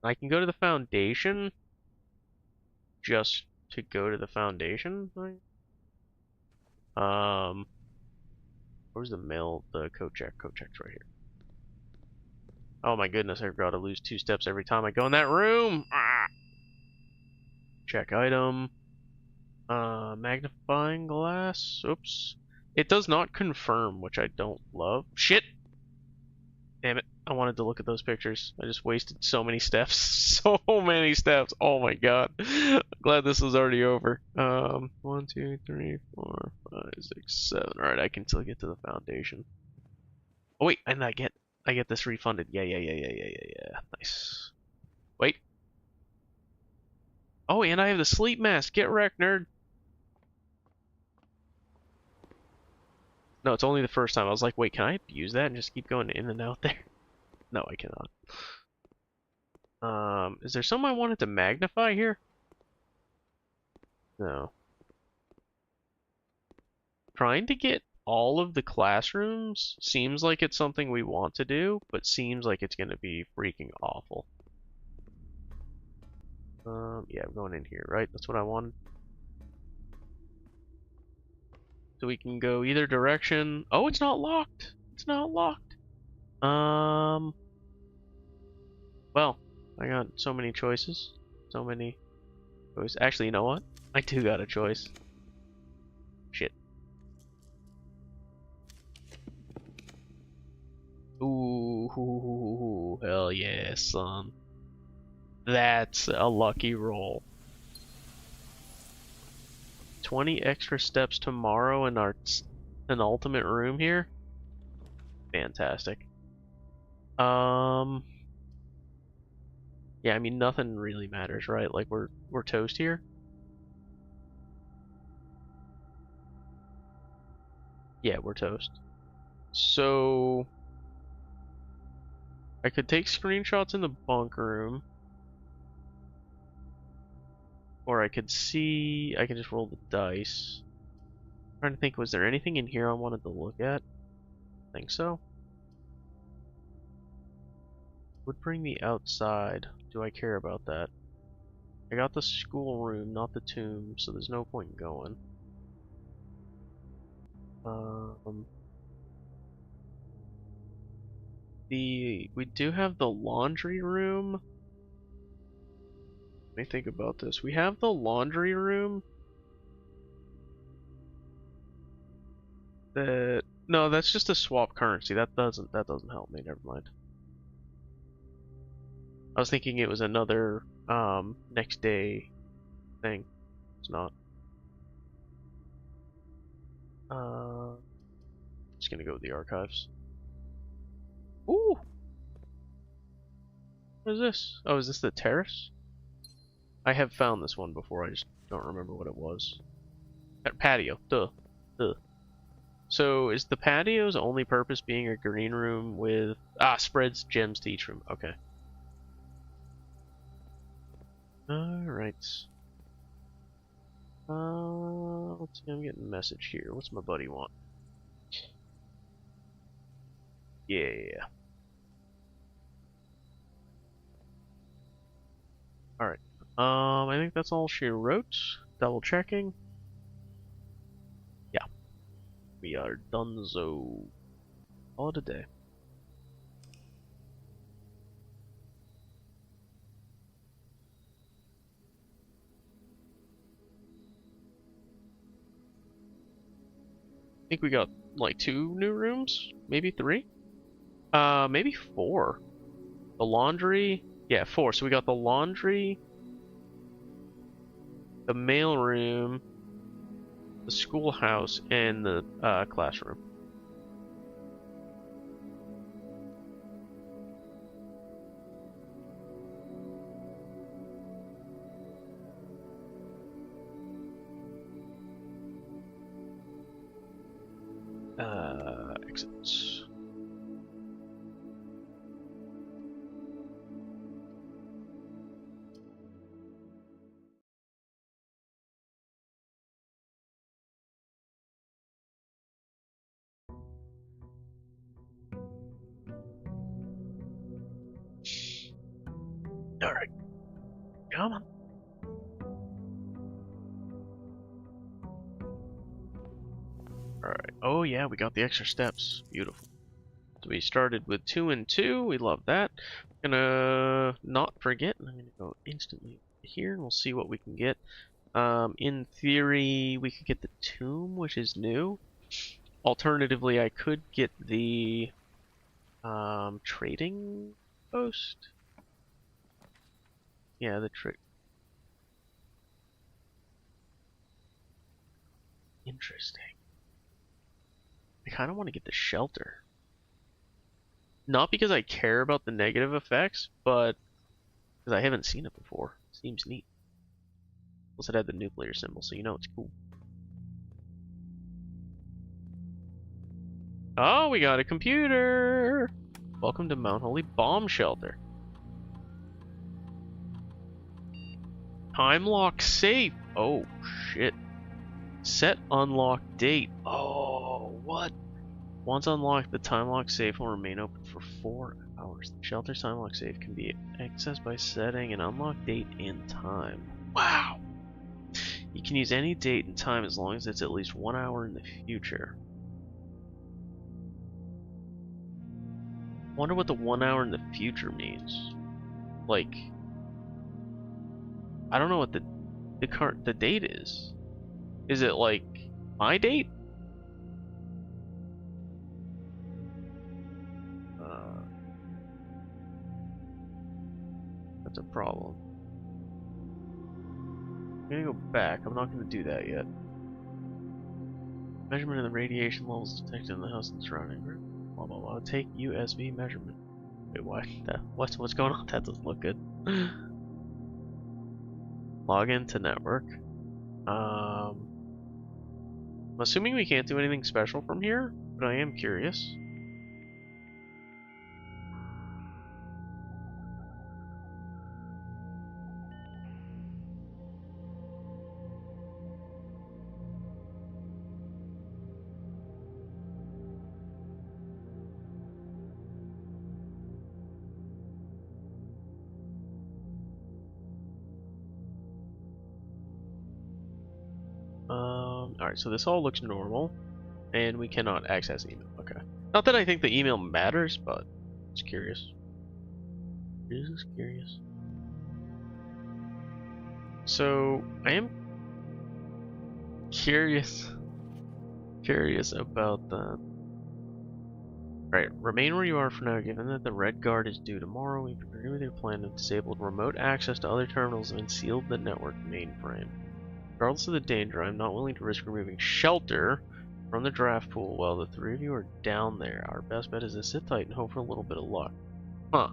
I can go to the foundation just to go to the foundation. Where's the mail? The coat check. Coat check's right here. Oh my goodness, I've got to lose 2 steps every time I go in that room. Ah! Check item. Magnifying glass. Oops. It does not confirm, which I don't love. Shit! Damn it. I wanted to look at those pictures. I just wasted so many steps. So many steps. Oh my god. Glad this was already over. 1, 2, 3, 4, 5, 6, 7. Alright, I can still get to the foundation. Oh wait, and I get this refunded. Yeah. Nice. Wait. Oh, and I have the sleep mask. Get wrecked, nerd. No, it's only the first time. I was like, wait, can I use that and just keep going in and out there? No, I cannot. Is there something I wanted to magnify here? No. Trying to get all of the classrooms seems like it's something we want to do, but seems like it's going to be freaking awful. Yeah, I'm going in here, right? That's what I wanted. So we can go either direction. Oh, it's not locked. It's not locked. Well, I got so many choices. So many choices. Actually, you know what? I do got a choice. Shit. Ooh, hell yeah, son. That's a lucky roll. 20 extra steps tomorrow in our an ultimate room here. Fantastic. Yeah, I mean nothing really matters, right? Like we're toast here. Yeah, we're toast. So I could take screenshots in the bunk room, or I could just roll the dice. I'm trying to think, was there anything in here I wanted to look at? I think so. Would bring me outside. Do I care about that? I got the school room, not the tomb, so there's no point in going. We do have the laundry room. Let me think about this. We have the laundry room that no, that's just a swap currency. That doesn't help me. Never mind. I was thinking it was another next day thing. It's not. Just gonna go with the archives. Ooh! What is this? Oh, is this the terrace? I have found this one before, I just don't remember what it was. Patio. Duh. Duh. So, is the patio's only purpose being a green room with... spreads gems to each room. Okay. Alright. Let's see, I'm getting a message here. What's my buddy want? Yeah. Alright. I think that's all she wrote. Double checking. Yeah. We are donezo. Call it a day. I think we got like 2 new rooms? Maybe 3? Maybe 4. The laundry? Yeah, 4. So we got the laundry, the mailroom, the schoolhouse, and the classroom. Exits. Alright. Come on. Alright. Oh yeah, we got the extra steps. Beautiful. So we started with 2 and 2. We love that. Gonna not forget. I'm gonna go instantly here and we'll see what we can get. In theory, we could get the tomb, which is new. Alternatively, I could get the trading post. Yeah, the trick. Interesting. I kind of want to get the shelter. Not because I care about the negative effects, but because I haven't seen it before. Seems neat. Plus it had the nuclear symbol, so you know it's cool. Oh, we got a computer! Welcome to Mount Holy Bomb Shelter. Time lock safe! Oh, shit. Set unlock date. Oh, what? Once unlocked, the time lock safe will remain open for 4 hours. The shelter's time lock safe can be accessed by setting an unlock date and time. Wow! You can use any date and time as long as it's at least 1 hour in the future. Wonder what the 1 hour in the future means. like, I don't know what the date is. Is it like my date? That's a problem. I'm gonna go back. I'm not gonna do that yet. Measurement of the radiation levels detected in the house and surrounding room. Blah blah blah. Take USB measurement. Wait, what? What's going on? That doesn't look good. Log into network. I'm assuming we can't do anything special from here, but I am curious. Alright, so this all looks normal, and we cannot access email. Okay. Not that I think the email matters, but just curious. Just curious. So, I am curious about that. Alright, remain where you are for now. Given that the Red Guard is due tomorrow, we've agreed with your plan of disabled remote access to other terminals and sealed the network mainframe. Regardless of the danger, I'm not willing to risk removing shelter from the draft pool while the three of you are down there. Our best bet is to sit tight and hope for a little bit of luck. Huh.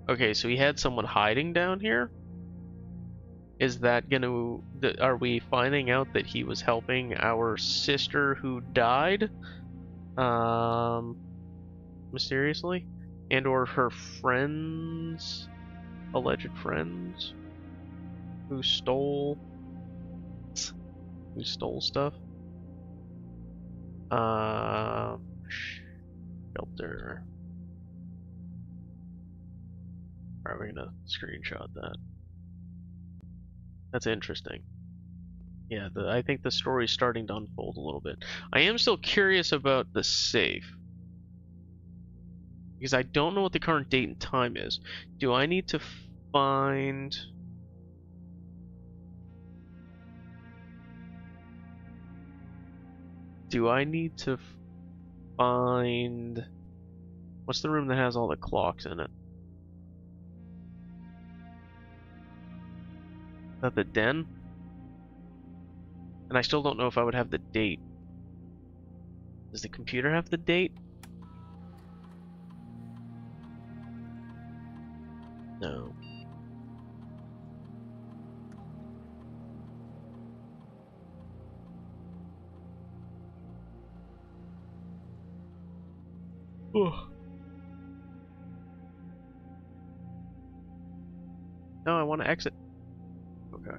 Okay, so he had someone hiding down here? Is that gonna... Are we finding out that he was helping our sister who died? Mysteriously? And or her friends? Alleged friends? Who stole stuff? Shelter. Alright, we're gonna screenshot that. That's interesting. Yeah, I think the story's starting to unfold a little bit. I am still curious about the safe. Because I don't know what the current date and time is. Do I need to find... Do I need to find... What's the room that has all the clocks in it? Is that the den? And I still don't know if I would have the date. Does the computer have the date? No. Ugh. No, I want to exit. Okay.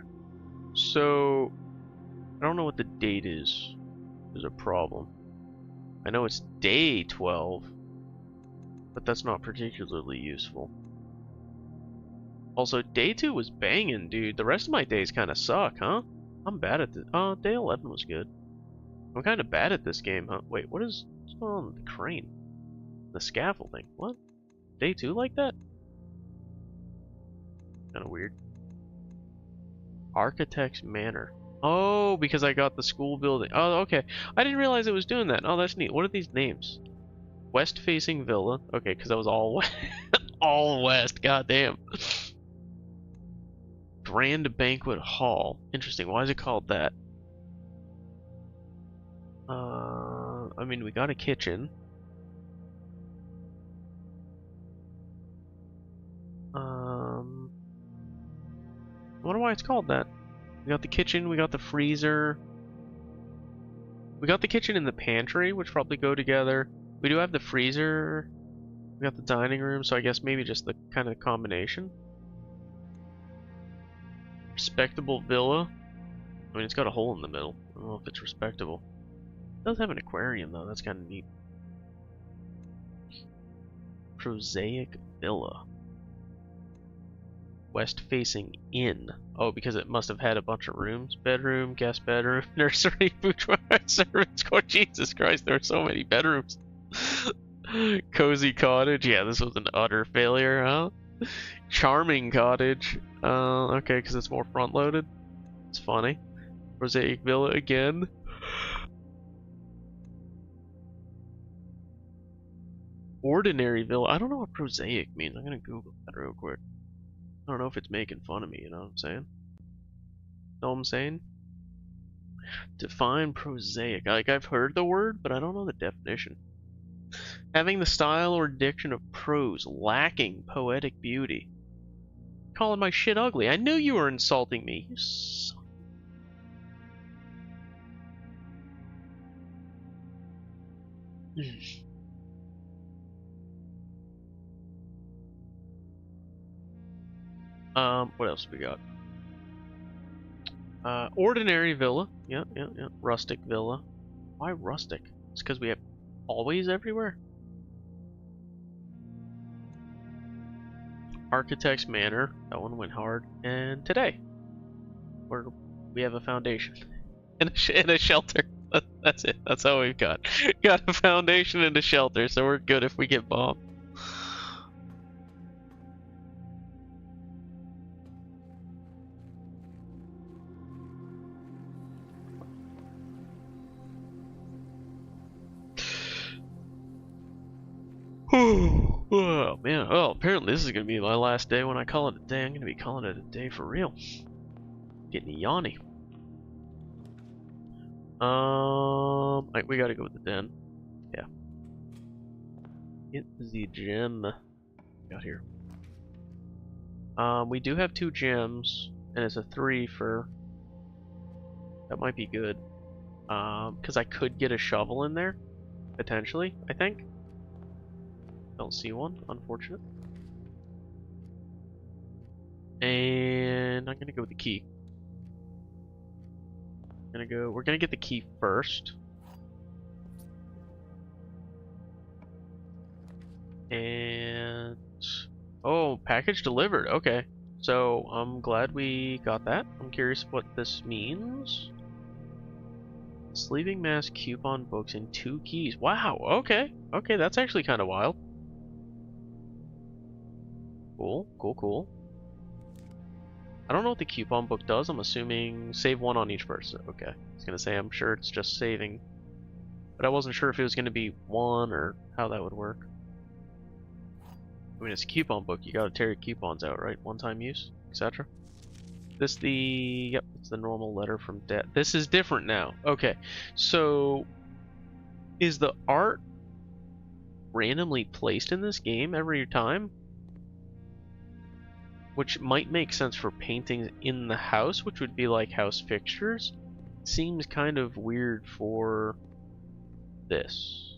So, I don't know what the date is. There's a problem. I know it's day 12, but that's not particularly useful. Also, day 2 was banging, dude. The rest of my days kind of suck, huh? I'm bad at this. Day 11 was good. I'm kind of bad at this game, huh? Wait, what's going on with the crane? The scaffolding. What? Day 2 like that? Kind of weird. Architect's Manor. Oh, because I got the school building. Oh, okay. I didn't realize it was doing that. Oh, that's neat. What are these names? West-facing villa. Okay, because that was all all west. God damn. Grand Banquet Hall. Interesting. Why is it called that? I mean, we got a kitchen. I wonder why it's called that. We got the kitchen, we got the freezer. We got the kitchen and the pantry, which probably go together. We do have the freezer. We got the dining room, so I guess maybe just the kind of combination. Respectable villa. I mean, it's got a hole in the middle. I don't know if it's respectable. It does have an aquarium, though. That's kind of neat. Prosaic villa. West-facing inn. Oh, because it must have had a bunch of rooms. Bedroom, guest bedroom, nursery, boudoir, servants. Oh, Jesus Christ, there are so many bedrooms. Cozy cottage. Yeah, this was an utter failure, huh? Charming cottage. Okay, because it's more front-loaded. It's funny. Prosaic villa again. Ordinary villa. I don't know what prosaic means. I'm gonna Google that real quick. I don't know if it's making fun of me, you know what I'm saying? Know what I'm saying? Define prosaic. Like, I've heard the word, but I don't know the definition. Having the style or diction of prose, lacking poetic beauty. Calling my shit ugly. I knew you were insulting me. You son. What else we got? Ordinary villa. Yeah. Rustic villa. Why rustic? It's because we have always everywhere. Architect's manor. That one went hard. And today, we have a foundation and a shelter. That's it. That's all we've got. Got a foundation and a shelter, so we're good if we get bombed. Oh man. Oh, apparently this is gonna be my last day. When I call it a day, I'm gonna be calling it a day for real. Getting yawny. We gotta go with the den. Yeah. Get the gem out here. We do have 2 gems, and it's a 3 for. That might be good. Because I could get a shovel in there, potentially. I think. Don't see one, unfortunate. And I'm gonna go with the key. We're gonna get the key first. And oh, package delivered. Okay. So I'm glad we got that. I'm curious what this means. Sleeping mask coupon books and 2 keys. Wow, okay. Okay, that's actually kind of wild. Cool. I don't know what the coupon book does. I'm assuming save 1 on each person. Okay. I was gonna say I'm sure it's just saving, but I wasn't sure if it was gonna be 1 or how that would work. I mean, it's a coupon book. You gotta tear your coupons out, right? One-time use, etc. Yep, it's the normal letter from Dad. This is different now. Okay, so is the art randomly placed in this game every time? Which might make sense for paintings in the house, which would be like house fixtures. Seems kind of weird for this,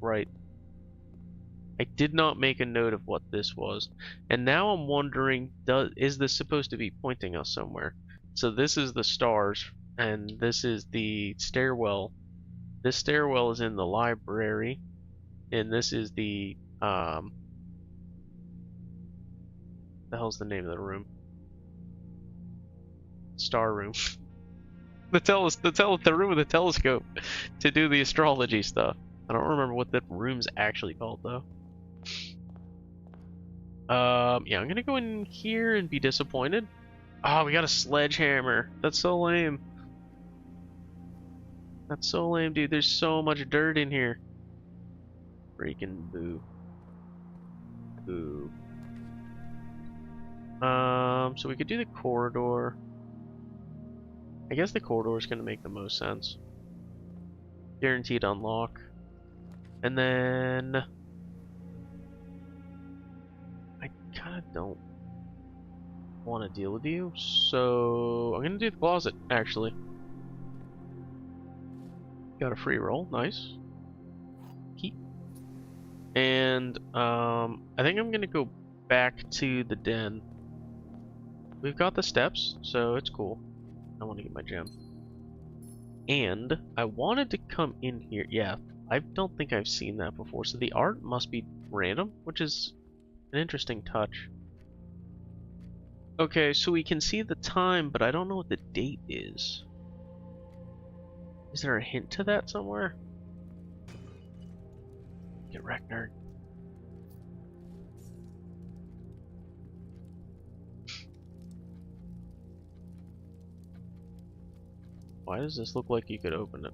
right? I did not make a note of what this was, and now I'm wondering, is this supposed to be pointing us somewhere? So this is the stars, and this is the stairwell. This stairwell is in the library, and this is the the hell's the name of the room? Star room. the room with the telescope to do the astrology stuff. I don't remember what that room's actually called though. Yeah, I'm gonna go in here and be disappointed. Oh, we got a sledgehammer. That's so lame. That's so lame, dude. There's so much dirt in here. Freaking boo. Boo. So we could do the corridor. I guess the corridor is gonna make the most sense. Guaranteed unlock. And then I kinda don't want to deal with you, so I'm gonna do the closet, actually. Got a free roll, nice. Keep. And I think I'm gonna go back to the den. We've got the steps, so it's cool. I want to get my gem. And I wanted to come in here. Yeah, I don't think I've seen that before. So the art must be random, which is an interesting touch. Okay, so we can see the time, but I don't know what the date is. Is there a hint to that somewhere? Get wrecked, nerd. Why does this look like you could open it?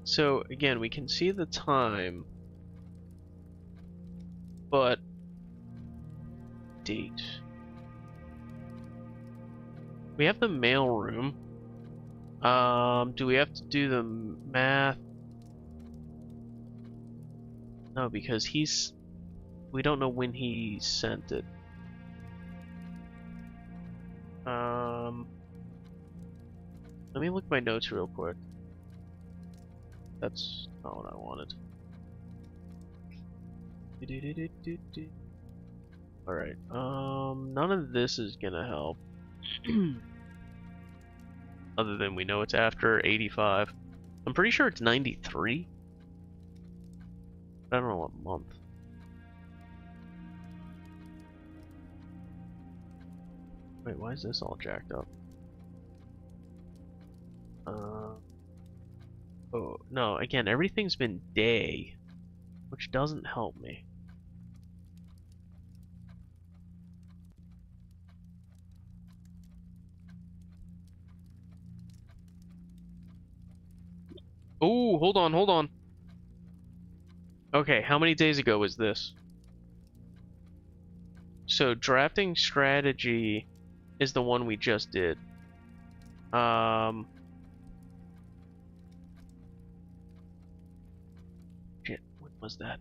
So, again, we can see the time, but date. We have the mail room. Do we have to do the math? No, because we don't know when he sent it. Let me look at my notes real quick. That's not what I wanted. Alright, none of this is gonna help. Other than we know it's after 85. I'm pretty sure it's 93. I don't know what month. Wait, why is this all jacked up? Oh, no, again, everything's been day, which doesn't help me. Oh, hold on, hold on. Okay, how many days ago was this? So, drafting strategy is the one we just did. Shit, what was that?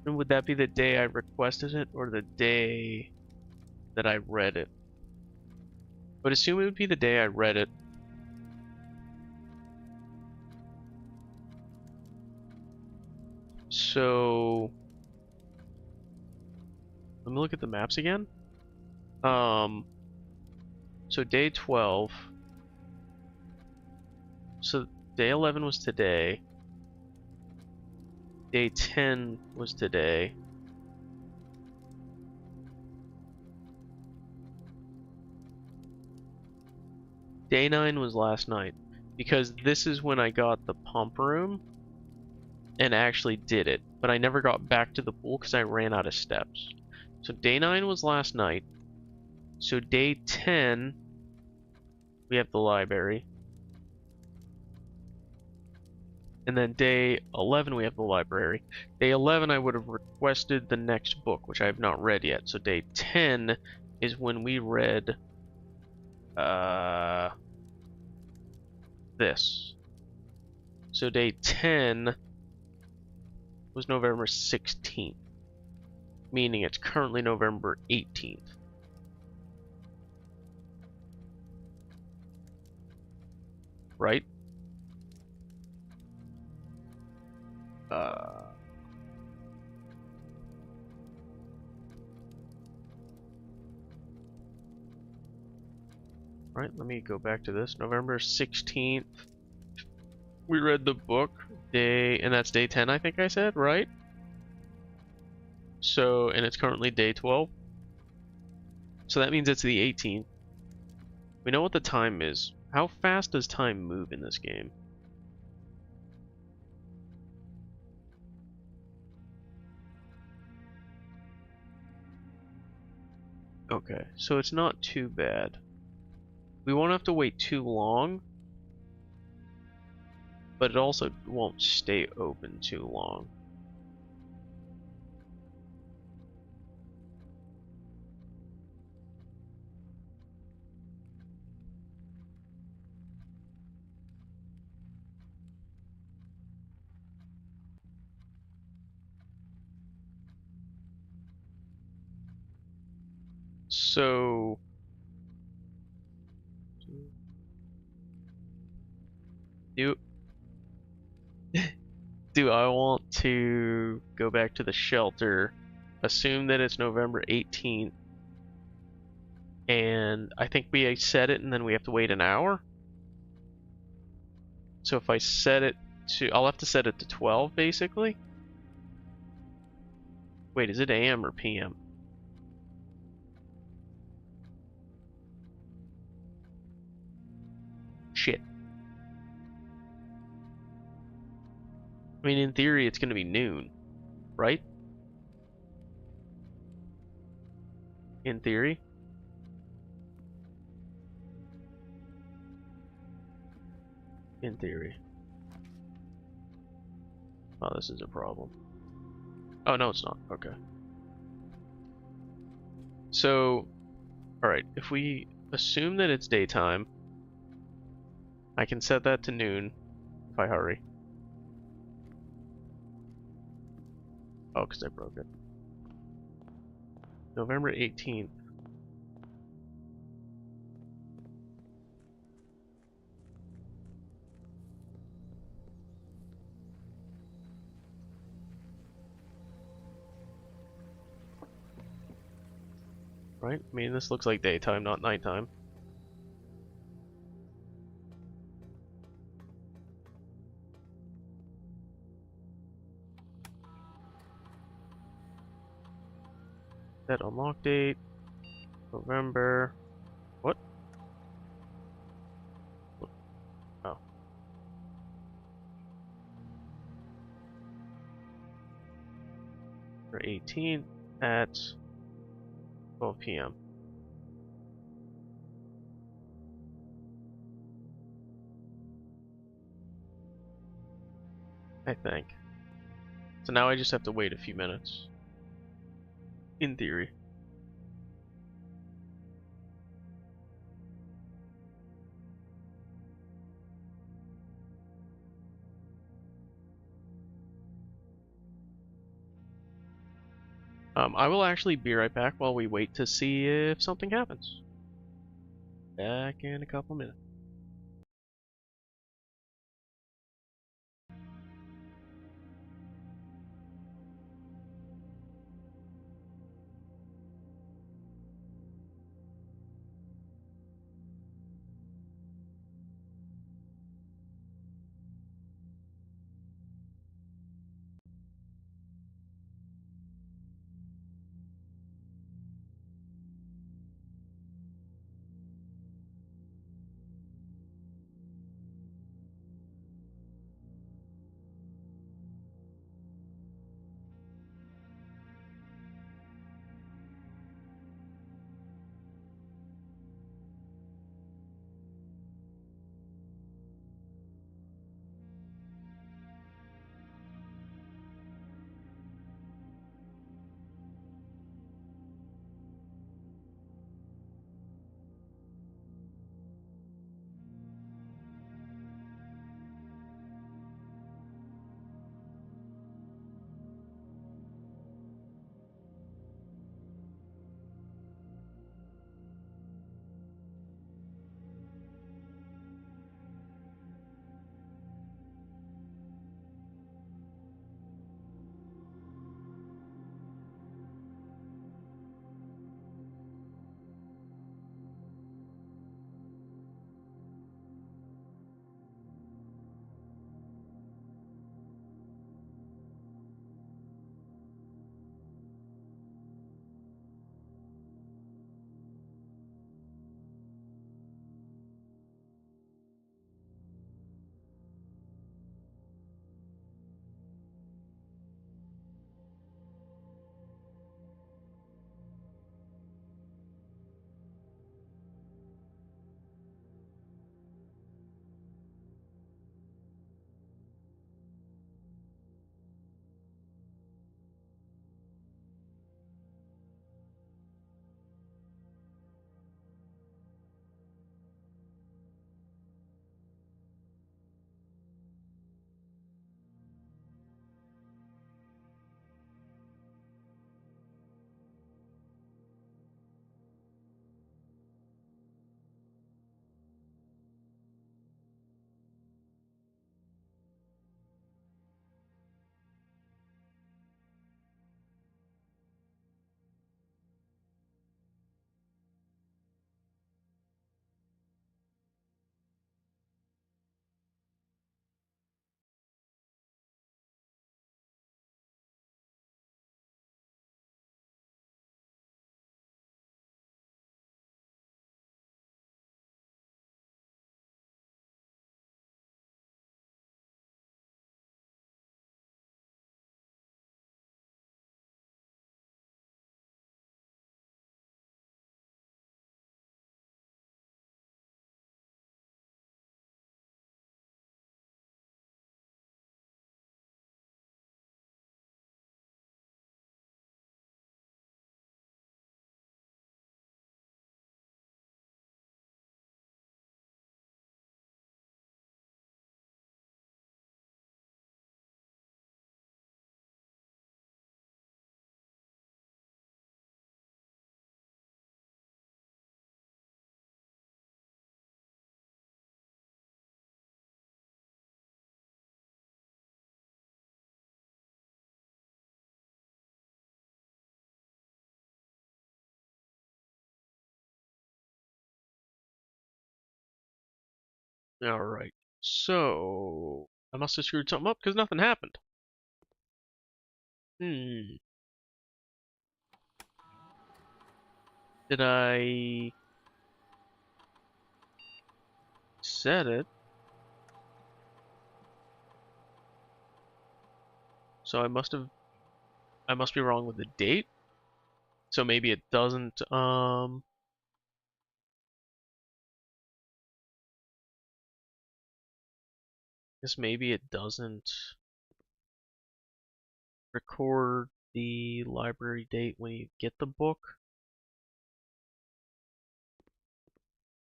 And would that be the day I requested it, or the day that I read it? But assume it would be the day I read it. So let me look at the maps again. So day 12. So day 11 was today. Day 10 was today. Day 9 was last night. Because this is when I got the pump room and actually did it. But I never got back to the pool because I ran out of steps. So day 9 was last night. So day 10, we have the library. And then day 11, we have the library. Day 11, I would have requested the next book, which I have not read yet. So day 10 is when we read this. So day 10 was November 16th, meaning it's currently November 18th. Right? Right, let me go back to this. November 16th. We read the book and that's day 10, I think I said, right? So, and it's currently day 12. So that means it's the 18th. We know what the time is. How fast does time move in this game? Okay, so it's not too bad. We won't have to wait too long, but it also won't stay open too long. So do I want to go back to the shelter, assume that it's November 18th, and I think we set it and then we have to wait an hour? So if I set it to, I'll have to set it to 12 basically? Wait, is it AM or PM? Shit. I mean, in theory, it's going to be noon, right? In theory. In theory. Oh, this is a problem. Oh, no, it's not. Okay. So, alright, if we assume that it's daytime, I can set that to noon if I hurry. Oh, because I broke it. November 18th. Right? I mean, this looks like daytime, not nighttime. That unlock date. November. What? Oh. For 18th at 12 p.m. I think. So now I just have to wait a few minutes. In theory. I will actually be right back while we wait to see if something happens. Back in a couple minutes. Alright. So, I must have screwed something up because nothing happened. Hmm. Did I set it? So I must be wrong with the date. So maybe it doesn't, guess maybe it doesn't record the library date when you get the book,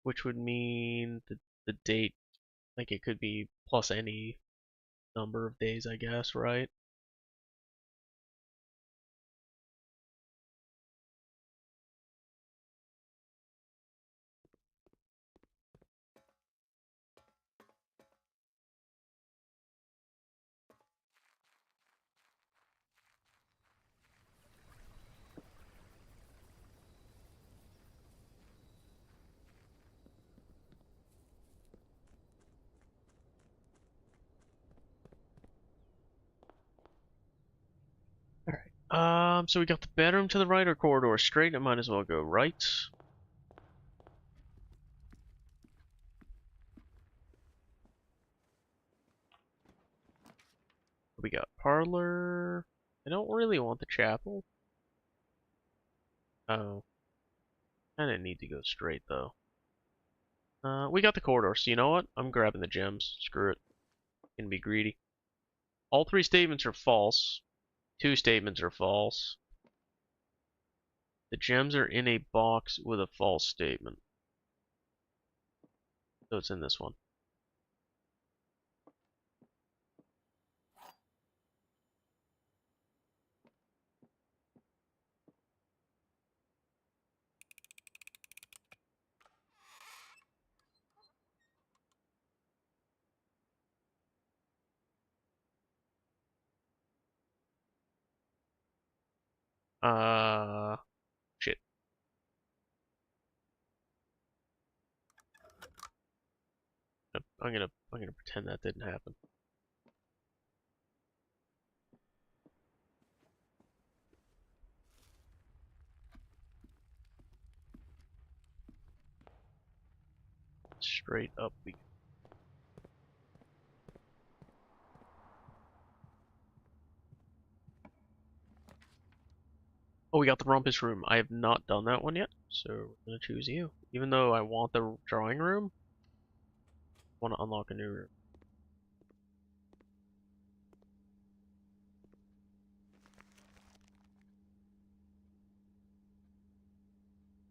which would mean the date, like it could be plus any number of days, I guess, right? Alright. So we got the bedroom to the right or corridor straight? I might as well go right. We got parlor. I don't really want the chapel. Oh, I didn't need to go straight though. We got the corridor, so you know what? I'm grabbing the gems. Screw it. Gonna be greedy. All three statements are false. Two statements are false. The gems are in a box with a false statement. So it's in this one. Uh, shit. I'm gonna pretend that didn't happen. Straight up we go. Oh, we got the rumpus room. I have not done that one yet, so we're gonna choose you. Even though I want the drawing room, I want to unlock a new room.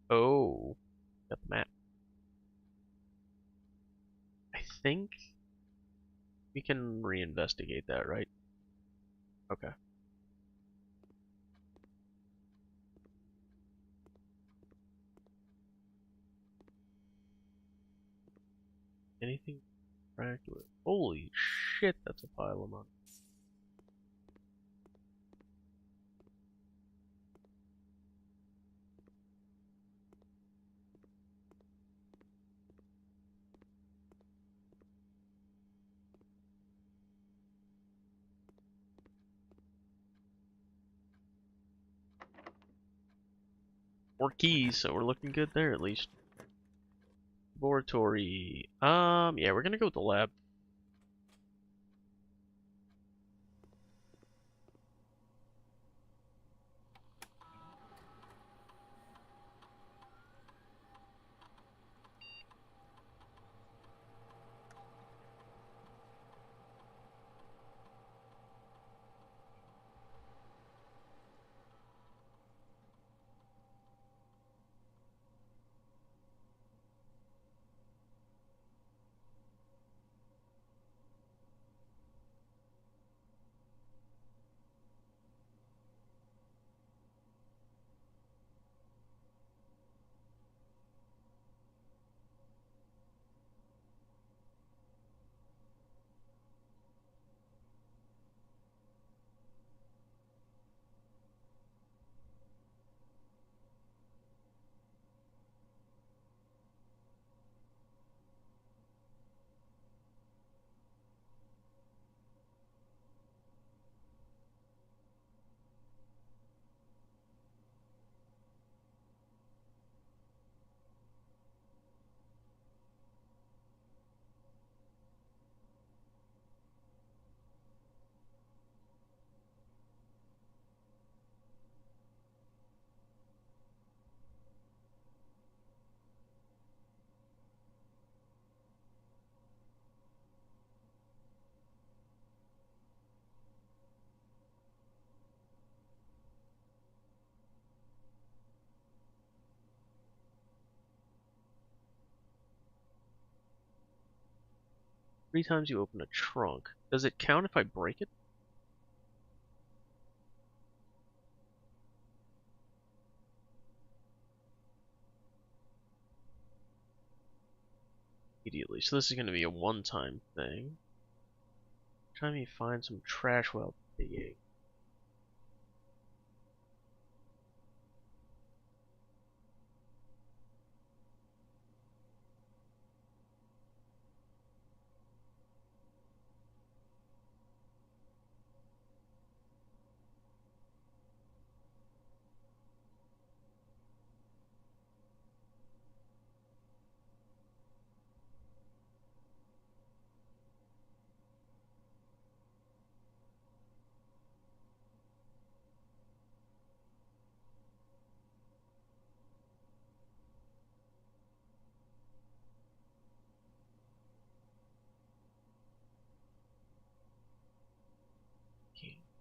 Oh, got the map. I think we can reinvestigate that, right? Okay. Anything miraculous? Holy shit, that's a pile of money. More keys, so we're looking good there at least. Laboratory. Yeah, we're gonna go with the lab. 3 times you open a trunk. Does it count if I break it? Immediately. So this is going to be a one-time thing. Every time you find some trash while digging.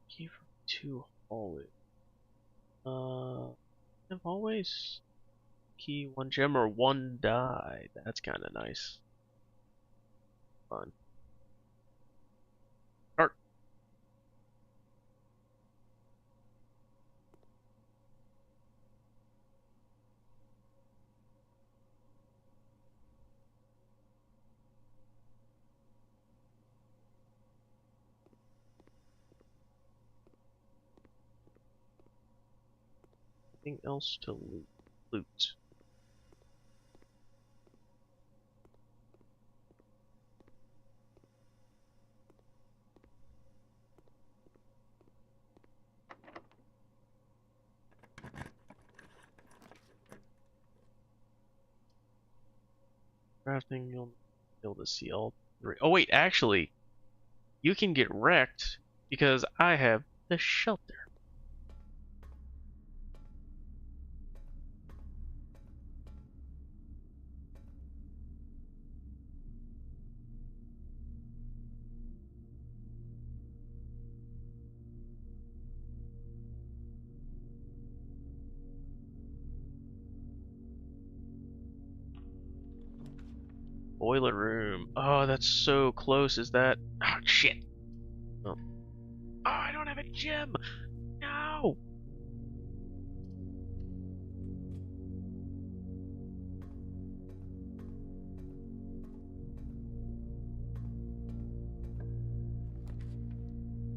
Key from 2 hallways. Have hallways? Key, 1 gem, or 1 die. That's kind of nice. Fun. Start. Anything else to loot? Crafting, you'll be able to see all 3. Oh wait, actually, you can get wrecked because I have the shelter. Boiler room. Oh, that's so close. Is that? Oh, shit. Oh, I don't have a gem. No.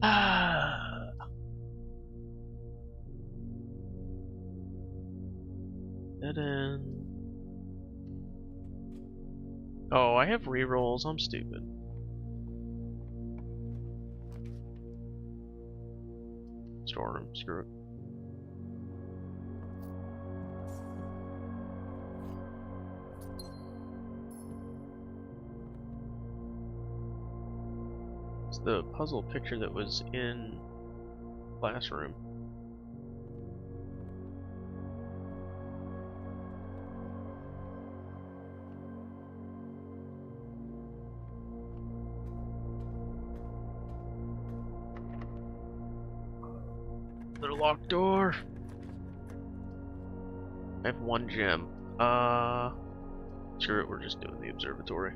Ah. Dead end. Oh, I have rerolls. I'm stupid. Storeroom. Screw it. It's the puzzle picture that was in classroom. Little locked door. I have 1 gem. Screw it, we're just doing the observatory.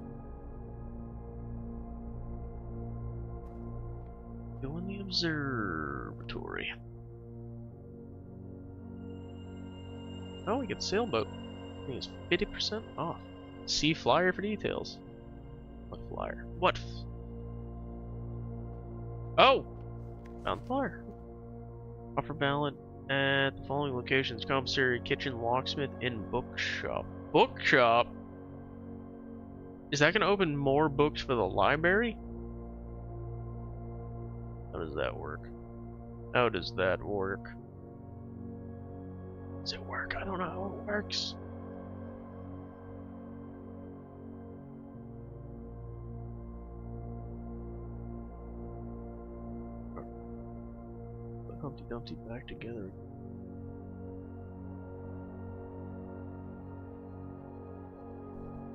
Doing the observatory. Oh, we get sailboat. I think it's 50% off. See flyer for details. What flyer? What? Oh! Found the flyer. Offer ballot at the following locations: commissary, kitchen, locksmith, and bookshop. Bookshop? Is that gonna open more books for the library? How does that work? How does that work? Does it work? I don't know how it works. Put Humpty Dumpty back together.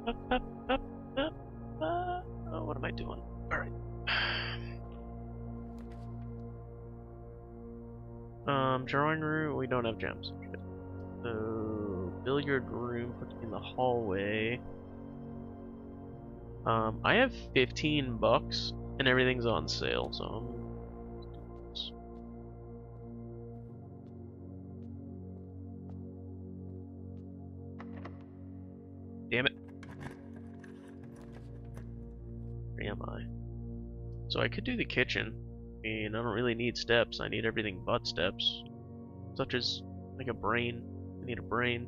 Up, up, up, up, oh, what am I doing? Alright. Drawing room, we don't have gems. Okay. So, billiard room, put in the hallway. I have 15 bucks and everything's on sale, so I'm damn it. Where am I? So I could do the kitchen. I mean, I don't really need steps. I need everything but steps. Such as, like, a brain. I need a brain.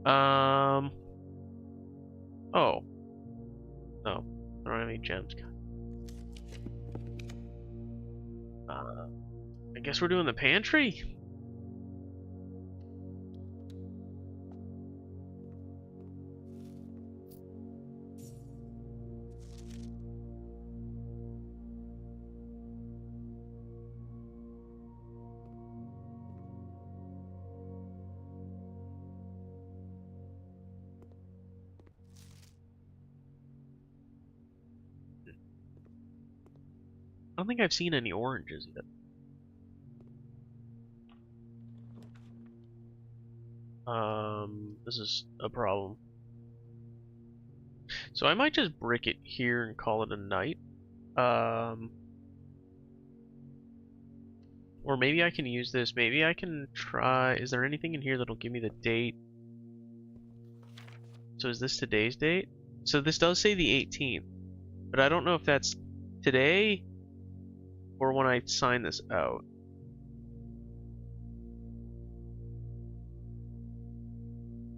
Oh. Oh. I don't have any gems. I guess we're doing the pantry? I don't think I've seen any oranges yet. This is a problem. So I might just brick it here and call it a night. Or maybe I can use this. Maybe I can try. Is there anything in here that'll give me the date? So is this today's date? So this does say the 18th, but I don't know if that's today or when I sign this out.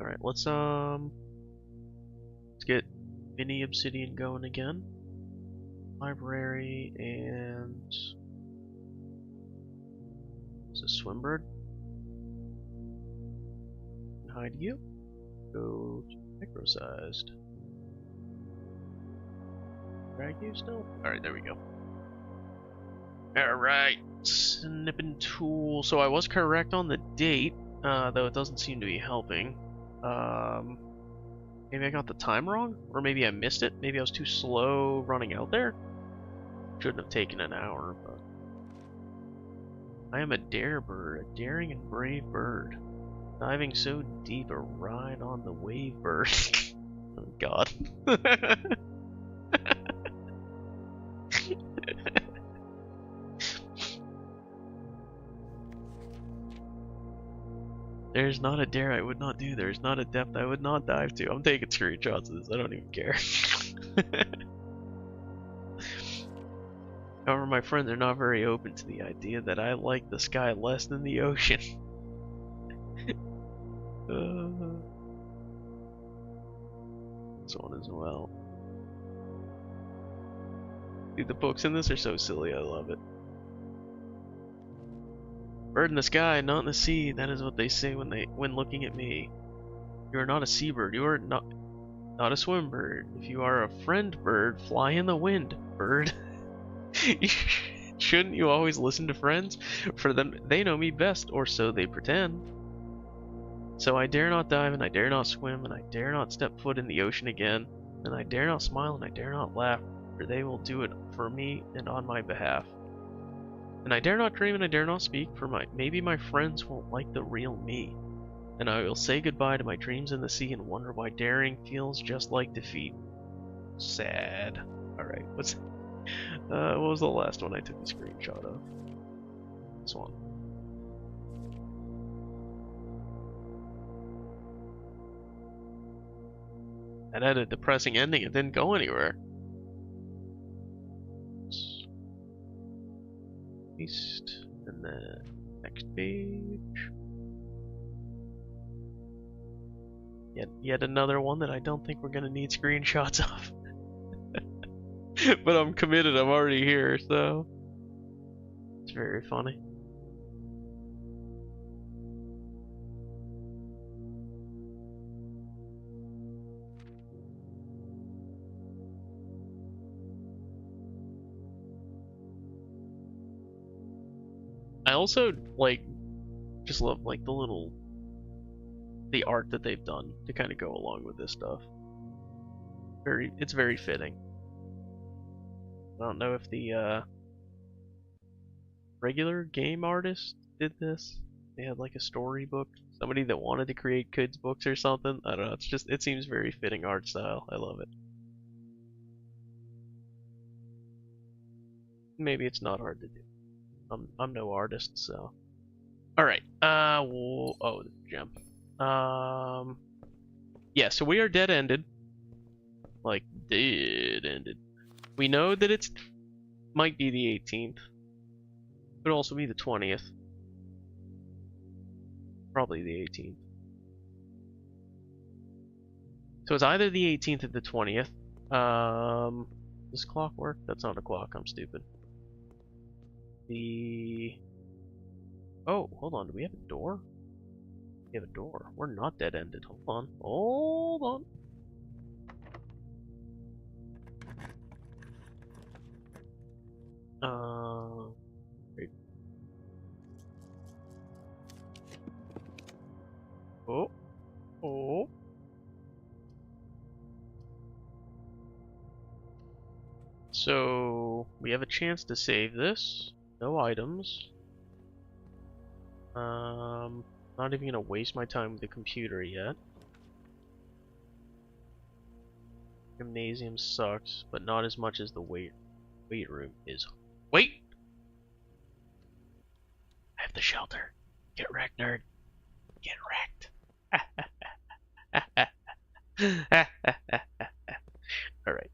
All right, let's get mini obsidian going again. Library and it's a swimbird. Hide you. Go to micro-sized. Drag you still? Alright, there we go. Alright. Snipping tool. So I was correct on the date, though it doesn't seem to be helping. Maybe I got the time wrong? Or maybe I missed it? Maybe I was too slow running out there? Shouldn't have taken an hour, but... I am a dare bird, a daring and brave bird. Diving so deep, a ride on the wave bird. Oh god. There's not a dare I would not do. There's not a depth I would not dive to. I'm taking screenshots of this. I don't even care. However, my friends are not very open to the idea that I like the sky less than the ocean. This one as well. Dude, the books in this are so silly. I love it. Bird in the sky, not in the sea. That is what they say when looking at me. You are not a seabird. You are not a swim bird. If you are a friend bird, fly in the wind, bird. Shouldn't you always listen to friends? For them, they know me best, or so they pretend. So I dare not dive, and I dare not swim, and I dare not step foot in the ocean again, and I dare not smile, and I dare not laugh, for they will do it for me and on my behalf. And I dare not dream, and I dare not speak, for maybe my friends won't like the real me. And I will say goodbye to my dreams in the sea and wonder why daring feels just like defeat. Sad. Alright, what was the last one I took a screenshot of? This one. That had a depressing ending. It didn't go anywhere. Paste, and then next page. Yet another one that I don't think we're gonna need screenshots of. But I'm committed. I'm already here, so it's very funny. I also just love the art that they've done to kind of go along with this stuff. It's very fitting. I don't know if the regular game artist did this. They had like a storybook. Somebody that wanted to create kids books or something. I don't know. It seems very fitting art style. I love it. maybe it's not hard to do. I'm no artist, so. All right. Oh, the gem. Yeah. So we are dead ended. Like dead ended. We know that it's might be the 18th. Could also be the 20th. Probably the 18th. So it's either the 18th or the 20th. Does clock work? That's not a clock. I'm stupid. Oh, hold on. Do we have a door? We have a door. We're not dead ended. Hold on. Hold on. Wait. Oh. Oh. So we have a chance to save this. No items. Not even gonna waste my time with the computer yet. Gymnasium sucks, but not as much as the weight room is. Wait! I have the shelter. Get wrecked, nerd. Get wrecked. Alright.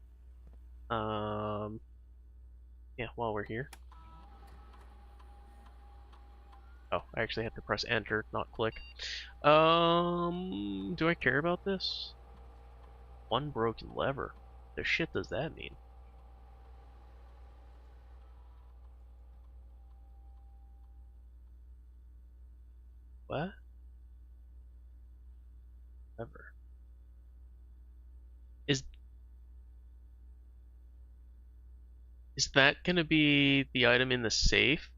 Yeah, while we're here. Oh, I actually have to press enter, not click. Do I care about this? One broken lever. The shit does that mean? What? Lever. Is that gonna be the item in the safe?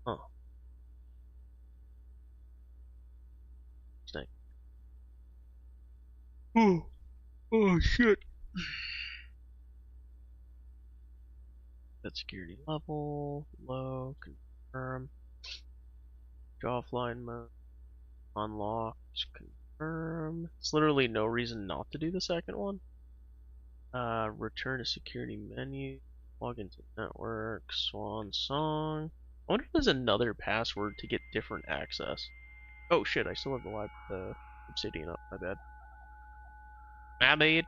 Huh. Interesting. Oh shit. That security level, low, confirm. Offline mode, unlock, confirm. It's literally no reason not to do the second one. Return to security menu, log into network, swan song. I wonder if there's another password to get different access. Oh shit, I still have the obsidian up, my bad. My bad.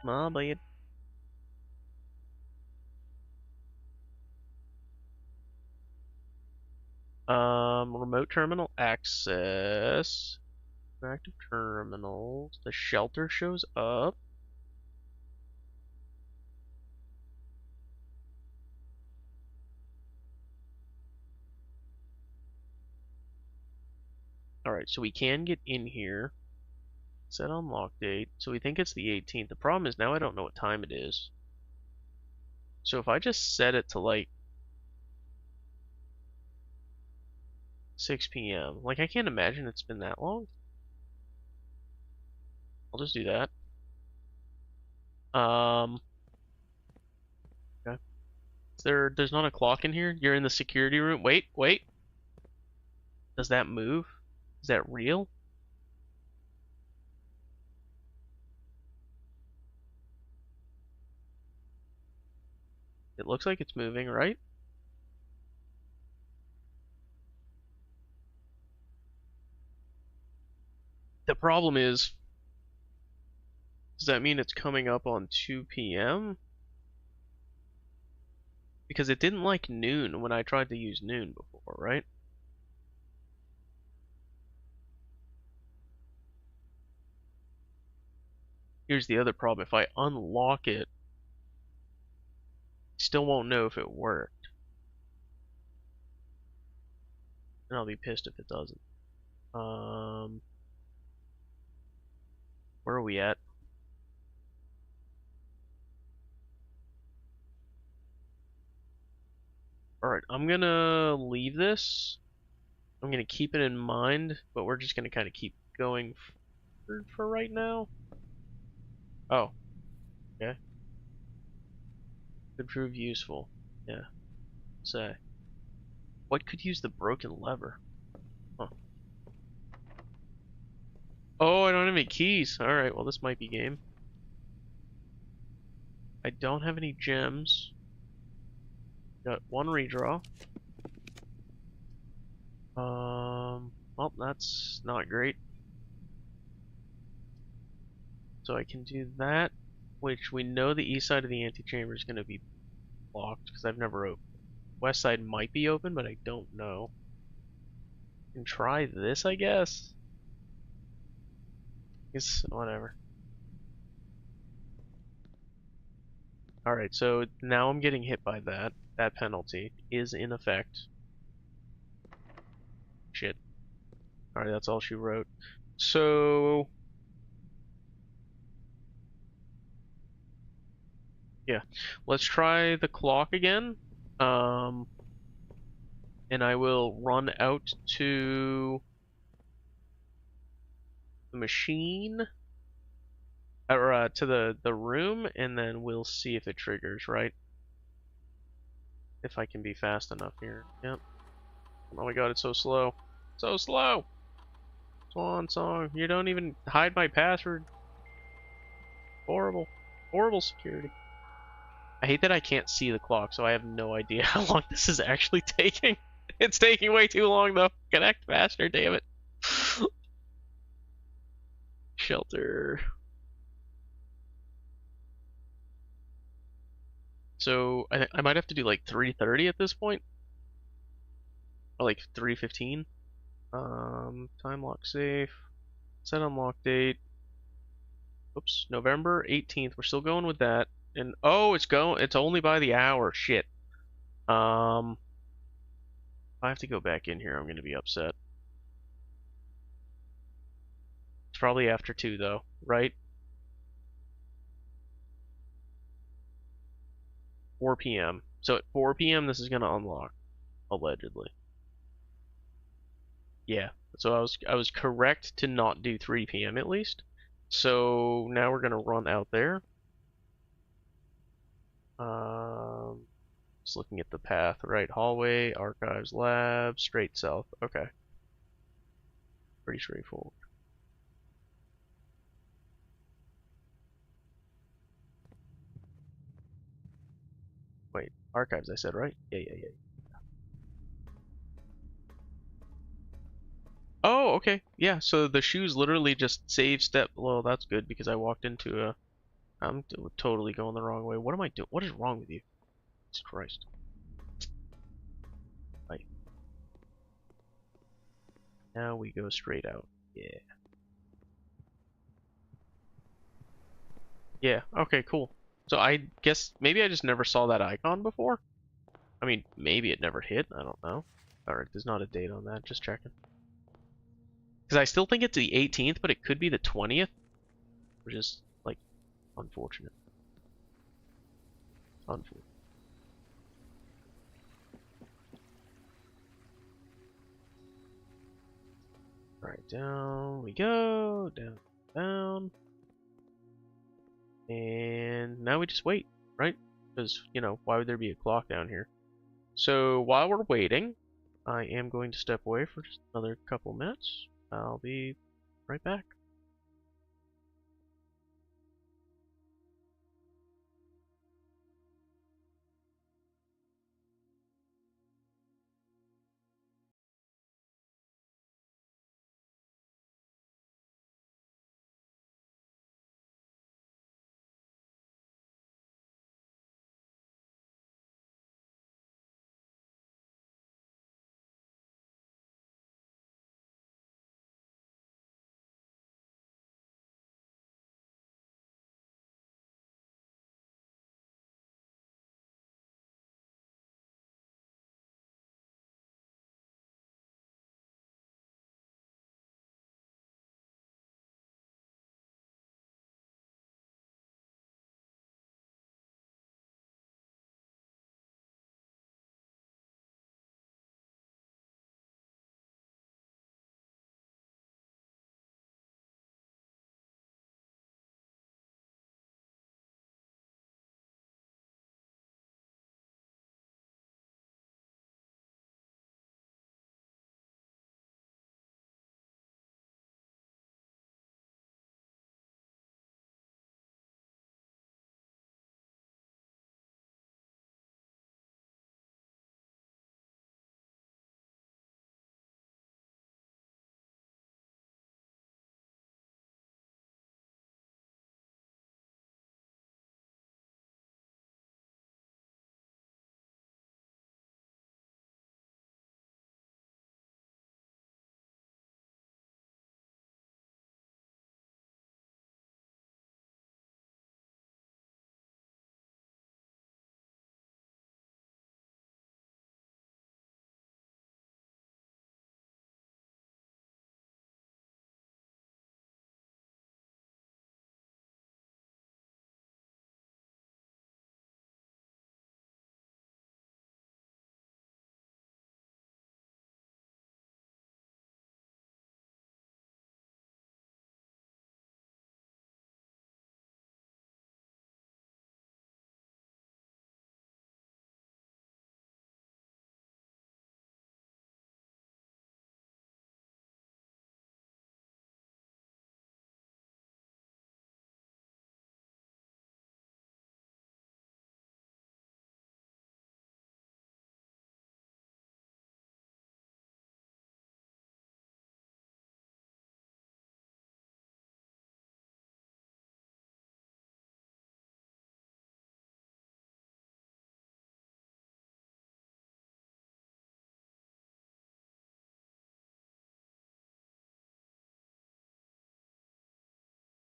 My bad. Remote terminal access. Active terminals. The shelter shows up. Alright, so we can get in here. Set unlock date. So we think it's the 18th. The problem is now I don't know what time it is. So if I just set it to like 6 p.m. Like I can't imagine it's been that long. I'll just do that. Okay. There's not a clock in here? You're in the security room. Wait. Does that move? Is that real? It looks like it's moving, right? The problem is, does that mean it's coming up on 2 p.m.? Because it didn't like noon when I tried to use noon before, right? Here's the other problem. If I unlock it, I still won't know if it worked. And I'll be pissed if it doesn't. Where are we at? Alright, I'm gonna leave this. I'm gonna keep it in mind, but we're just gonna kind of keep going for right now. Oh, okay. Could prove useful. Yeah. Say. What could use the broken lever? Huh. Oh, I don't have any keys. Alright, well this might be game. I don't have any gems. Got one redraw. Well, that's not great. So I can do that, which we know the east side of the antechamber is going to be blocked because I've never opened. West side might be open, but I don't know. Can try this, I guess. It's whatever. Alright, so now I'm getting hit by that. That penalty is in effect. Shit. Alright, that's all she wrote. So... yeah. Let's try the clock again. And I will run out to the machine. Or to the room, and then we'll see if it triggers, right? If I can be fast enough here. Yep. Oh my god, it's so slow. So slow! Swan song. You don't even hide my password. Horrible. Horrible security. I hate that I can't see the clock, so I have no idea how long this is actually taking. It's taking way too long, though. Connect faster, damn it. Shelter. So, I might have to do like 3:30 at this point. Or like 3:15. Time lock safe. Set unlock date. Oops, November 18th. We're still going with that. And oh, it's only by the hour. Shit. If I have to go back in here, I'm gonna be upset. It's probably after 2 though, right? 4 p.m. So at 4 p.m. this is gonna unlock, allegedly. Yeah. So I was correct to not do 3 p.m. at least. So now we're gonna run out there. Just looking at the path, right? Hallway, archives, lab, straight south. Okay. Pretty straightforward. Wait, archives I said, right? Yeah. Oh, okay. Yeah, so the shoes literally just save step. Well, that's good because I walked into a... I'm totally going the wrong way. What am I doing? What is wrong with you? Jesus Christ. Right. Now we go straight out. Yeah. Yeah, okay, cool. So I guess maybe I just never saw that icon before? I mean, maybe it never hit. I don't know. Alright, there's not a date on that. Just checking. Because I still think it's the 18th, but it could be the 20th. Which is, like, unfortunate. Unfortunate. Alright, down we go. Down, down. And now we just wait, right? Because, you know, why would there be a clock down here? So while we're waiting, I am going to step away for just another couple minutes. I'll be right back.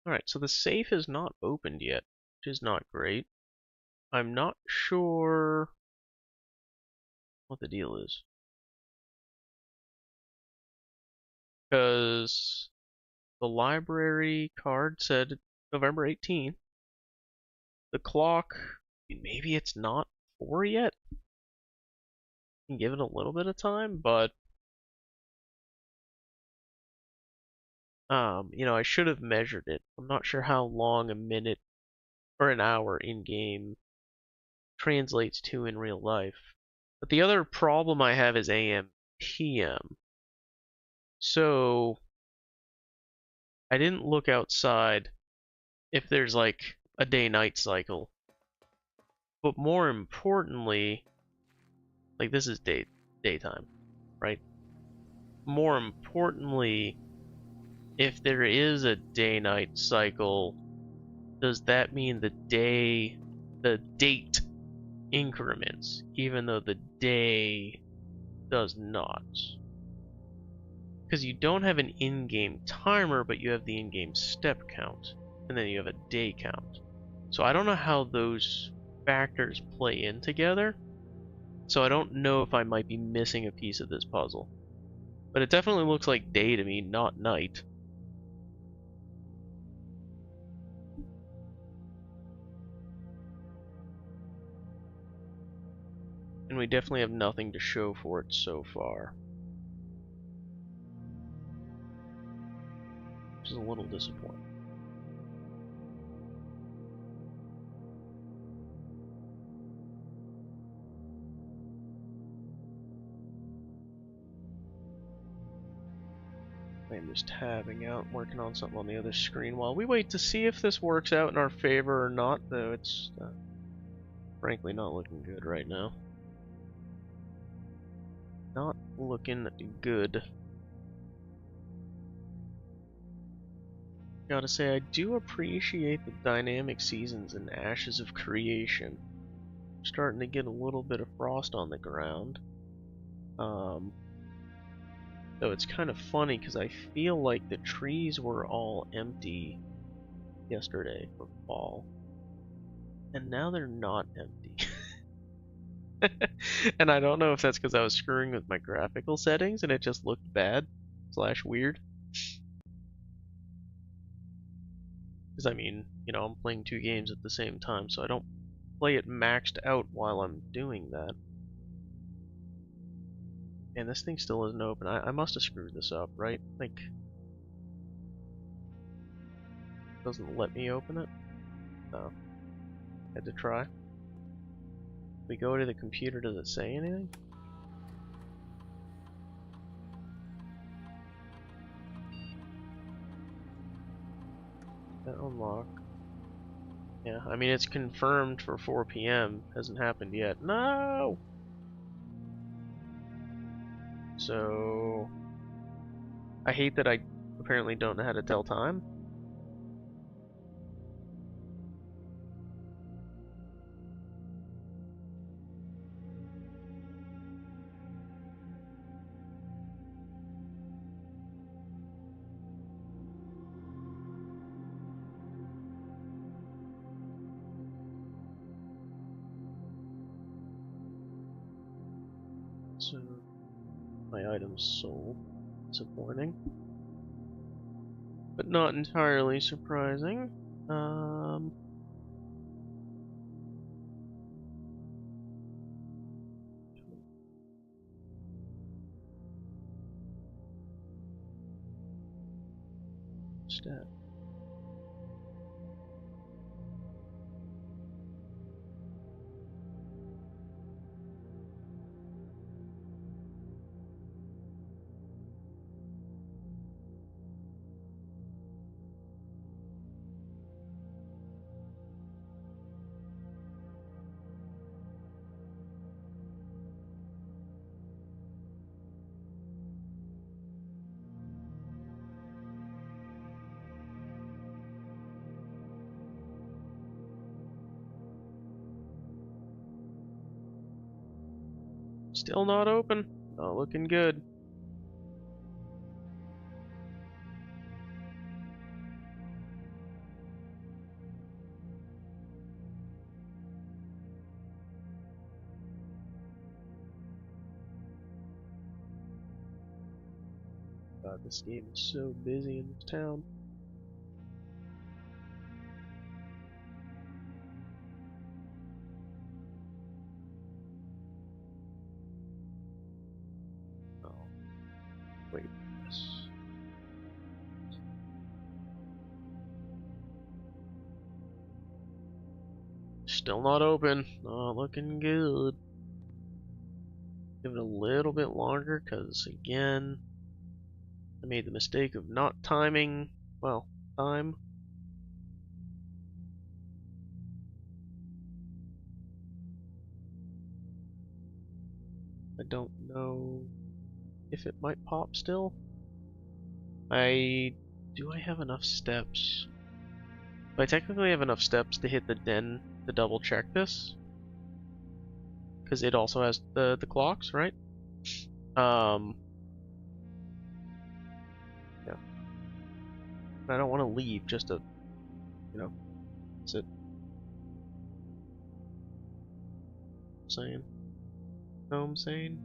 Alright, so the safe is not opened yet, which is not great. I'm not sure what the deal is. Because the library card said November 18th. The clock, maybe it's not 4 yet? Can give it a little bit of time, but I should have measured it. I'm not sure how long a minute or an hour in game translates to in real life. But the other problem I have is AM PM. So I didn't look outside if there's like a day-night cycle. But more importantly, like this is daytime, right? More importantly, if there is a day-night cycle, does that mean the date increments, even though the day does not? Because you don't have an in-game timer, but you have the in-game step count, and then you have a day count. So I don't know how those factors play in together, so I don't know if I might be missing a piece of this puzzle. But it definitely looks like day to me, not night. And we definitely have nothing to show for it so far. Which is a little disappointing. I'm just tabbing out, working on something on the other screen while we wait to see if this works out in our favor or not, though it's frankly not looking good right now. Not looking good. Gotta say, I do appreciate the dynamic seasons in Ashes of Creation. Starting to get a little bit of frost on the ground. Though it's kind of funny because I feel like the trees were all empty yesterday for fall. And now they're not empty. And I don't know if that's because I was screwing with my graphical settings and it just looked bad / weird. Because I mean, I'm playing 2 games at the same time, so I don't play it maxed out while I'm doing that. And this thing still isn't open. I must have screwed this up, right? Like, doesn't let me open it? No. Had to try. We go to the computer, does it say anything? That unlock. Yeah, I mean it's confirmed for 4 p.m. Hasn't happened yet. No! So I hate that I apparently don't know how to tell time. So my item's sold. Disappointing. But not entirely surprising. Stat. Still not open. Not looking good. God, this game is so busy in this town. Oh, wait, yes. Still not open. Not looking good. Give it a little bit longer, because again, I made the mistake of not timing, well, time. I don't know if it might pop still. Do I have enough steps? Do I technically have enough steps to hit the den to double check this? Because it also has the clocks, right? Yeah. I don't want to leave just to, sit. Saying. Know what I'm saying?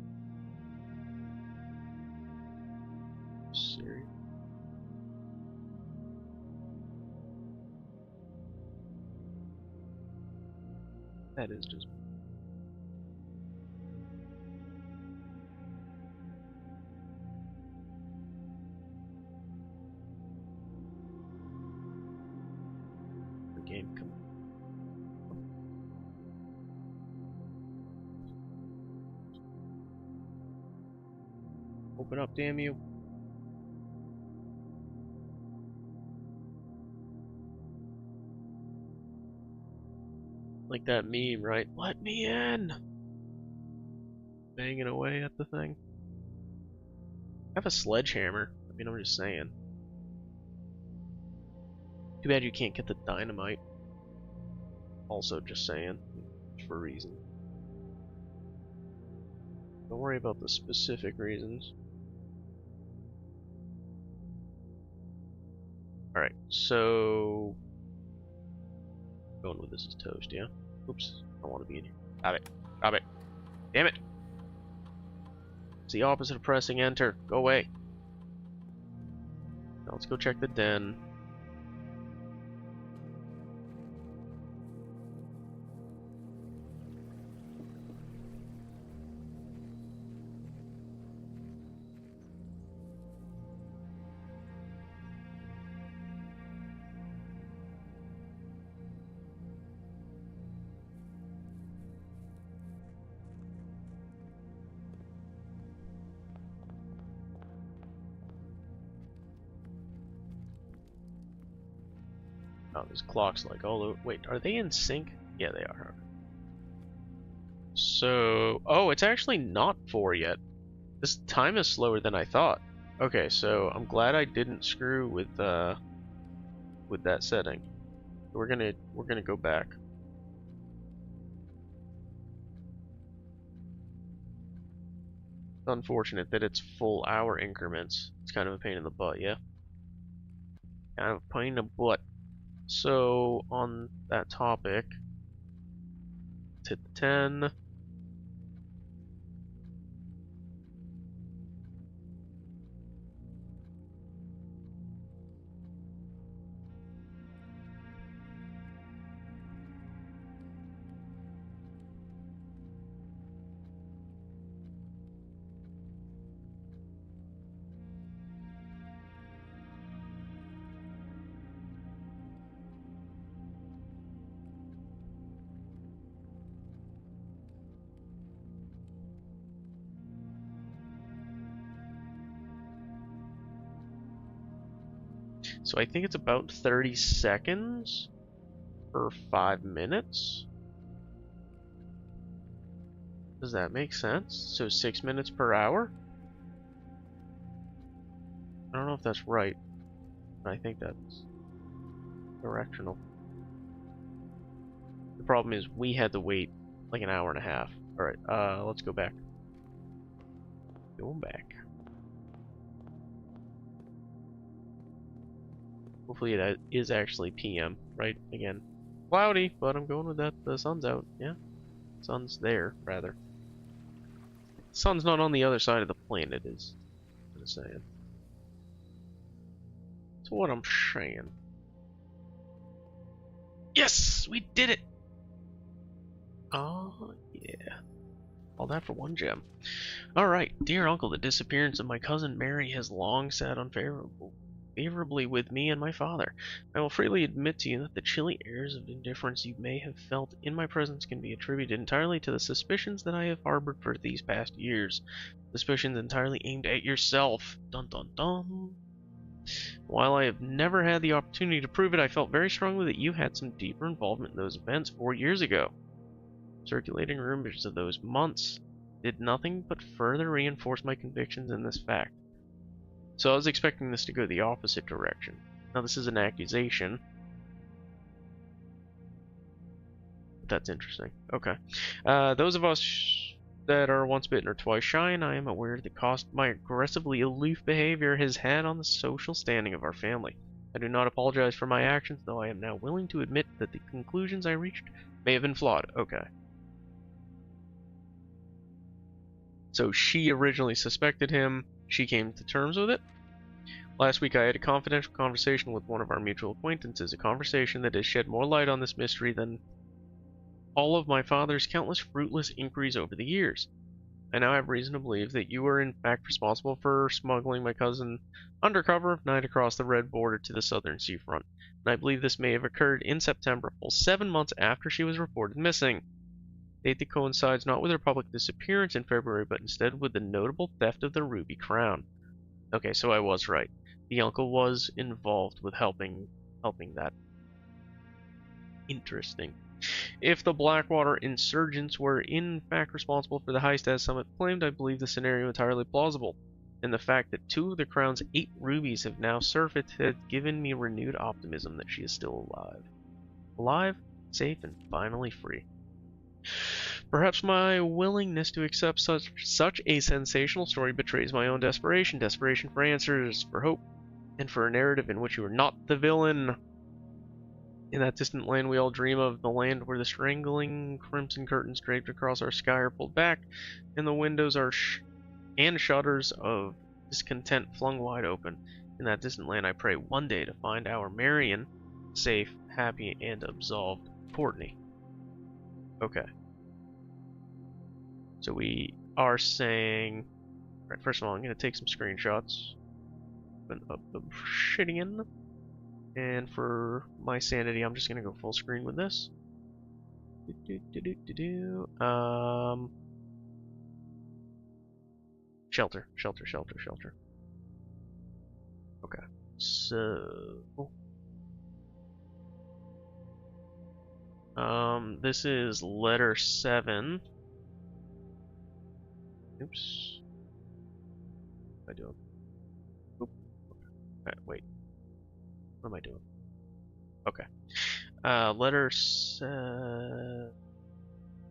Serious. That is just. The game come. Open up, damn you. Like that meme, right? Let me in! Banging away at the thing. I have a sledgehammer. I mean, I'm just saying. Too bad you can't get the dynamite. Also, just saying. For a reason. Don't worry about the specific reasons. Alright, so... Going with this is toast, yeah? Oops, I don't want to be in here. Stop it. Stop it. Damn it! It's the opposite of pressing enter. Go away. Now let's go check the den. Oh, there's clocks like all over. Wait, are they in sync? Yeah, they are. So, oh, it's actually not 4 yet. This time is slower than I thought. Okay, so I'm glad I didn't screw with that setting. We're gonna go back. It's unfortunate that it's full hour increments. It's kind of a pain in the butt, yeah. Kind of a pain in the butt. So on that topic, let's hit the 10. So I think it's about 30 seconds per 5 minutes. Does that make sense? So 6 minutes per hour? I don't know if that's right. I think that's directional. The problem is we had to wait like an hour and a half. Alright, let's go back. Going back. Hopefully it is actually PM, right? Again, cloudy, but I'm going with that. The sun's out, yeah? Sun's there, rather. Sun's not on the other side of the planet, is what I'm saying. That's what I'm saying. Yes! We did it! Oh, yeah. All that for 1 gem. Alright, dear uncle, the disappearance of my cousin Mary has long sat unfavorably with me and my father. I will freely admit to you that the chilly airs of indifference you may have felt in my presence can be attributed entirely to the suspicions that I have harbored for these past years. Suspicions entirely aimed at yourself. Dun dun dun. While I have never had the opportunity to prove it, I felt very strongly that you had some deeper involvement in those events 4 years ago. Circulating rumors of those months did nothing but further reinforce my convictions in this fact. So I was expecting this to go the opposite direction. Now this is an accusation. That's interesting. Okay. Those of us that are once bitten or twice shy, and I am aware of the cost my aggressively aloof behavior has had on the social standing of our family. I do not apologize for my actions, though I am now willing to admit that the conclusions I reached may have been flawed. Okay. So she originally suspected him. She came to terms with it. Last week I had a confidential conversation with one of our mutual acquaintances, a conversation that has shed more light on this mystery than all of my father's countless fruitless inquiries over the years. I now have reason to believe that you were in fact responsible for smuggling my cousin under cover of night across the red border to the southern seafront, and I believe this may have occurred in September, full 7 months after she was reported missing. Date that coincides not with her public disappearance in February, but instead with the notable theft of the ruby crown. Okay, so I was right. The uncle was involved with helping that. Interesting. If the Blackwater insurgents were in fact responsible for the heist as Summit claimed, I believe the scenario entirely plausible. And the fact that 2 of the crown's 8 rubies have now surfaced has given me renewed optimism that she is still alive. Alive, safe, and finally free. Perhaps my willingness to accept such a sensational story betrays my own desperation. Desperation for answers, for hope, and for a narrative in which you are not the villain. In that distant land we all dream of, the land where the strangling crimson curtains draped across our sky are pulled back, and the windows are and shutters of discontent flung wide open. In that distant land I pray one day to find our Marion safe, happy, and absolved. Courtney. Okay. So we are saying... Right, first of all, I'm going to take some screenshots. Open up the Obsidian. And for my sanity, I'm just going to go full screen with this. Shelter. Okay. So... this is letter 7. Oops. What am I doing? Oop. Okay. Wait. What am I doing? Okay. Letter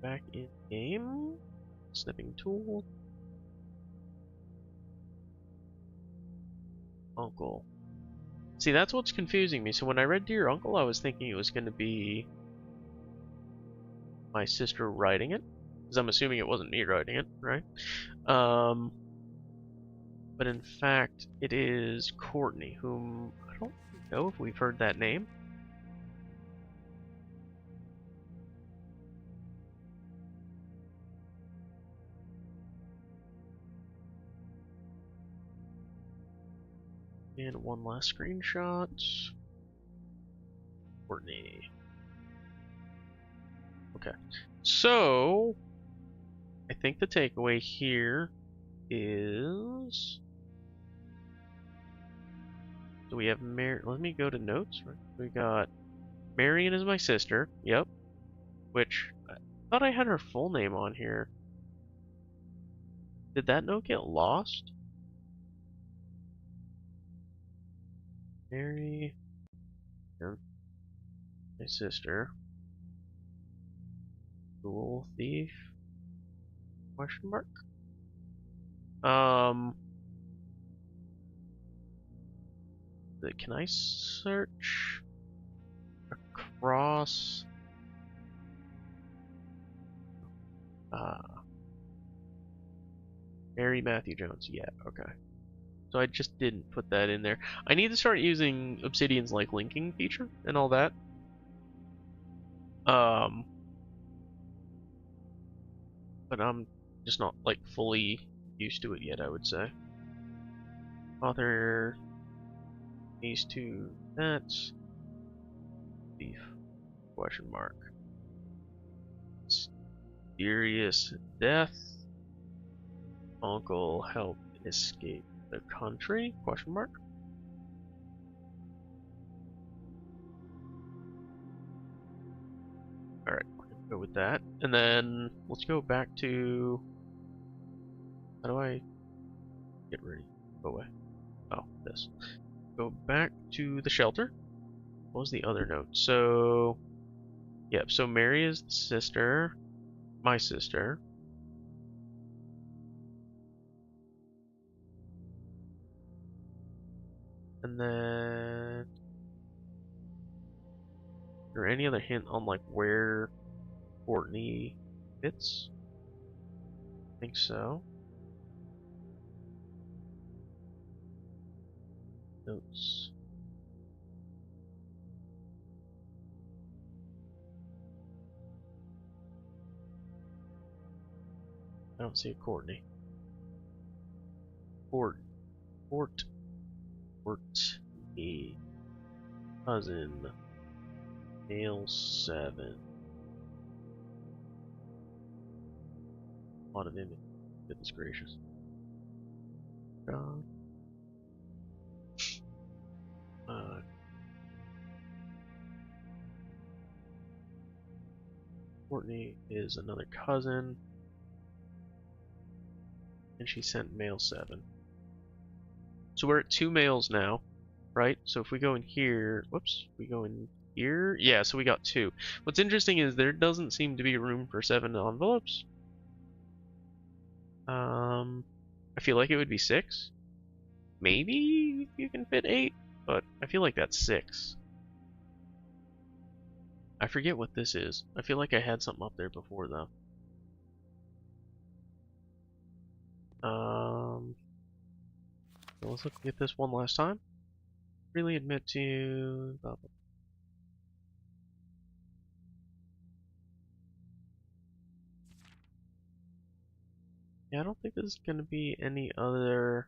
back in game. Snipping tool. Uncle. See, that's what's confusing me. So when I read Dear Uncle, I was thinking it was going to be my sister writing it, because I'm assuming it wasn't me writing it, right? But in fact, it is Courtney, whom I don't know if we've heard that name. And one last screenshot. Courtney. Okay. So, I think the takeaway here is... So we have let me go to notes. We got Marion is my sister. Yep. Which, I thought I had her full name on here. Did that note get lost? Mary, my sister, Jewel Thief, question mark? Can I search across, Mary Matthew Jones? Yeah, okay. So I just didn't put that in there. I need to start using Obsidian's like linking feature and all that. But I'm just not like fully used to it yet, I would say. Author, these two, that's beef, question mark. Mysterious death. Uncle helped escape the country, question mark. Alright, we're gonna go with that. And then let's go back to, how do I get ready? Go away. Oh, this. Go back to the shelter. What was the other note? So, yep, so Mary is the sister, my sister. And then, is there any other hint on like where Courtney fits? I think so. Notes. I don't see a Courtney. Courtney. Cousin. Male 7. A lot of image. Goodness gracious. God. Courtney is another cousin. And she sent male 7. So we're at 2 males now, right? So if we go in here, whoops, we go in here. Yeah, so we got 2. What's interesting is there doesn't seem to be room for 7 envelopes. I feel like it would be 6. Maybe you can fit 8, but I feel like that's 6. I forget what this is. I feel like I had something up there before though. So let's look at this one last time. Really admit to blah, blah. Yeah, I don't think there's gonna be any other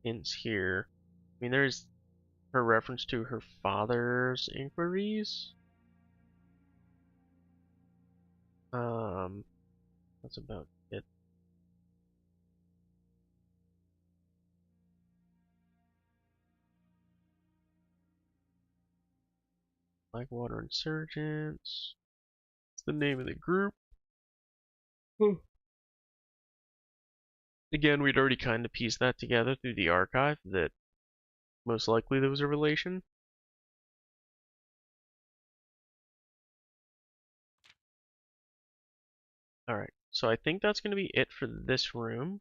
hints here. I mean, there's her reference to her father's inquiries. That's about it. Blackwater Insurgents. It's the name of the group. Again, we'd already kind of pieced that together through the archive that most likely there was a relation. Alright, so I think that's going to be it for this room.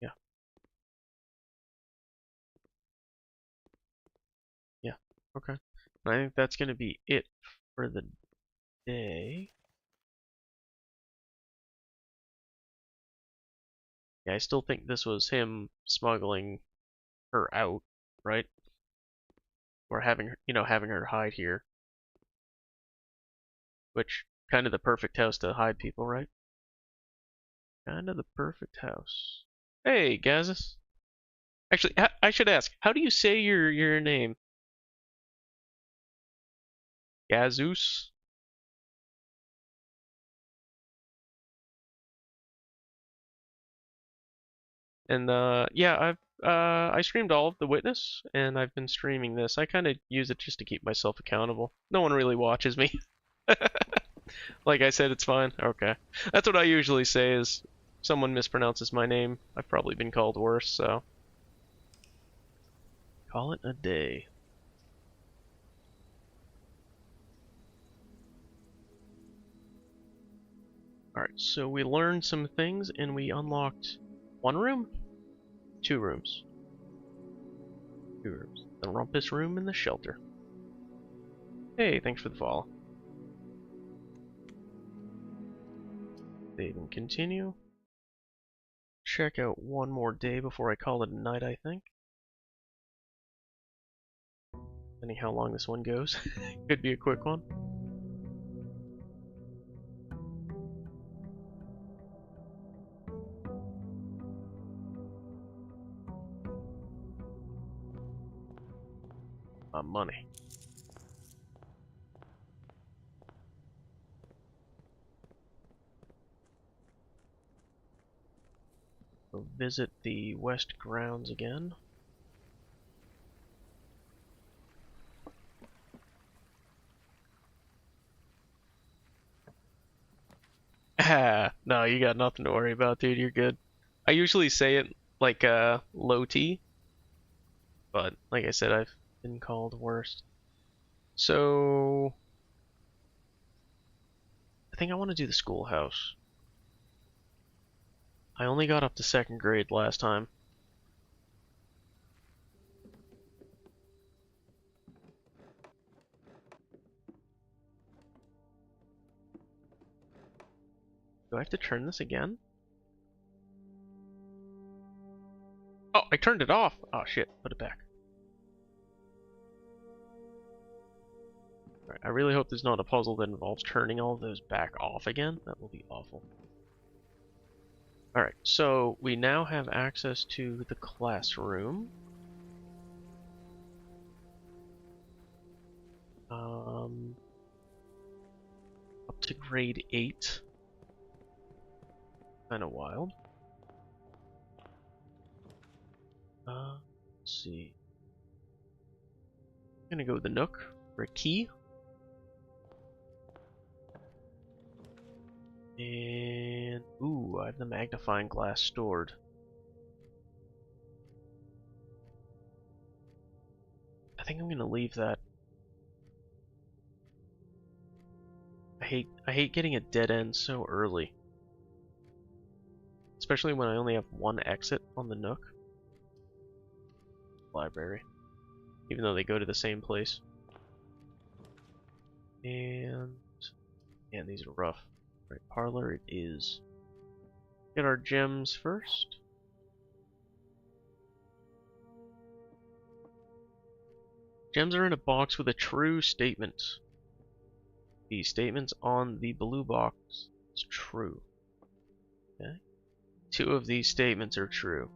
Yeah. Yeah, okay. And I think that's going to be it for the day. Yeah, I still think this was him smuggling her out, right? Or having her, having her hide here. Which, kind of the perfect house to hide people, right? Kind of the perfect house. Hey, Gazis. Actually, I should ask, how do you say your name? Gazus? And yeah, I streamed all of The Witness, and I've been streaming this. I kind of use it just to keep myself accountable. No one really watches me. Like I said, it's fine. Okay. That's what I usually say is someone mispronounces my name. I've probably been called worse, so call it a day. Alright, so we learned some things and we unlocked 1 room? 2 rooms. 2 rooms. The rumpus room and the shelter. Hey, thanks for the follow. Save and continue. Check out one more day before I call it a night, I think. Depending how long this one goes. Could be a quick one. Money. We'll visit the west grounds again. Ah, no, you got nothing to worry about, dude. You're good. I usually say it like low T, but like I said, I've been called worse. So I think I want to do the schoolhouse. I only got up to 2nd grade last time. Do I have to turn this again? Oh, I turned it off! Oh shit, put it back. Alright, I really hope there's not a puzzle that involves turning all of those back off again. That will be awful. Alright, so we now have access to the classroom. Up to grade 8. Kinda wild. Let's see. I'm gonna go with the Nook for a key. And ooh, I have the magnifying glass stored. I think I'm gonna leave that. I hate getting a dead end so early. Especially when I only have one exit on the Nook. Library. Even though they go to the same place. And man, these are rough. Right, parlor it is. Get our gems first. Gems are in a box with a true statement. The statements on the blue box is true. Okay. 2 of these statements are true.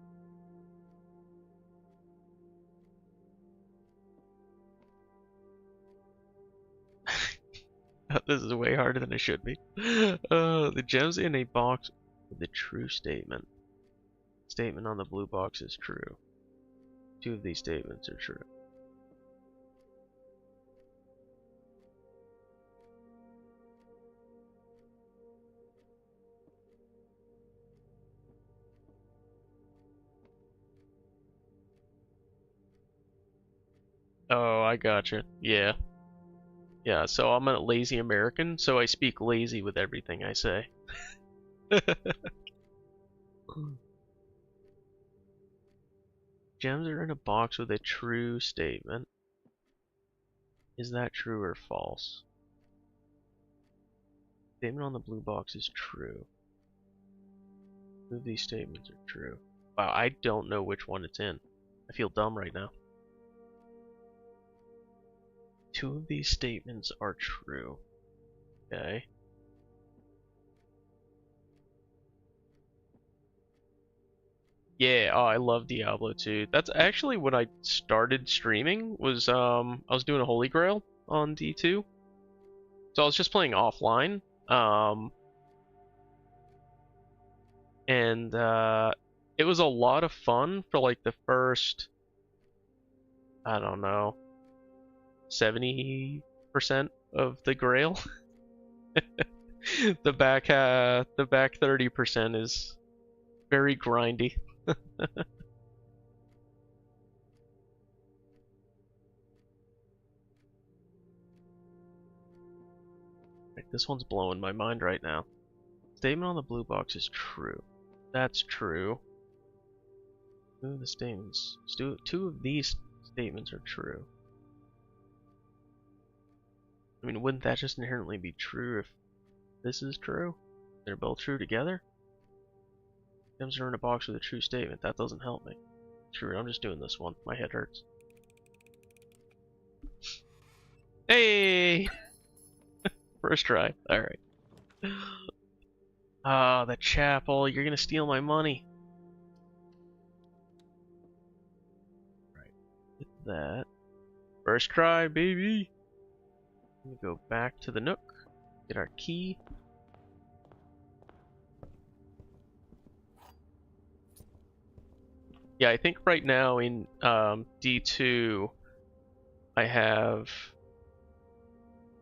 This is way harder than it should be. The gems in a box with a true statement. Statement on the blue box is true. 2 of these statements are true. Oh, I gotcha. Yeah. Yeah, so I'm a lazy American, so I speak lazy with everything I say. Gems are in a box with a true statement. Is that true or false? Statement on the blue box is true. 2 of these statements are true. Wow, I don't know which one it's in. I feel dumb right now. 2 of these statements are true. Okay. Yeah, oh, I love Diablo 2. That's actually when I started streaming, was I was doing a Holy Grail on D2. So I was just playing offline. And it was a lot of fun for like the first, I don't know, 70% of the Grail. The back 30% is very grindy. This one's blowing my mind right now. Statement on the blue box is true. That's true. 2 of the statements. 2 of these statements are true. I mean, wouldn't that just inherently be true if this is true? They're both true together? Gems are in a box with a true statement. That doesn't help me. Screw it, I'm just doing this one. My head hurts. Hey! First try. Alright. Ah, the chapel. You're gonna steal my money. Right. Get that. First try, baby! Let me go back to the Nook. Get our key. Yeah, I think right now in D2, I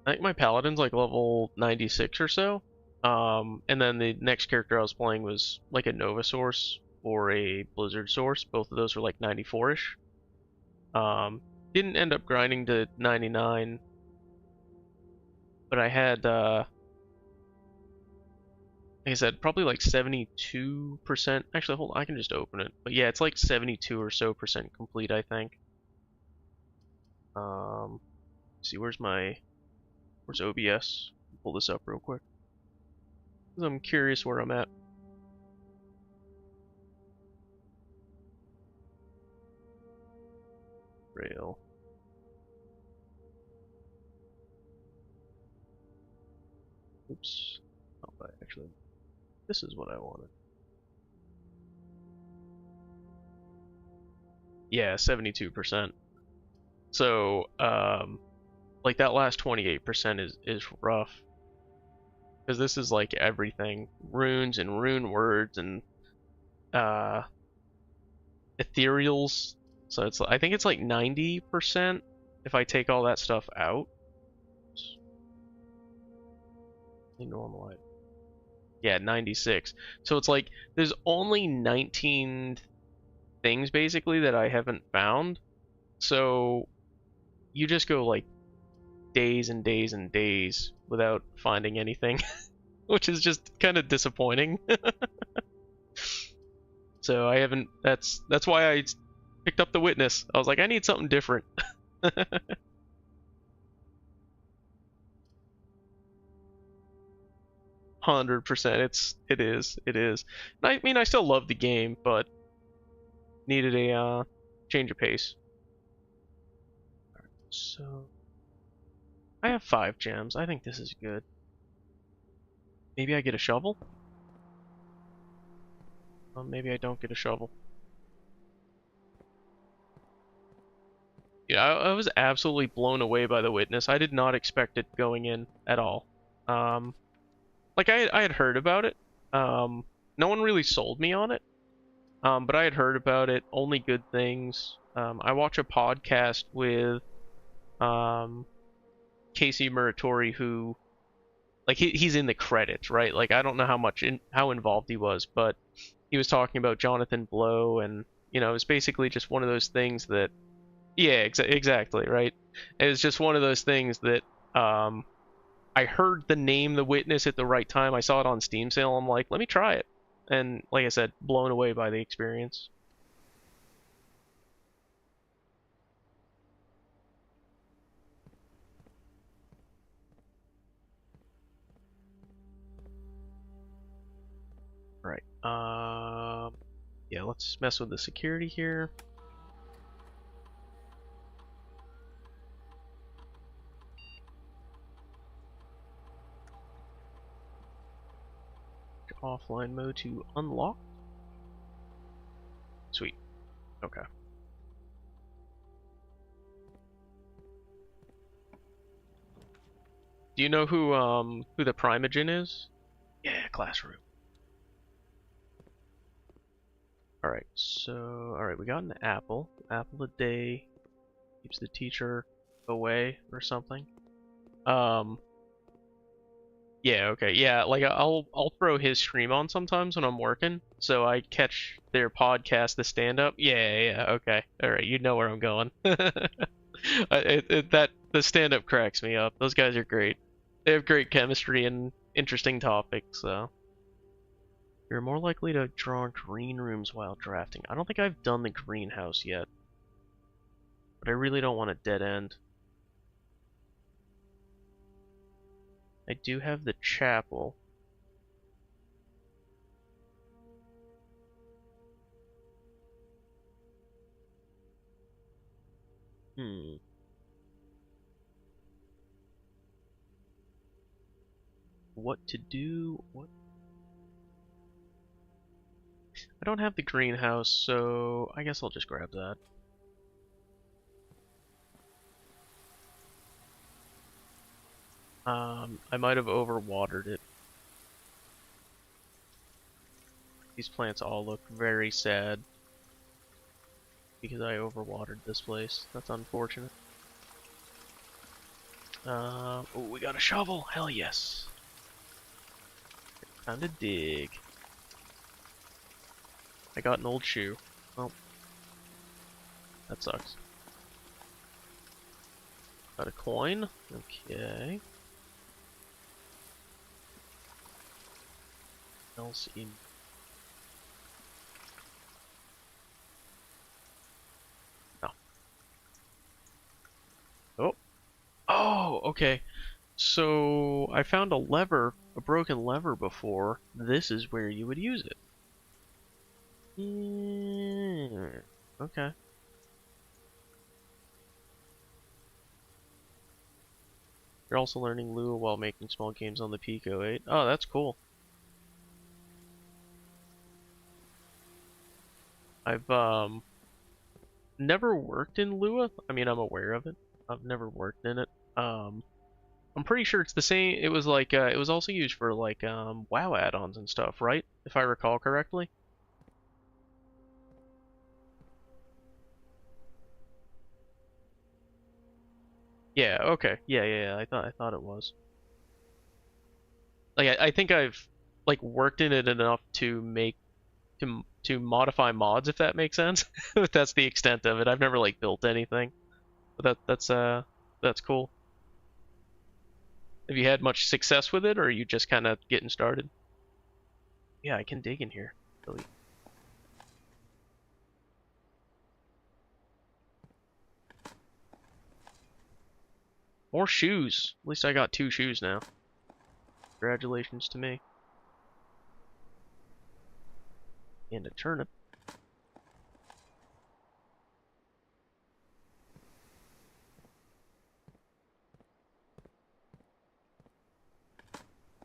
think my paladin's like level 96 or so. And then the next character I was playing was like a Nova Source or a Blizzard Source. Both of those were like 94-ish. Didn't end up grinding to 99, but I had, like I said, probably like 72%. Actually, hold on, I can just open it. But yeah, it's like 72 or so percent complete, I think. See, where's OBS? Pull this up real quick. I'm curious where I'm at. Rail. Oops. Oh, actually, this is what I wanted. Yeah, 72%. So, like that last 28% is rough. Because this is like everything. Runes and rune words and ethereals. So it's, I think it's like 90% if I take all that stuff out. Normalize. Yeah, 96. So it's like there's only 19 things basically that I haven't found. So you just go like days and days and days without finding anything, which is just kind of disappointing. So I haven't. That's why I picked up the Witness. I was like, I need something different. 100%. It is. I mean, I still love the game, but needed a change of pace. So I have 5 gems. I think this is good. Maybe I get a shovel? Maybe I don't get a shovel. Yeah, I was absolutely blown away by the Witness. I did not expect it going in at all. Like I had heard about it. No one really sold me on it. But I had heard about it. Only good things. I watch a podcast with Casey Muratori, who, like, he's in the credits, right? Like, I don't know how involved he was, but he was talking about Jonathan Blow, and it's basically just one of those things that, yeah, exactly, right. It was just one of those things that I heard the name The Witness at the right time. I saw it on Steam sale. I'm like, let me try it, and like I said, blown away by the experience. Right. Yeah, let's mess with the security here. Offline mode to unlock. Sweet. Okay. Do you know who the Primogen is? Yeah, classroom. Alright, so we got an apple. Apple a day keeps the teacher away or something. Yeah, okay. Yeah, like I'll throw his stream on sometimes when I'm working, so I catch their podcast, the stand up. Yeah, okay. All right, you know where I'm going. That the stand up cracks me up. Those guys are great. They have great chemistry and interesting topics, so. You're more likely to draw green rooms while drafting. I don't think I've done the greenhouse yet, but I really don't want a dead end. I do have the chapel. Hmm. What to do? What? I don't have the greenhouse, so I guess I'll just grab that. I might have overwatered it. These plants all look very sad because I overwatered this place. That's unfortunate. Oh, we got a shovel! Hell yes! Time to dig. I got an old shoe. Oh, that sucks. Got a coin. Okay. Else in. No. Oh. Oh, okay. So I found a lever, a broken lever before. This is where you would use it. Okay. You're also learning Lua while making small games on the Pico 8. Oh, that's cool. I've never worked in Lua. I mean, I'm aware of it. I've never worked in it. I'm pretty sure it's the same. It was like it was also used for like WoW add-ons and stuff, right? If I recall correctly. Yeah. Okay. Yeah. I thought it was. Like I think I've like worked in it enough to make to modify mods, if that makes sense. If that's the extent of it. I've never like built anything, but that's cool. Have you had much success with it, or are you just kind of getting started? Yeah, I can dig in here. Really. More shoes. At least I got 2 shoes now. Congratulations to me. And a turnip.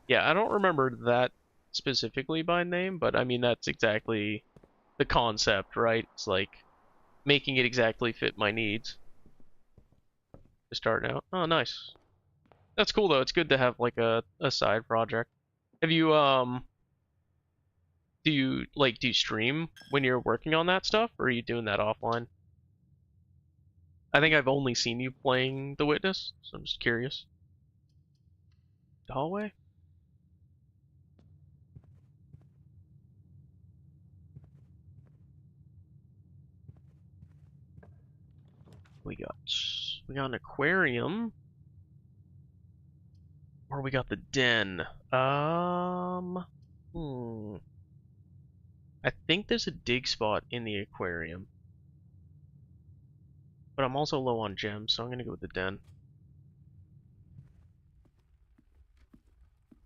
Yeah, I don't remember that specifically by name, but I mean that's exactly the concept, right? It's like making it exactly fit my needs to start out. Oh, nice. That's cool though. It's good to have like a side project. Have you do you stream when you're working on that stuff, or are you doing that offline? I think I've only seen you playing The Witness, so I'm just curious. The hallway? We got we got an aquarium, or we got the den. Hmm. I think there's a dig spot in the aquarium, but I'm also low on gems, so I'm gonna go with the den.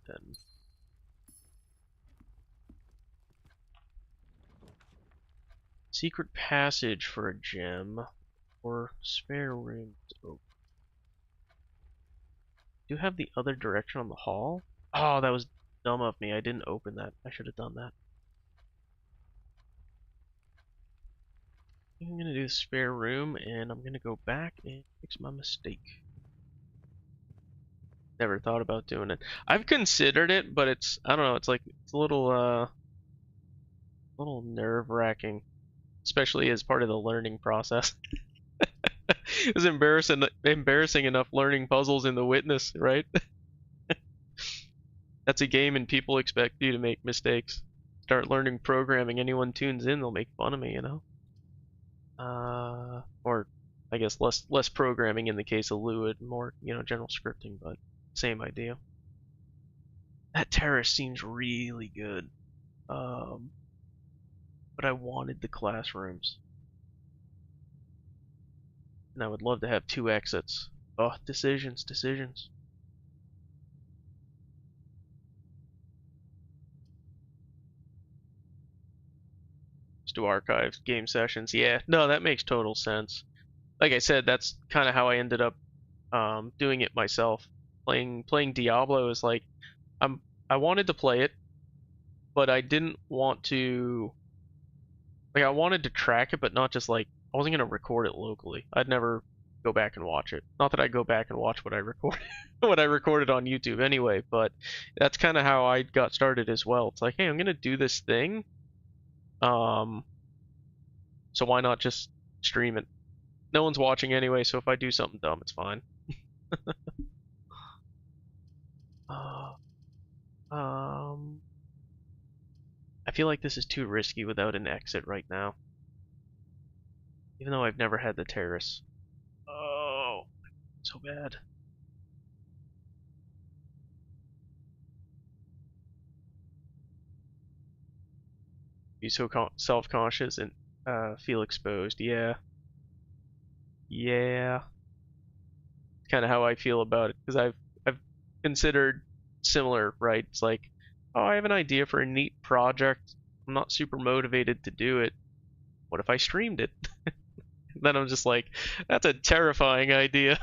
Den. Secret passage for a gem, or spare room to open. Do you have the other direction on the hall? Oh, that was dumb of me. I didn't open that. I should have done that. I'm gonna do the spare room, and I'm gonna go back and fix my mistake. Never thought about doing it. I've considered it, but I don't know, it's like it's a little nerve-wracking, especially as part of the learning process. It was embarrassing enough learning puzzles in The Witness, right? That's a game and people expect you to make mistakes. Start learning programming, anyone tunes in, they'll make fun of me, you know? Or I guess less programming in the case of Lua, more, general scripting, but same idea. That terrace seems really good. Um, but I wanted the classrooms. And I would love to have 2 exits. Oh, decisions. Just do archives, game sessions. Yeah, no, that makes total sense. like I said, that's kind of how I ended up doing it myself. Playing Diablo is like I wanted to play it, but I didn't want to like I wanted to track it, but not just like I wasn't gonna record it locally. I'd never go back and watch it. Not that I go back and watch what I recorded what I recorded on YouTube anyway, but that's kind of how I got started as well. It's like, hey, I'm gonna do this thing, um, so why not just stream it? No one's watching anyway, so if I do something dumb, it's fine. Uh, um, I feel like this is too risky without an exit right now. Even though I've never had the terrace. Oh, so bad. Be so self-conscious and feel exposed. Yeah, yeah. Kind of how I feel about it because I've considered similar, right? It's like, oh, I have an idea for a neat project. I'm not super motivated to do it. What if I streamed it? Then I'm just like, that's a terrifying idea.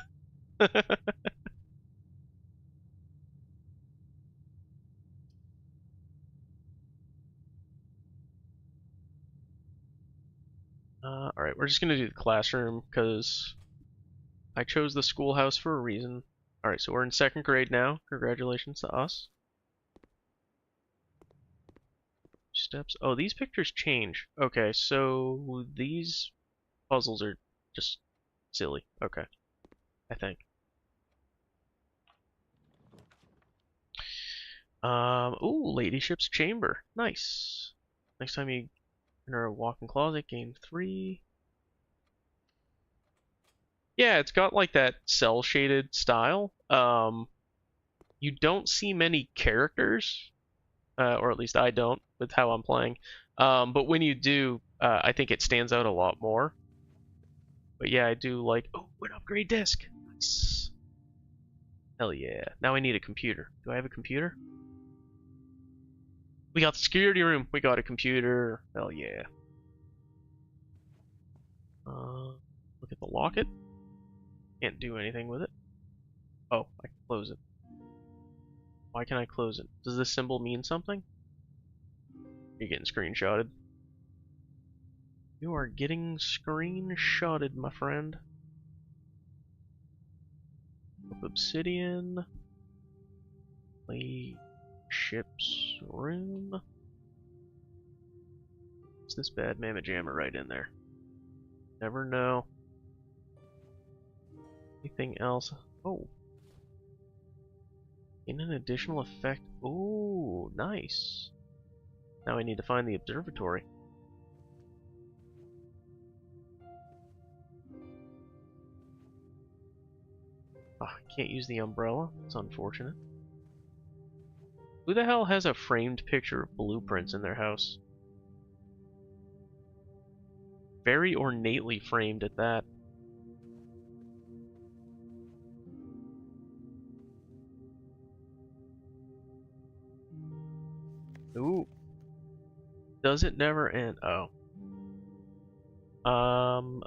All right, we're just gonna do the classroom because I chose the schoolhouse for a reason. All right, so we're in second grade now. Congratulations to us. Steps. Oh, these pictures change. Okay, so these puzzles are just silly. Okay, I think. Ooh, Ladyship's Chamber. Nice. Next time you enter a walk-in closet, gain 3. Yeah, it's got like that cell-shaded style. You don't see many characters, or at least I don't with how I'm playing. But when you do, I think it stands out a lot more. But yeah, I do like. Oh, an upgrade disc. Nice. Hell yeah. Now I need a computer. Do I have a computer? We got the security room. We got a computer. Hell yeah. Look at the locket. Can't do anything with it. Oh, I can close it. Why can I close it? Does this symbol mean something? You're getting screenshotted. You are getting screenshotted, my friend. Obsidian. Play ship's room. Is this bad mamma jamma right in there? Never know. Anything else? Oh. In an additional effect. Ooh, nice. Now I need to find the observatory. Oh, I can't use the umbrella. It's unfortunate. Who the hell has a framed picture of blueprints in their house? Very ornately framed at that. Ooh. Does it never end? Oh.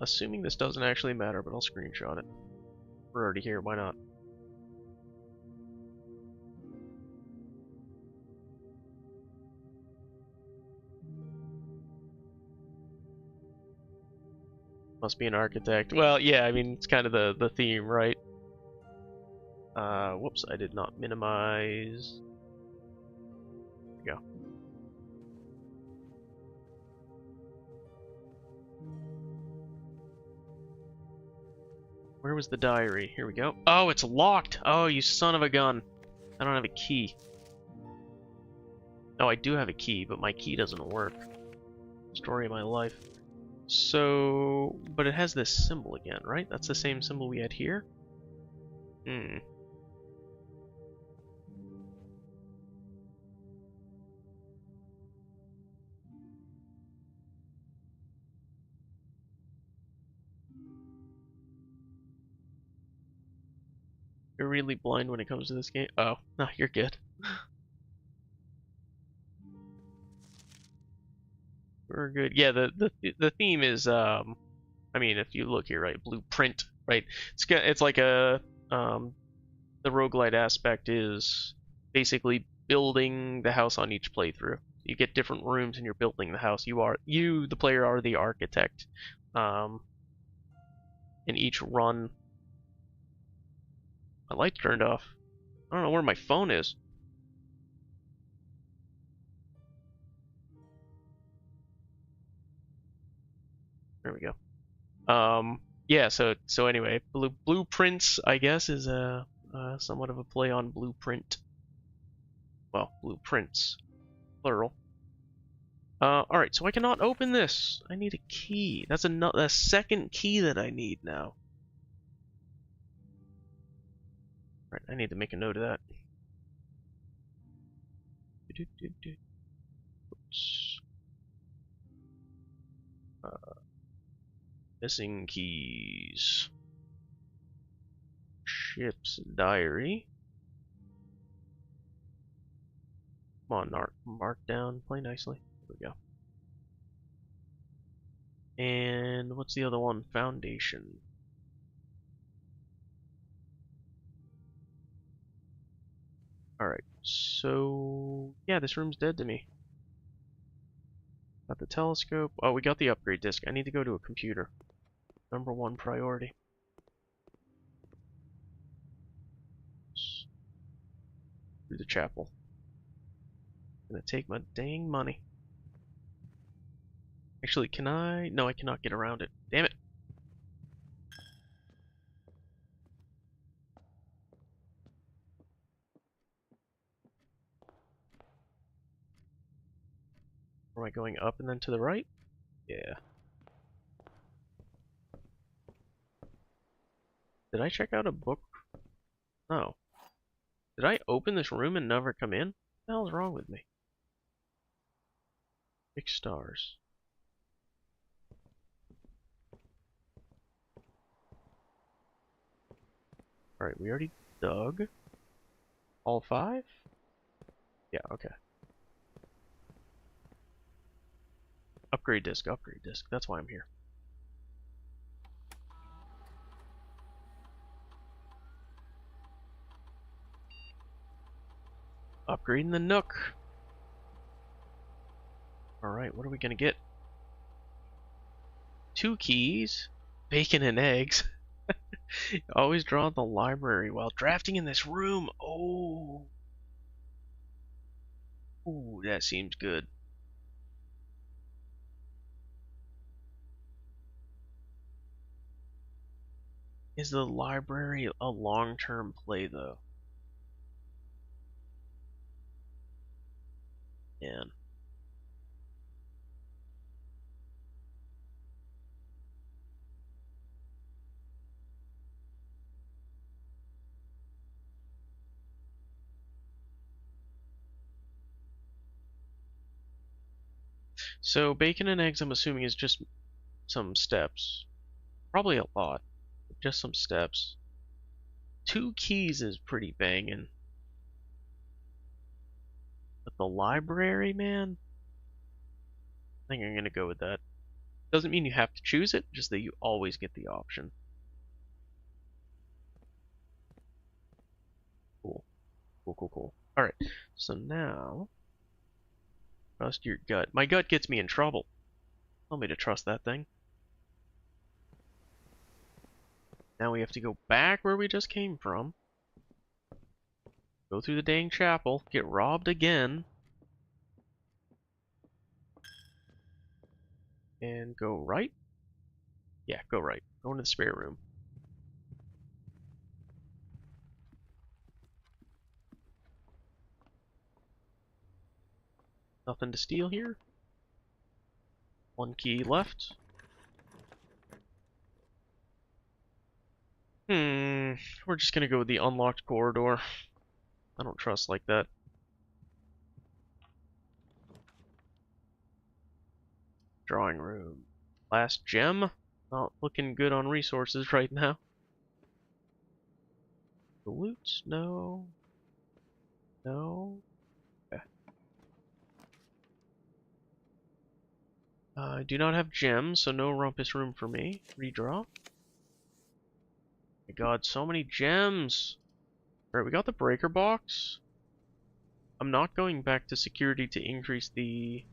Assuming this doesn't actually matter, but I'll screenshot it. We're already here, why not? Must be an architect. Well, yeah, I mean, it's kind of the theme, right? Whoops, I did not minimize. There we go. Where was the diary? Here we go. Oh, it's locked! Oh, you son of a gun. I don't have a key. No, I do have a key, but my key doesn't work. Story of my life. So, but it has this symbol again, right? That's the same symbol we had here? Hmm. You're really blind when it comes to this game. Oh, no, you're good. We're good. Yeah, the theme is I mean, if you look here, right, blueprint, right? It's like a the roguelite aspect is basically building the house on each playthrough. You get different rooms and you're building the house. You the player are the architect. Um, in each run, my light's turned off. I don't know where my phone is. There we go. Yeah. So anyway, blueprints, I guess, is a somewhat of a play on blueprint. Well, blueprints, plural. Alright, so I cannot open this. I need a key. That's a second key that I need now. Right, I need to make a note of that. Oops. Missing keys. Ship's diary. Come on, mark down. Play nicely. There we go. And what's the other one? Foundation. Alright, so yeah, this room's dead to me. Got the telescope. Oh, we got the upgrade disc. I need to go to a computer. #1 priority. Through the chapel. Gonna take my dang money. Actually, can I? No, I cannot get around it. Damn it. Am I going up and then to the right? Yeah. Did I check out a book? No. Did I open this room and never come in? What the hell is wrong with me? 6 stars. Alright, we already dug. All 5? Yeah, okay. Upgrade disc, upgrade disc. That's why I'm here. Upgrading the Nook. Alright, what are we gonna get? 2 keys, bacon and eggs. Always draw in the library while drafting in this room. Oh. Ooh, that seems good. Is the library a long-term play, though? Man. So, bacon and eggs, I'm assuming, is just some steps. Probably a lot. Just some steps. 2 keys is pretty banging. But the library, man? I think I'm gonna go with that. Doesn't mean you have to choose it, just that you always get the option. Cool. Cool, cool, cool. Alright, so now... Trust your gut. My gut gets me in trouble. Tell me to trust that thing. Now we have to go back where we just came from. Go through the dang chapel. Get robbed again. And go right? Yeah, go right. Go into the spare room. Nothing to steal here. 1 key left. We're just gonna go with the unlocked corridor. I don't trust like that. Drawing room. Last gem. Not looking good on resources right now. The loot? No. No. Okay. I do not have gems, so no rumpus room for me. Redraw. My god, so many gems! Alright, we got the breaker box. I'm not going back to security to increase the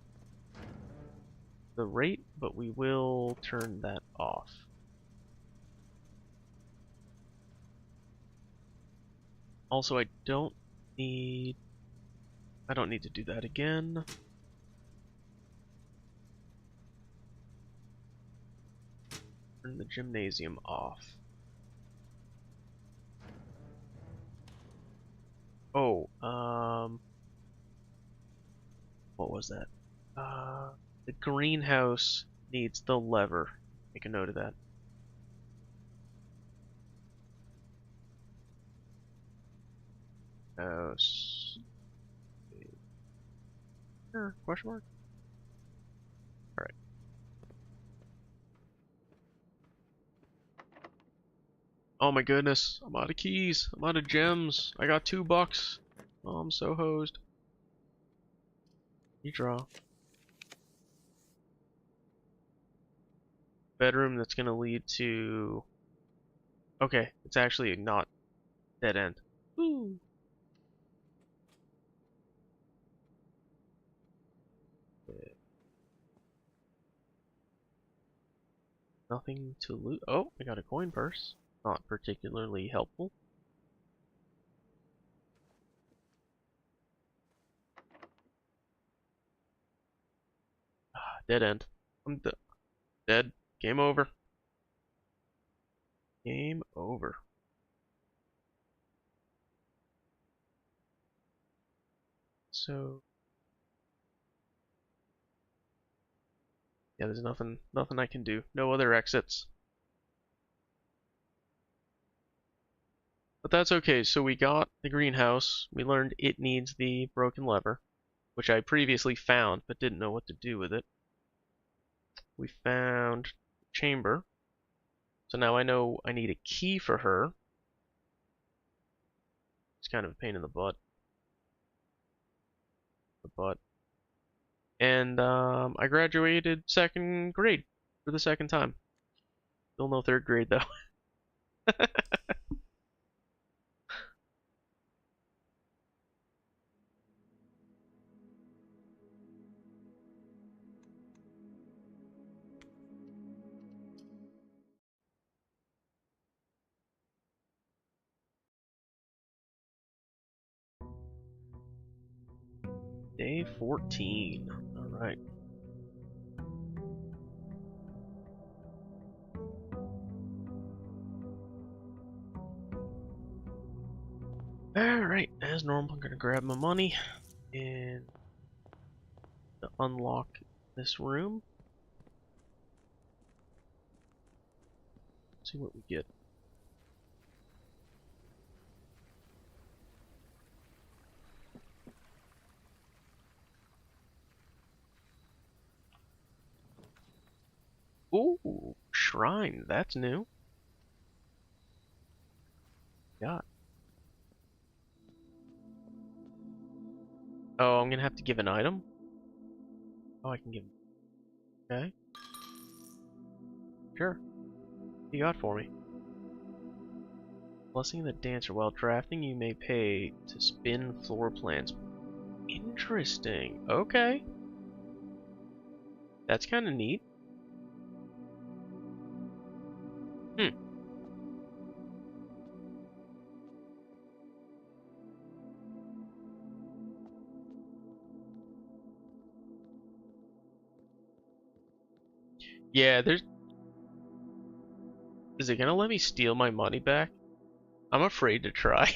rate, but we will turn that off. Also, I don't need to do that again. Turn the gymnasium off. Oh, what was that? The greenhouse needs the lever. Make a note of that. House. Sure, question mark? Alright. Oh my goodness, I'm out of keys. I'm out of gems. I got $2. Oh, I'm so hosed. You draw. Bedroom that's gonna lead to... Okay, it's actually not dead end. Ooh. Nothing to loot. Oh, I got a coin purse. Not particularly helpful. Dead end. I'm dead. Game over. Game over. So yeah, there's nothing I can do. No other exits. But that's okay. So we got the greenhouse. We learned it needs the broken lever, which I previously found but didn't know what to do with it. We found chamber. So now I know I need a key for her. It's kind of a pain in the butt. And I graduated 2nd grade for the 2nd time. Still no 3rd grade though. Day 14. Alright. Alright, as normal, I'm gonna grab my money and unlock this room. See what we get. Ooh, shrine, that's new. Got. Oh, I'm gonna have to give an item? Oh, I can give. Okay. Sure. What you got for me? Blessing the dancer. While drafting, you may pay to spin floor plans. Interesting. Okay. That's kind of neat. Yeah, there's... Is it gonna let me steal my money back? I'm afraid to try.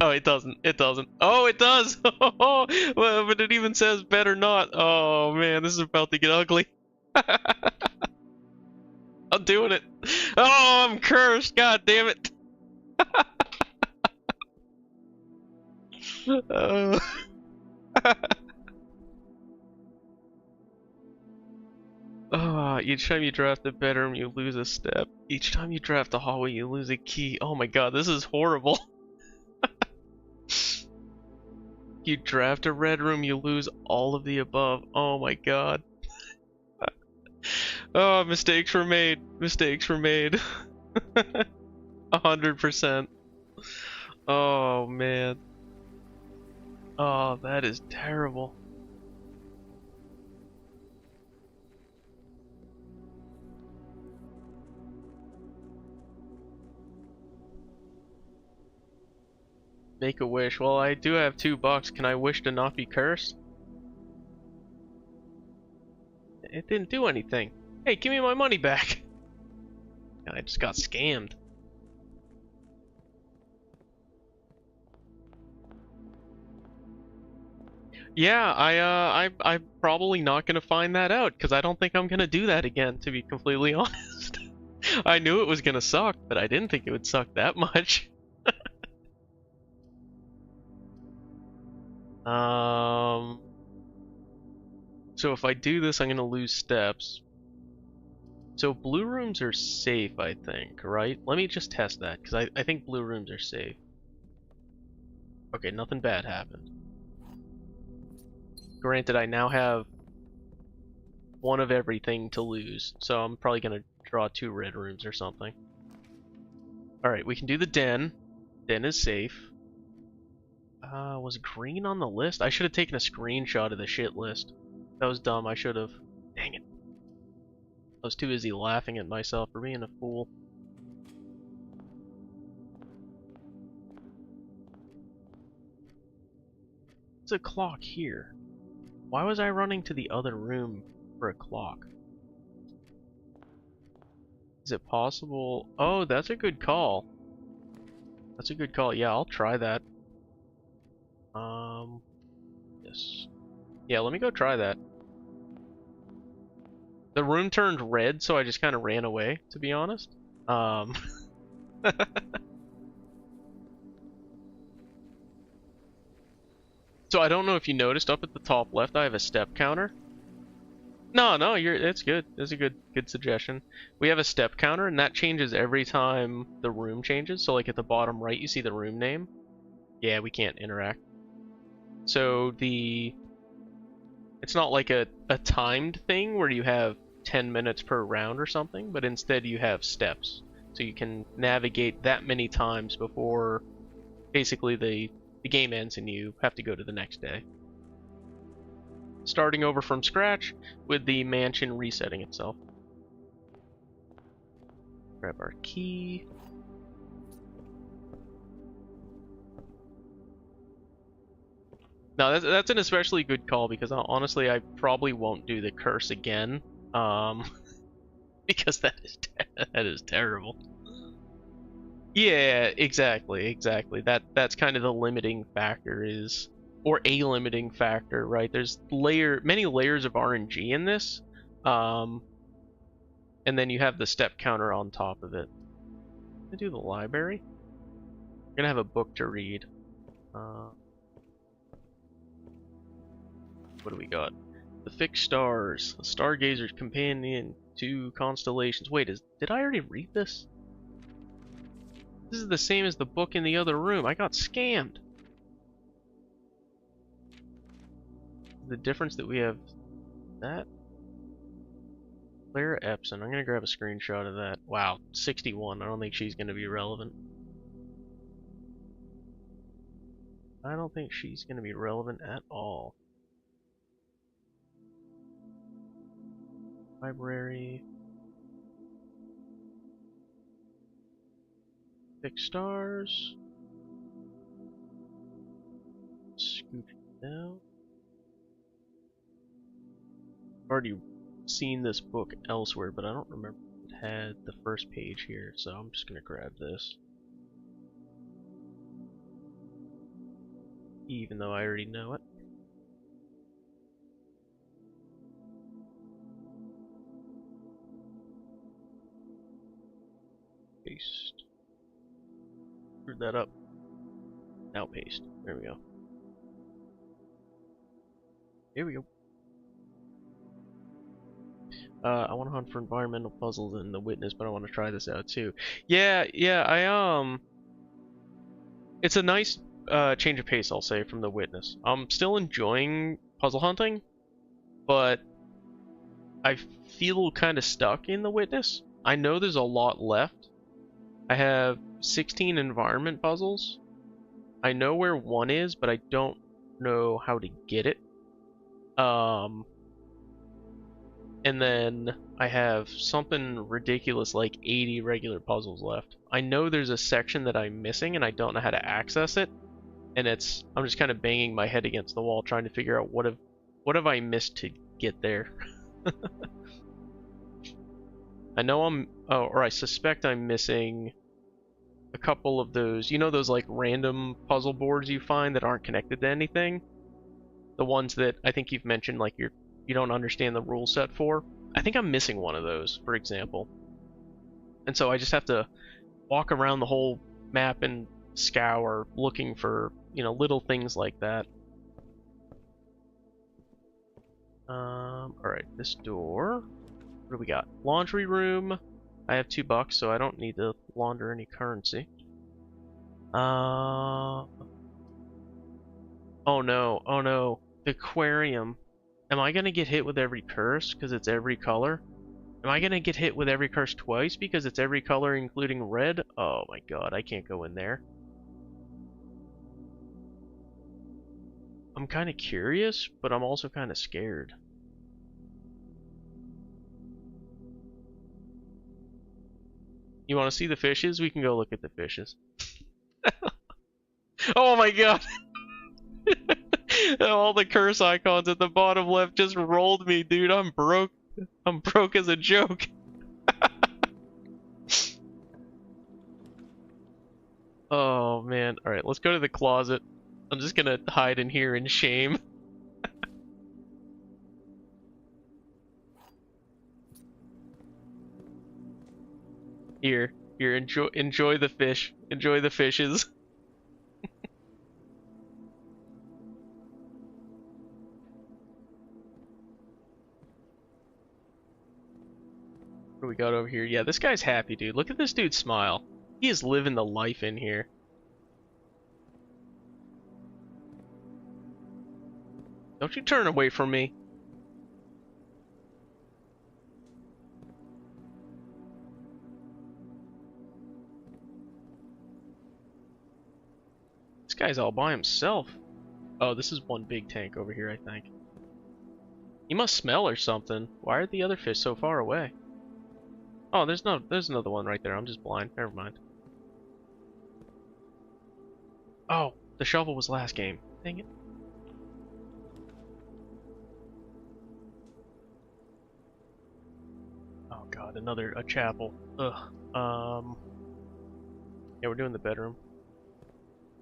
Oh, it doesn't. It doesn't. Oh, it does! Well, but it even says better not. Oh, man, this is about to get ugly. I'm doing it. Oh, I'm cursed. God damn it. Each time you draft a bedroom, you lose a step. Each time you draft a hallway, you lose a key. Oh my god, this is horrible. You draft a red room, you lose all of the above. Oh my god. Oh, mistakes were made. Mistakes were made. 100%. Oh, man. Oh, that is terrible. Make a wish. Well, I do have $2. Can I wish to not be cursed? It didn't do anything. Hey, give me my money back. I just got scammed. Yeah, I'm probably not gonna find that out because I don't think I'm gonna do that again. To be completely honest, I knew it was gonna suck, but I didn't think it would suck that much. Um. So if I do this, I'm gonna lose steps. So blue rooms are safe, I think, right? Let me just test that, because I think blue rooms are safe. Okay, nothing bad happened. Granted, I now have one of everything to lose, so I'm probably gonna draw 2 red rooms or something. Alright, we can do the den. Den is safe. Was green on the list? I should have taken a screenshot of the shit list. That was dumb, I should have. Dang it. I was too busy laughing at myself for being a fool. There's a clock here. Why was I running to the other room for a clock? Is it possible? Oh, that's a good call. That's a good call. Yeah, I'll try that. Yes. Yeah, let me go try that. The room turned red, so I just kind of ran away, to be honest. So I don't know if you noticed up at the top left, I have a step counter. No, it's good. It's a good suggestion. We have a step counter, and that changes every time the room changes. So like at the bottom right, you see the room name. Yeah, we can't interact. So it's not like a timed thing where you have 10 minutes per round or something, but instead you have steps. So you can navigate that many times before basically the game ends and you have to go to the next day. Starting over from scratch with the mansion resetting itself. Grab our key. No, that's an especially good call because honestly I probably won't do the curse again. Because that is terrible. Yeah, exactly. That's kind of the limiting factor is, or a limiting factor, right? There's many layers of RNG in this, and then you have the step counter on top of it. I'm gonna do the library. I'm gonna have a book to read. What do we got? The Fixed Stars, a Stargazer's Companion to Constellations. Wait, did I already read this? This is the same as the book in the other room. I got scammed. The difference that we have that. Claire Epson. I'm gonna grab a screenshot of that. Wow, 61. I don't think she's gonna be relevant. I don't think she's gonna be relevant at all. Library. Fixed Stars. Scoot down. Already seen this book elsewhere, but I don't remember if it had the first page here, so I'm just gonna grab this. Even though I already know it. Paste. Screwed that up. Now paste. There we go. Here we go. I want to hunt for environmental puzzles in The Witness, but I want to try this out too. Yeah, it's a nice change of pace, I'll say, from The Witness. I'm still enjoying puzzle hunting, but I feel kind of stuck in the witness. I know there's a lot left. I have 16 environment puzzles. I know where one is, but I don't know how to get it. And then I have something ridiculous like 80 regular puzzles left. I know there's a section that I'm missing and I don't know how to access it. And I'm just kind of banging my head against the wall trying to figure out what have I missed to get there. I know or I suspect I'm missing a couple of those, you know, those like random puzzle boards you find that aren't connected to anything? The ones that I think you've mentioned like you don't understand the rule set for. I think I'm missing one of those, for example. And so I just have to walk around the whole map and scour looking for, you know, little things like that. Alright, this door. What do we got? Laundry room. I have $2, so I don't need to launder any currency. Oh no, oh no. The aquarium. Am I gonna get hit with every curse because it's every color? Am I gonna get hit with every curse twice because it's every color including red? Oh my god, I can't go in there. I'm kind of curious, but I'm also kind of scared. You want to see the fishes? We can go look at the fishes. Oh my god! All the curse icons at the bottom left just rolled me, dude. I'm broke. I'm broke as a joke. Oh man. Alright, let's go to the closet. I'm just gonna hide in here in shame. Here, enjoy the fish. Enjoy the fishes. What do we got over here? Yeah, this guy's happy, dude. Look at this dude smile. He is living the life in here. Don't you turn away from me. This guy's all by himself. Oh, this is one big tank over here, I think. He must smell or something. Why are the other fish so far away? Oh, there's another one right there. I'm just blind. Never mind. Oh, the shovel was last game. Dang it. Oh god, a chapel. Ugh. Yeah, we're doing the bedroom.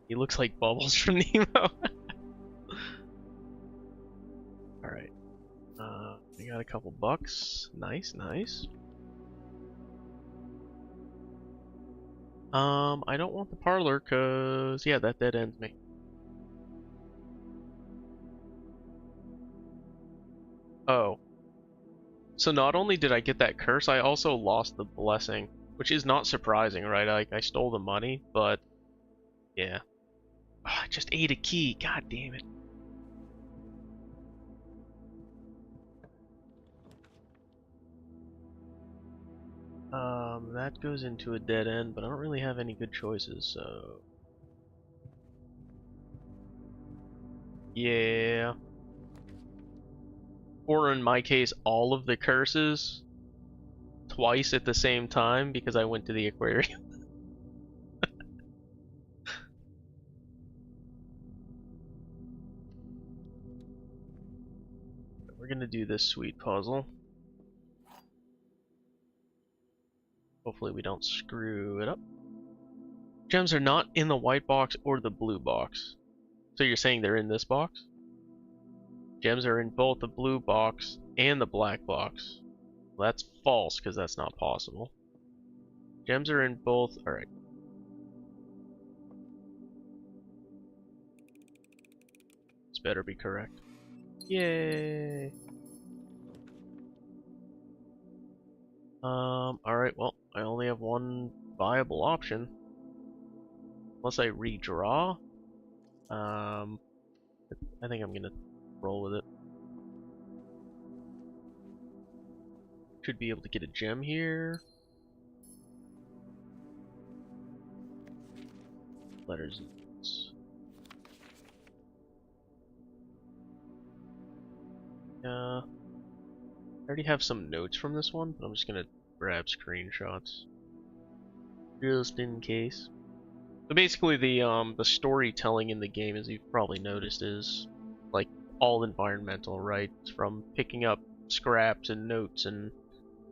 He looks like Bubbles from Nemo. Alright. We got a couple bucks. Nice, nice. I don't want the parlor, cause yeah, that dead ends me. Oh. So not only did I get that curse, I also lost the blessing, which is not surprising, right? I stole the money, but yeah. Oh, I just ate a key. God damn it. That goes into a dead end, but I don't really have any good choices, so yeah. Or in my case, all of the curses twice at the same time because I went to the aquarium. We're gonna do this sweet puzzle. Hopefully we don't screw it up. Gems are not in the white box or the blue box. So you're saying they're in this box? Gems are in both the blue box and the black box. Well, that's false because that's not possible. Gems are in both. Alright. This better be correct. Yay! Alright, well, I only have one viable option. Unless I redraw. I think I'm gonna roll with it. Should be able to get a gem here. Letters and notes. I already have some notes from this one, but I'm just gonna grab screenshots. Just in case. So basically the storytelling in the game, as you've probably noticed, is like all environmental, right? It's from picking up scraps and notes and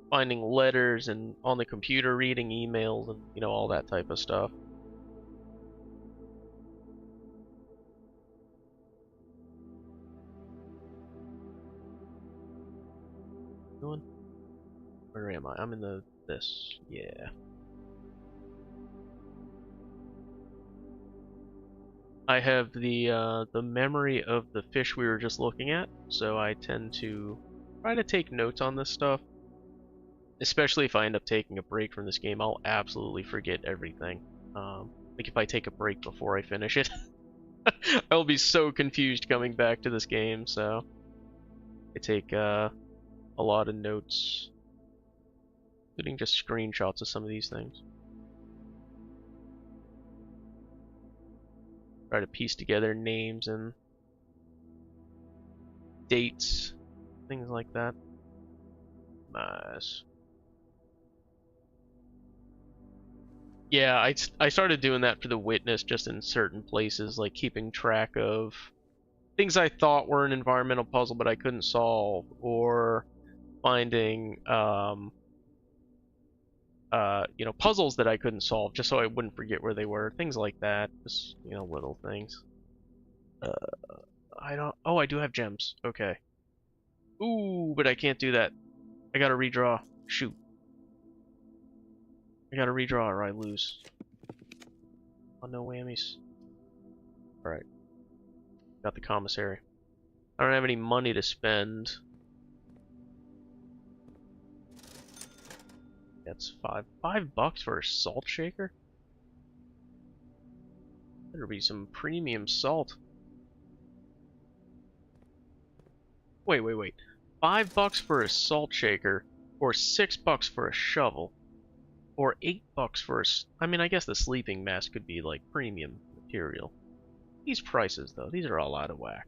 finding letters and on the computer reading emails and, you know, all that type of stuff. Going? Where am I? I'm in this. Yeah. I have the memory of the fish we were just looking at, so I tend to try to take notes on this stuff. Especially if I end up taking a break from this game, I'll absolutely forget everything. Like if I take a break before I finish it, I'll be so confused coming back to this game. So I take a lot of notes, including just screenshots of some of these things. Try to piece together names and dates, things like that. Nice. Yeah, I started doing that for the Witness just in certain places, like keeping track of things I thought were an environmental puzzle but I couldn't solve, or finding you know, puzzles that I couldn't solve just so I wouldn't forget where they were, things like that. Just, you know, little things. I don't. Oh, I do have gems. Okay. Ooh, but I can't do that. I gotta redraw. Shoot. I gotta redraw or I lose. Oh, no whammies. Alright. Got the commissary. I don't have any money to spend. That's $5 for a salt shaker? Better be some premium salt. Wait. $5 for a salt shaker, or $6 for a shovel, or $8 for a... I mean, I guess the sleeping mask could be like premium material. These prices, though, these are all out of whack.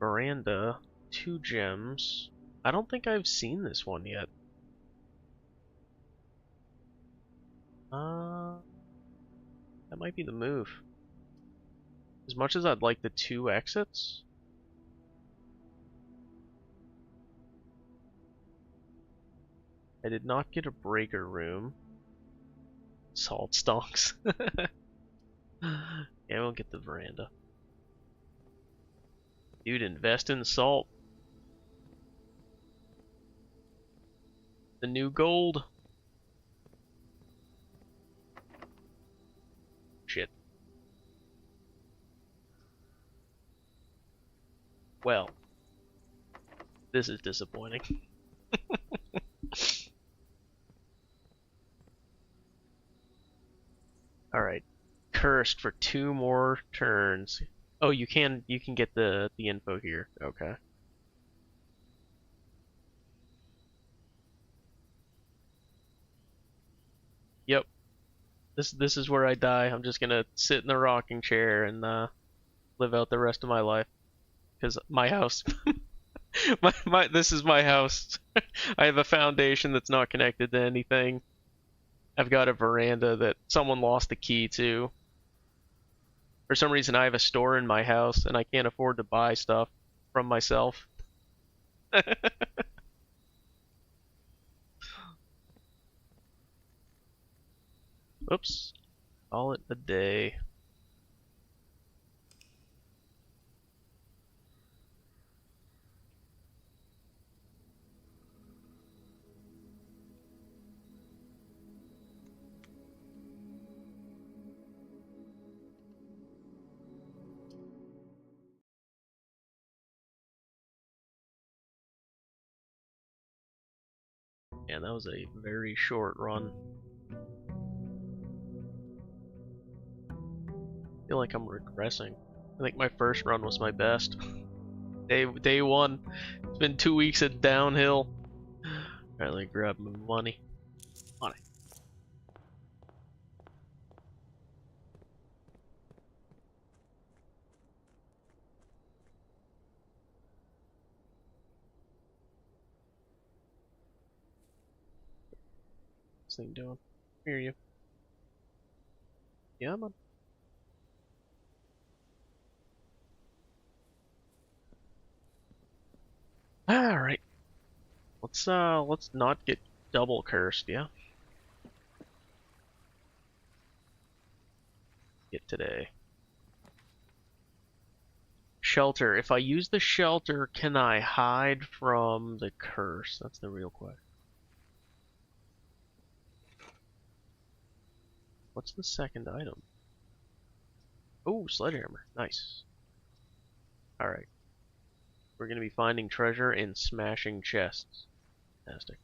Veranda, 2 gems. I don't think I've seen this one yet. That might be the move. As much as I'd like the 2 exits, I did not get a breaker room. Salt stonks. Yeah, we'll get the veranda. Dude, invest in salt. The new gold. Shit. Well, this is disappointing. Alright. Cursed for 2 more turns. Oh, you can get the info here. Okay. Yep. This is where I die. I'm just gonna sit in the rocking chair and live out the rest of my life. Because my house, this is my house. I have a foundation that's not connected to anything. I've got a veranda that someone lost the key to. For some reason, I have a store in my house, and I can't afford to buy stuff from myself. Oops. Call it a day. Man, that was a very short run. I feel like I'm regressing. I think my first run was my best. Day one. It's been 2 weeks of downhill. Alright, let me grab my money. Money. What's this thing doing? Hear you. Yeah, man. Alright. Let's not get double cursed, yeah? Get today. Shelter. If I use the shelter, can I hide from the curse? That's the real question. What's the second item? Oh, sledgehammer. Nice. Alright. We're gonna be finding treasure and smashing chests. Fantastic.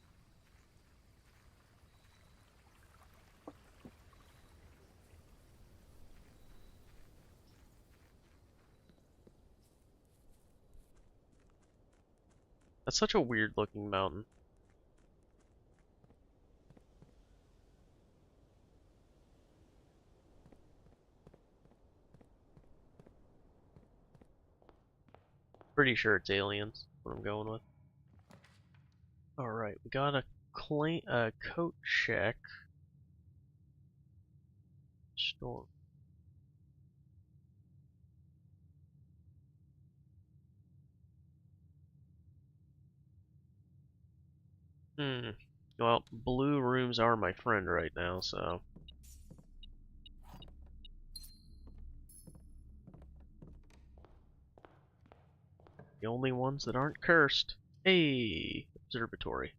That's such a weird looking mountain. Pretty sure it's aliens. What I'm going with. Alright, we got a coat check. Storm. Well, blue rooms are my friend right now, so. The only ones that aren't cursed. Hey, observatory.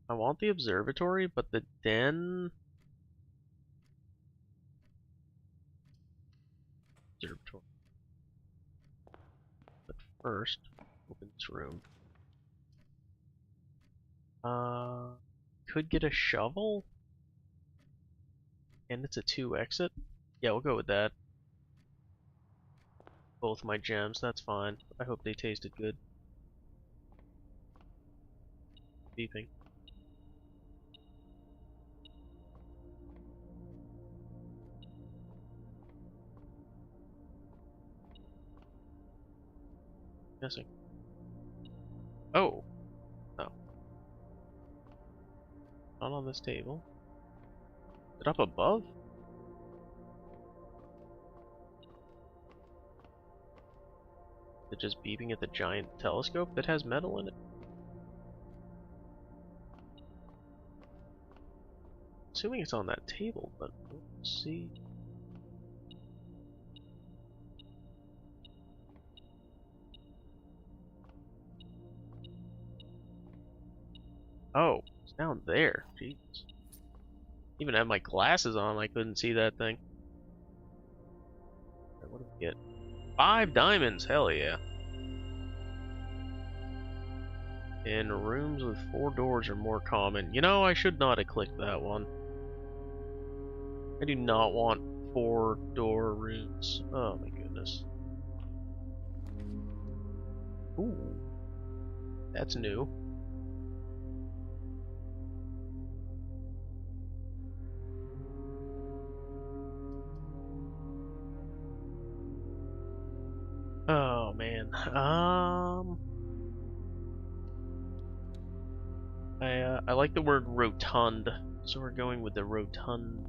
I want the observatory, but the den. Observatory. But first, open this room. Could get a shovel? And it's a 2 exit? Yeah, we'll go with that. Both my gems, that's fine. I hope they tasted good. Beeping. Missing. Oh! No. Not on this table. Is it up above? Is it just beeping at the giant telescope that has metal in it? Assuming it's on that table, but let's see. Oh, it's down there. Jeez. Even had my glasses on, I couldn't see that thing. Right, what do we get? 5 diamonds, hell yeah. And rooms with 4 doors are more common. You know, I should not have clicked that one. I do not want 4-door rooms. Oh my goodness. Ooh. That's new. Oh man. I like the word rotund, so we're going with the rotund.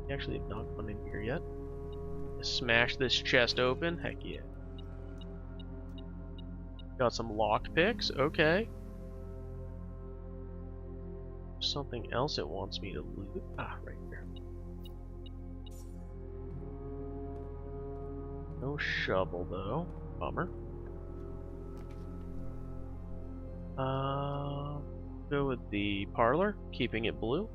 We actually have not gone in here yet. Smash this chest open. Heck yeah. Got some lockpicks. Okay. Something else it wants me to loot. Ah, right here. No shovel though. Bummer. Go with the parlor, keeping it blue.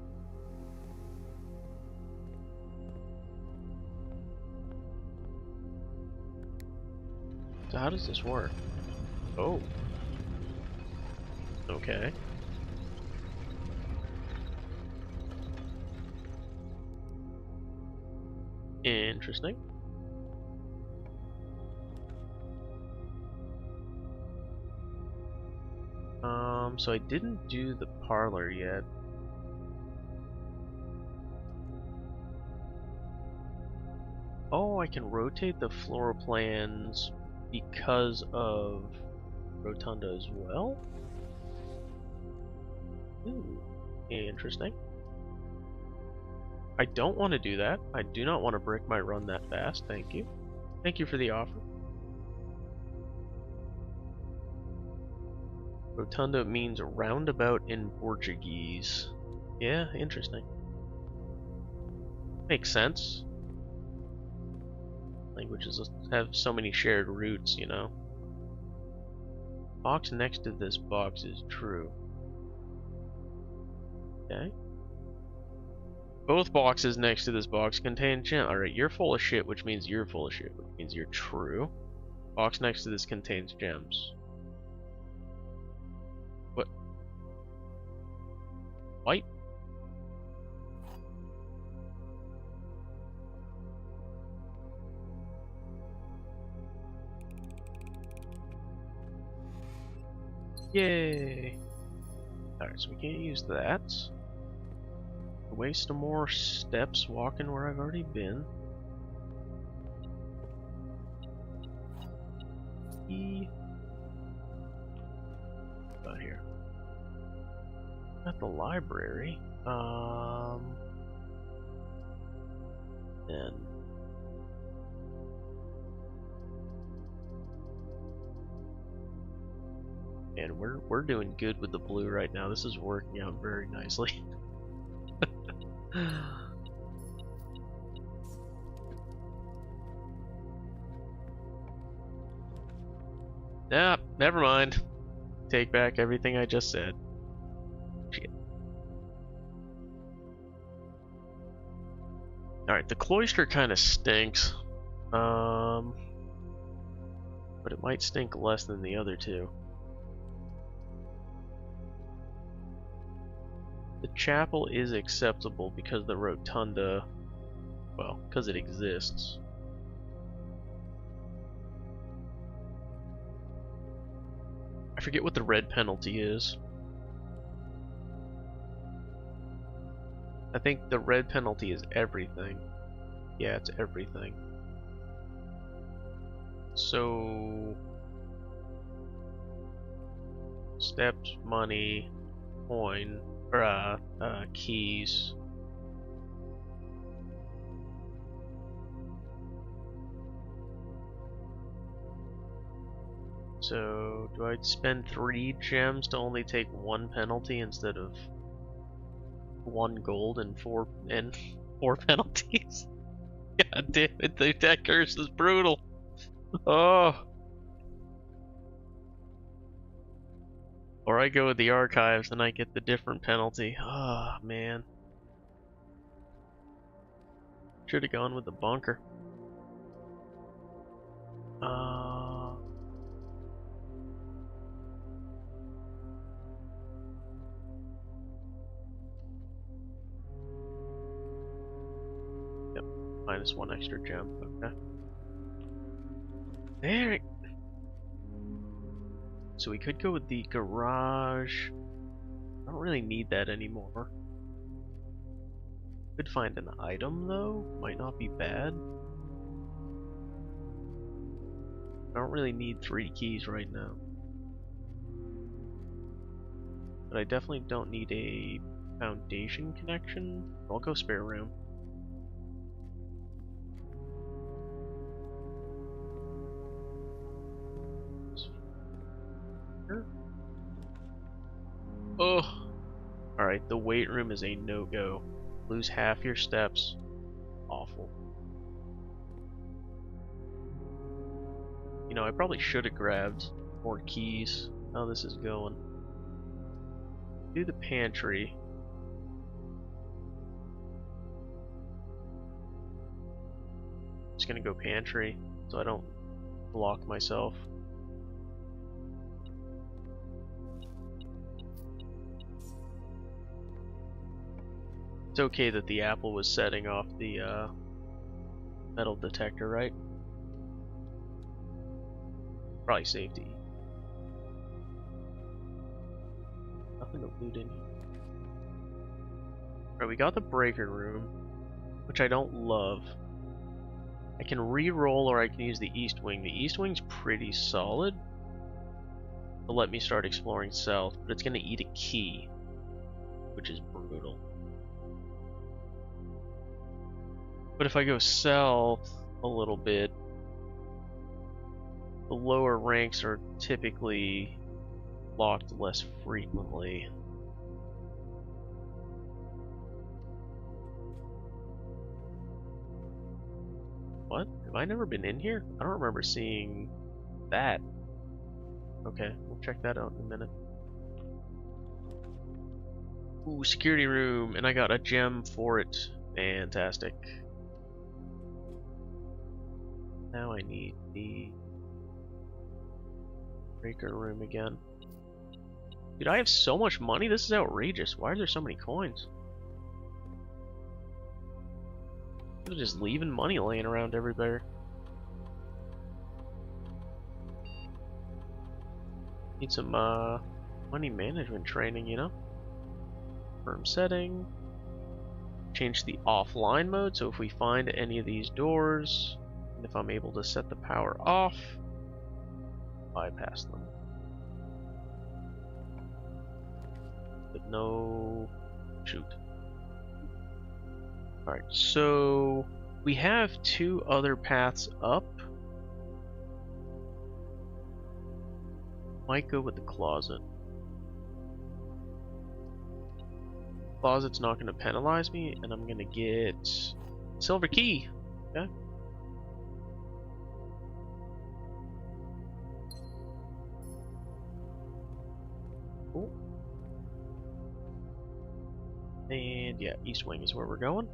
So how does this work? Oh. Okay. Interesting. So I didn't do the parlor yet. Oh, I can rotate the floor plans because of Rotunda as well? Ooh, interesting. I don't want to do that. I do not want to break my run that fast, thank you. Thank you for the offer. Rotunda means roundabout in Portuguese. Yeah, interesting. Makes sense. Languages have so many shared roots, you know. Box next to this box is true. Okay. Both boxes next to this box contain gem. Alright, you're full of shit, which means you're full of shit, which means you're true. Box next to this contains gems. What? White? Yay! Alright, so we can't use that. Waste some more steps walking where I've already been. Got here. At the library. Then. And we're doing good with the blue right now. This is working out very nicely. Nah, never mind. Take back everything I just said. Shit. Alright, the cloister kind of stinks. But it might stink less than the other two. The chapel is acceptable because the rotunda, well, because it exists. I forget what the red penalty is. I think the red penalty is everything. Yeah, it's everything. So... steps, money, coin, or keys. So, do I spend 3 gems to only take 1 penalty instead of 1 gold and 4 penalties? God damn it, that curse is brutal. Oh. Or I go with the archives and I get the different penalty. Ah, oh, man. Should have gone with the bunker. Yep, -1 extra gem. Okay. There it. So we could go with the garage. I don't really need that anymore. Could find an item though. Might not be bad. I don't really need 3 keys right now. But I definitely don't need a foundation connection. I'll go spare room. Oh! Alright, the weight room is a no-go. Lose half your steps. Awful. You know, I probably should have grabbed more keys. How this is going. Do the pantry. Just gonna go pantry so I don't block myself. It's okay that the apple was setting off the metal detector, right? Probably safety. loot in here. Alright, we got the breaker room, which I don't love. I can re-roll or I can use the east wing. The east wing's pretty solid. To let me start exploring south, but it's gonna eat a key, which is brutal. But if I go south a little bit, the lower ranks are typically locked less frequently. What? Have I never been in here? I don't remember seeing that. Okay, we'll check that out in a minute. Ooh, security room, and I got a gem for it. Fantastic. Now I need the breaker room again. Dude, I have so much money, this is outrageous. Why are there so many coins? They're just leaving money laying around everywhere. Need some money management training, you know? Firm setting. Change the offline mode, so if we find any of these doors, and if I'm able to set the power off, bypass them. But no... shoot. Alright, so we have 2 other paths up. Might go with the closet. Closet's not going to penalize me, and I'm going to get silver key. Okay. Cool. And yeah, east wing is where we're going.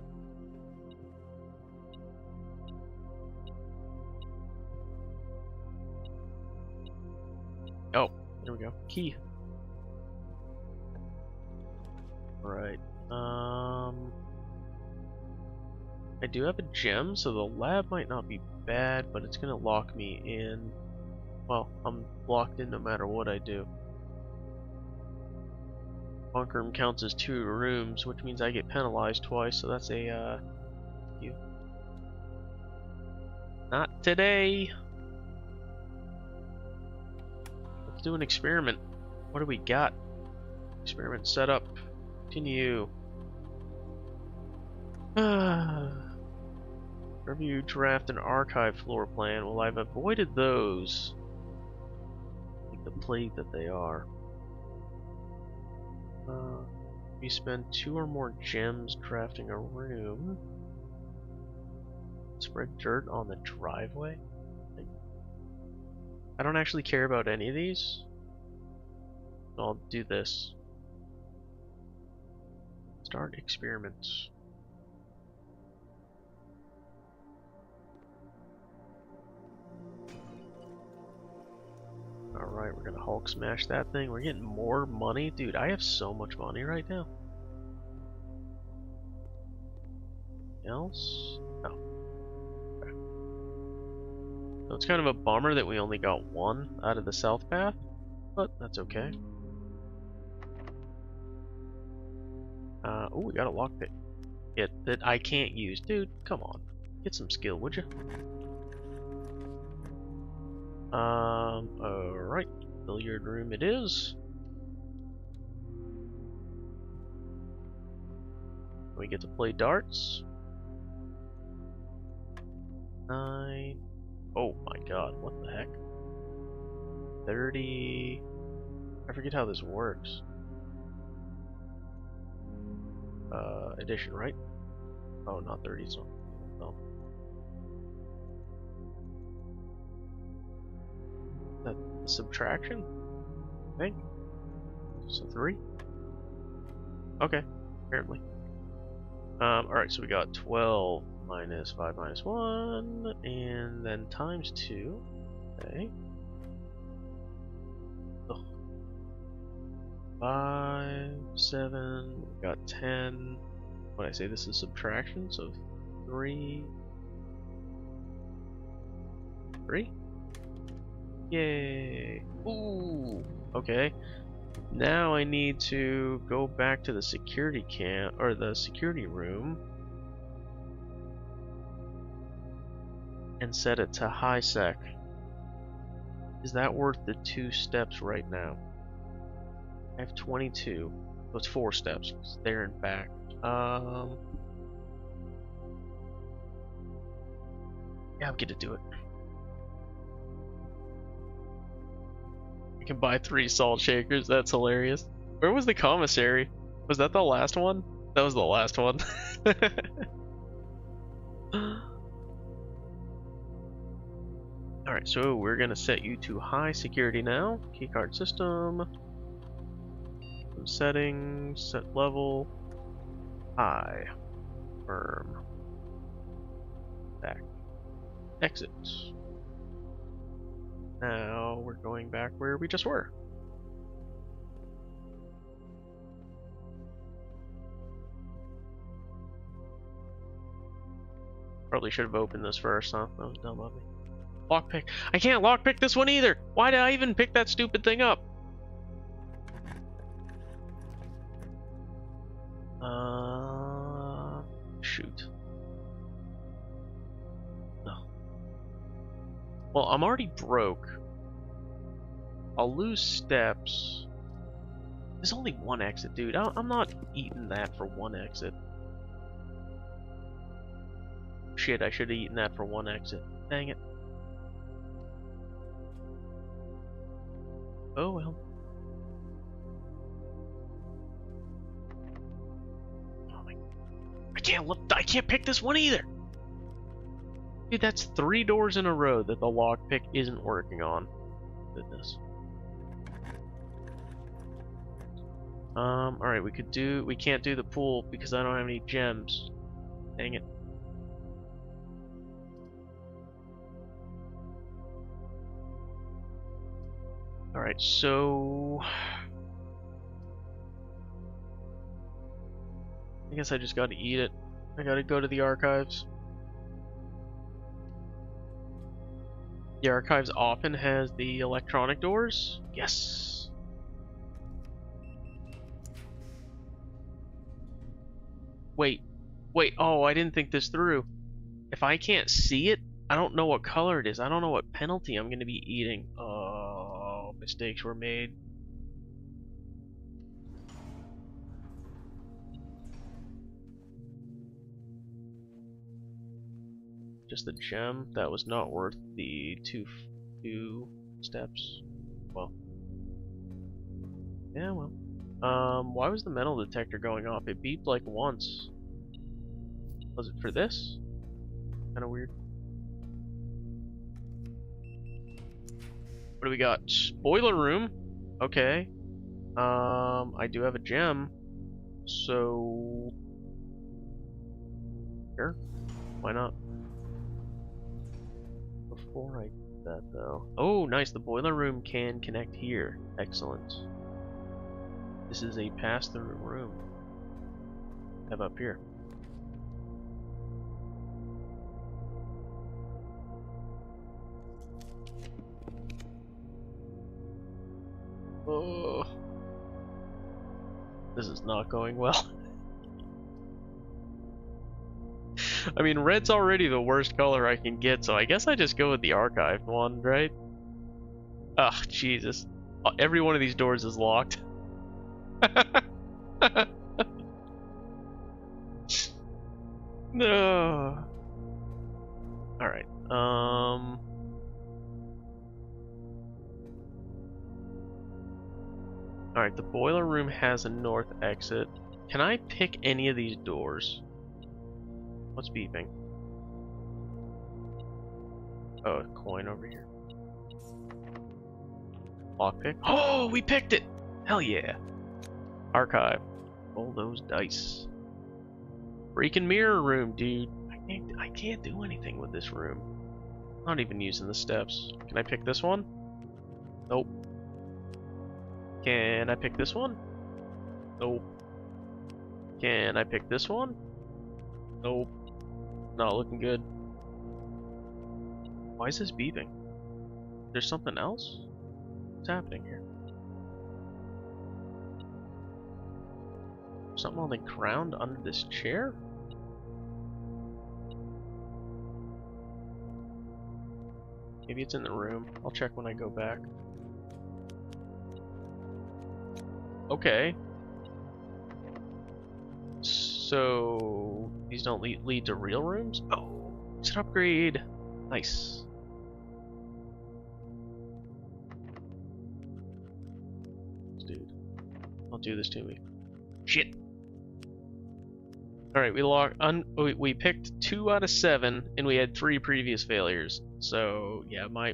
Oh, there we go. Key. Right. I do have a gem, so the lab might not be bad, but it's gonna lock me in. Well, I'm locked in no matter what I do. Bunker room counts as 2 rooms, which means I get penalized twice, so that's a, you. Not today! Let's do an experiment. What do we got? Experiment set up. Continue. Review, draft, and archive floor plan. Well, I've avoided those. Like the plague that they are. We spend 2 or more gems drafting a room. Spread dirt on the driveway. I don't actually care about any of these. I'll do this. Start experiments. Alright, we're gonna Hulk smash that thing. We're getting more money. Dude, I have so much money right now. Else? No. Okay. So it's kind of a bummer that we only got 1 out of the south path, but that's okay. Oh, we got a lockpick. That I can't use. Dude, come on. Get some skill, would you? Alright. Billiard room it is. We get to play darts. 9. Oh my god, what the heck? 30. I forget how this works. Addition, right? Oh, not 30, so no. That subtraction? I think. So 3? Okay, apparently. Alright, so we got 12 minus 5 minus 1, and then times 2. Okay. Ugh. 5, 7, we got 10. What I say, this is subtraction, so 3. 3? Yay! Ooh! Okay. Now I need to go back to the security camp, or the security room, and set it to high sec. Is that worth the 2 steps right now? I have 22. So it's 4 steps. It's there and back. Yeah, I'm gonna do it. I can buy 3 salt shakers. That's hilarious. Where was the commissary? Was that the last one? That was the last one. Alright, so we're gonna set you to high security now. Keycard system. Settings, set level. High. Firm. Back. Exit. Now we're going back where we just were. Probably should have opened this first, huh? That was dumb of me. Lockpick. I can't lockpick this one either! Why did I even pick that stupid thing up? Shoot. No. Well, I'm already broke. I'll lose steps. There's only one exit, dude. I'm not eating that for one exit. Shit, I should have eaten that for one exit. Dang it. Oh well. Oh my. I can't pick this one either! Dude, that's 3 doors in a row that the lockpick isn't working on. Goodness. Alright, we can't do the pool because I don't have any gems. Dang it. Alright, so I guess I just gotta eat it. I gotta go to the archives. The archives often has the electronic doors. Yes. Wait. Oh, I didn't think this through. If I can't see it, I don't know what color it is. I don't know what penalty I'm gonna be eating. Oh, mistakes were made. Just a gem that was not worth the two steps. Well, yeah, well. Why was the metal detector going off? It beeped like once. Was it for this? Kind of weird. What do we got? Boiler room. Okay. I do have a gem. So sure. Why not? Before I do that though. Oh, nice. The boiler room can connect here. Excellent. This is a pass-through room. Have up here. Oh, this is not going well. I mean, red's already the worst color I can get, so I guess I just go with the archived one, right? Ugh, Jesus. Every one of these doors is locked. No. Alright, Alright, the boiler room has a north exit. Can I pick any of these doors? What's beeping? Oh, a coin over here. Lockpick. Oh, we picked it! Hell yeah. Archive. Roll those dice. Freaking mirror room, dude. I can't do anything with this room. I'm not even using the steps. Can I pick this one? Nope. Can I pick this one? Nope. Can I pick this one? Nope. Not looking good. Why is this beeping? There's something else? What's happening here? Something on the ground under this chair? Maybe it's in the room. I'll check when I go back. Okay. So these don't lead to real rooms? Oh, it's an upgrade. Nice. Dude, don't do this to me. Shit. All right, we picked 2 out of 7, and we had 3 previous failures. So yeah, my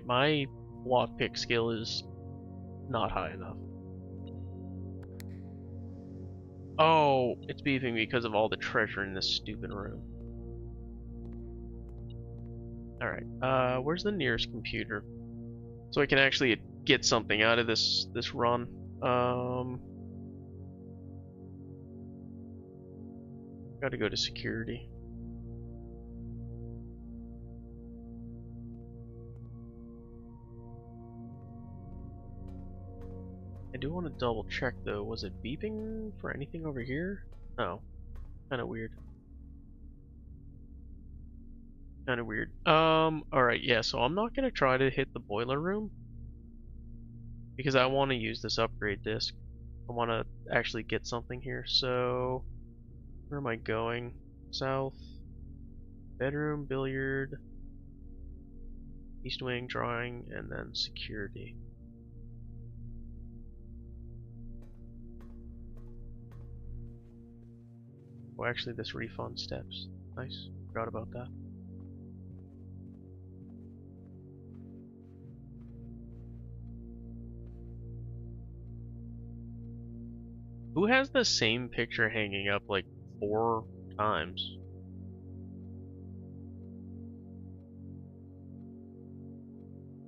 lockpick skill is not high enough. Oh, it's beefing me because of all the treasure in this stupid room. Alright, where's the nearest computer? So I can actually get something out of this run. Gotta go to security. I do want to double check though. Was it beeping for anything over here? No. Kinda weird. Kinda weird. Alright, yeah, so I'm not gonna try to hit the boiler room. Because I want to use this upgrade disc. I want to actually get something here. So, where am I going? South. Bedroom, billiard. East wing, drawing, and then security. Oh, actually, this refund steps. Nice. Forgot about that. Who has the same picture hanging up like 4 times?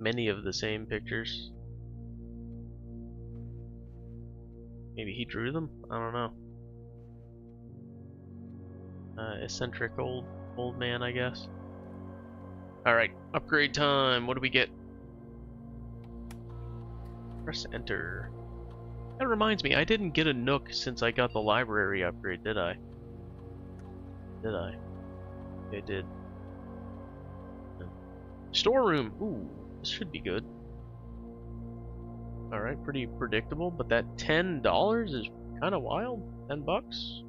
Many of the same pictures. Maybe he drew them? I don't know. Eccentric old man, I guess. Alright, upgrade time. What do we get? Press enter. That reminds me, I didn't get a Nook since I got the library upgrade, did I? Did I? I did. Storeroom! Ooh, this should be good. Alright, pretty predictable, but that $10 is kind of wild. 10 bucks?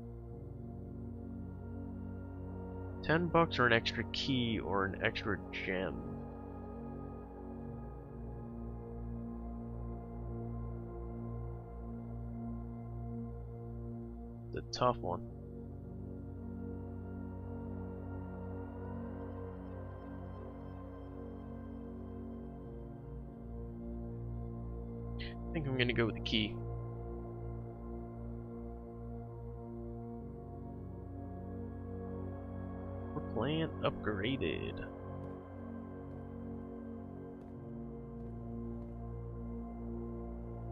10 bucks or an extra key or an extra gem. It's a tough one. I think I'm gonna go with the key. Plant upgraded.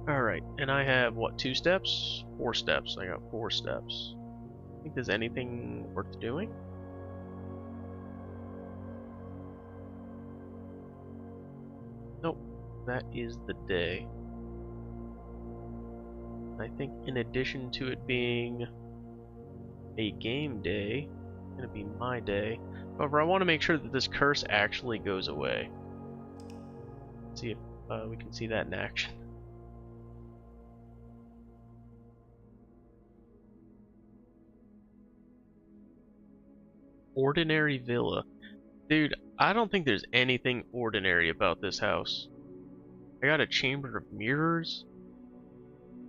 Alright, and I have, what, 2 steps? 4 steps. I got 4 steps. Think there's anything worth doing? Nope. That is the day. I think in addition to it being a game day, it's gonna be my day. However, I want to make sure that this curse actually goes away. Let's see if we can see that in action. Ordinary villa. Dude, I don't think there's anything ordinary about this house. I got a chamber of mirrors.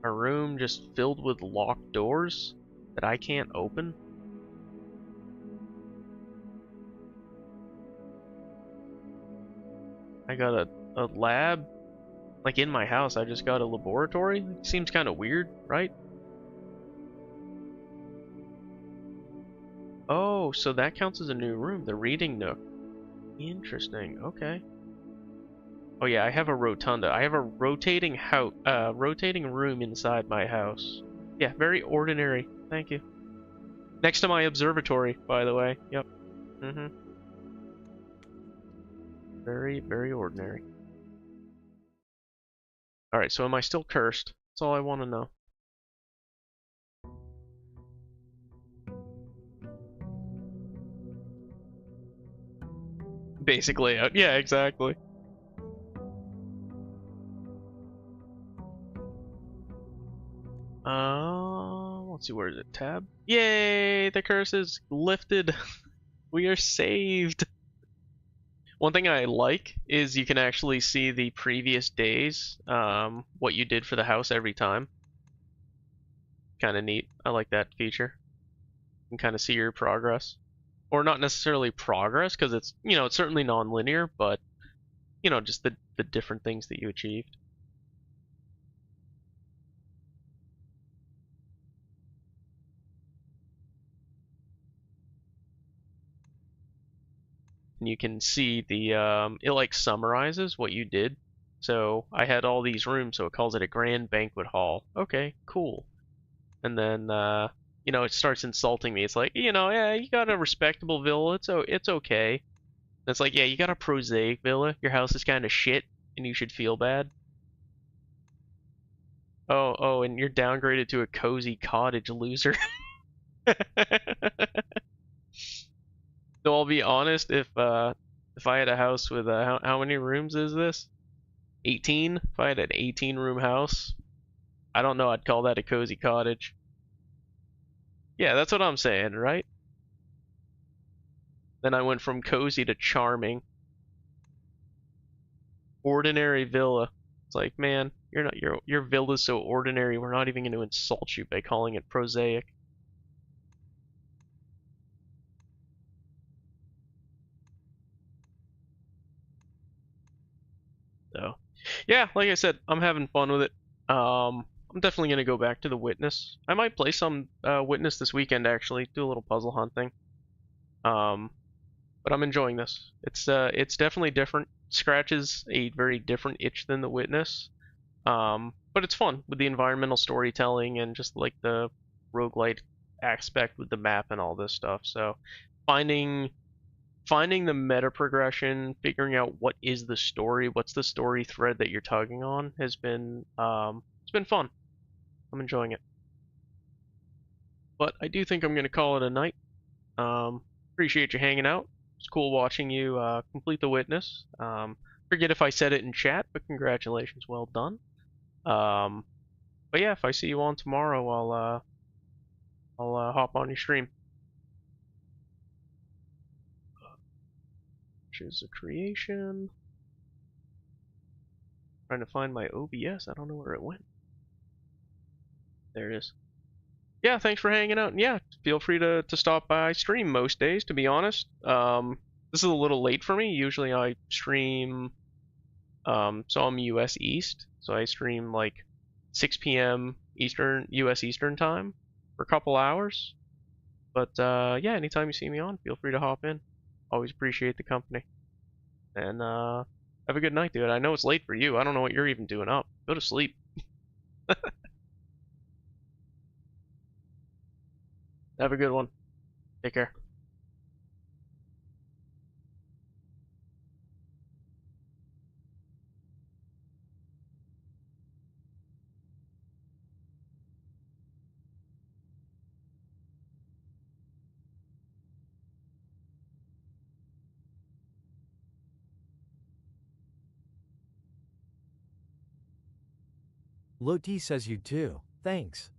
A room just filled with locked doors that I can't open. I got a lab. Like in my house, I just got a laboratory. It seems kind of weird, right? Oh, so that counts as a new room, the reading nook. Interesting, okay. Oh yeah, I have a rotunda. I have a rotating rotating room inside my house. Yeah, very ordinary. Thank you. Next to my observatory, by the way. Yep. Mm-hmm. Very, very ordinary. Alright, so am I still cursed? That's all I want to know. Basic layout. Yeah, exactly. Let's see, where is it? Tab? Yay! The curse is lifted. We are saved. One thing I like is you can actually see the previous days, what you did for the house every time. Kind of neat. I like that feature. You can kind of see your progress. Or not necessarily progress, because it's, it's certainly non-linear, but, just the different things that you achieved. And you can see it like summarizes what you did. So I had all these rooms, so it calls it a grand banquet hall. Okay, cool. And then it starts insulting me. It's like, yeah, you got a respectable villa. It's okay. And it's like, yeah, you got a prosaic villa. Your house is kind of shit, and you should feel bad. Oh, and you're downgraded to a cozy cottage, loser. So I'll be honest, if I had a house with how many rooms is this? 18? If I had an 18 room house, I don't know, I'd call that a cozy cottage. Yeah, that's what I'm saying, right? Then I went from cozy to charming. Ordinary villa. It's like, man, your villa's so ordinary, we're not even going to insult you by calling it prosaic. So, yeah, like I said, I'm having fun with it. I'm definitely gonna go back to the Witness. I might play some Witness this weekend actually, do a little puzzle hunting. Um, but I'm enjoying this. It's definitely different. Scratches a very different itch than the Witness. But it's fun with the environmental storytelling and just like the roguelite aspect with the map and all this stuff. So finding finding the meta progression, figuring out what is the story, what's the story thread that you're tugging on has been it's been fun. I'm enjoying it. But I do think I'm gonna call it a night. Appreciate you hanging out. It's cool watching you complete the witness. Forget if I said it in chat, but congratulations, well done. Um, but yeah, if I see you on tomorrow, I'll hop on your stream. Choose a creation. Trying to find my OBS. I don't know where it went. There it is. Yeah, thanks for hanging out. And yeah, feel free to stop by. I stream most days, to be honest. This is a little late for me. Usually I stream, so I'm US East, so I stream like 6 p.m. Eastern, US Eastern time for a couple hours. But yeah, anytime you see me on, feel free to hop in. Always appreciate the company. And have a good night, dude. I know it's late for you. I don't know what you're even doing up. Go to sleep. Have a good one. Take care. Loti says you too. Thanks.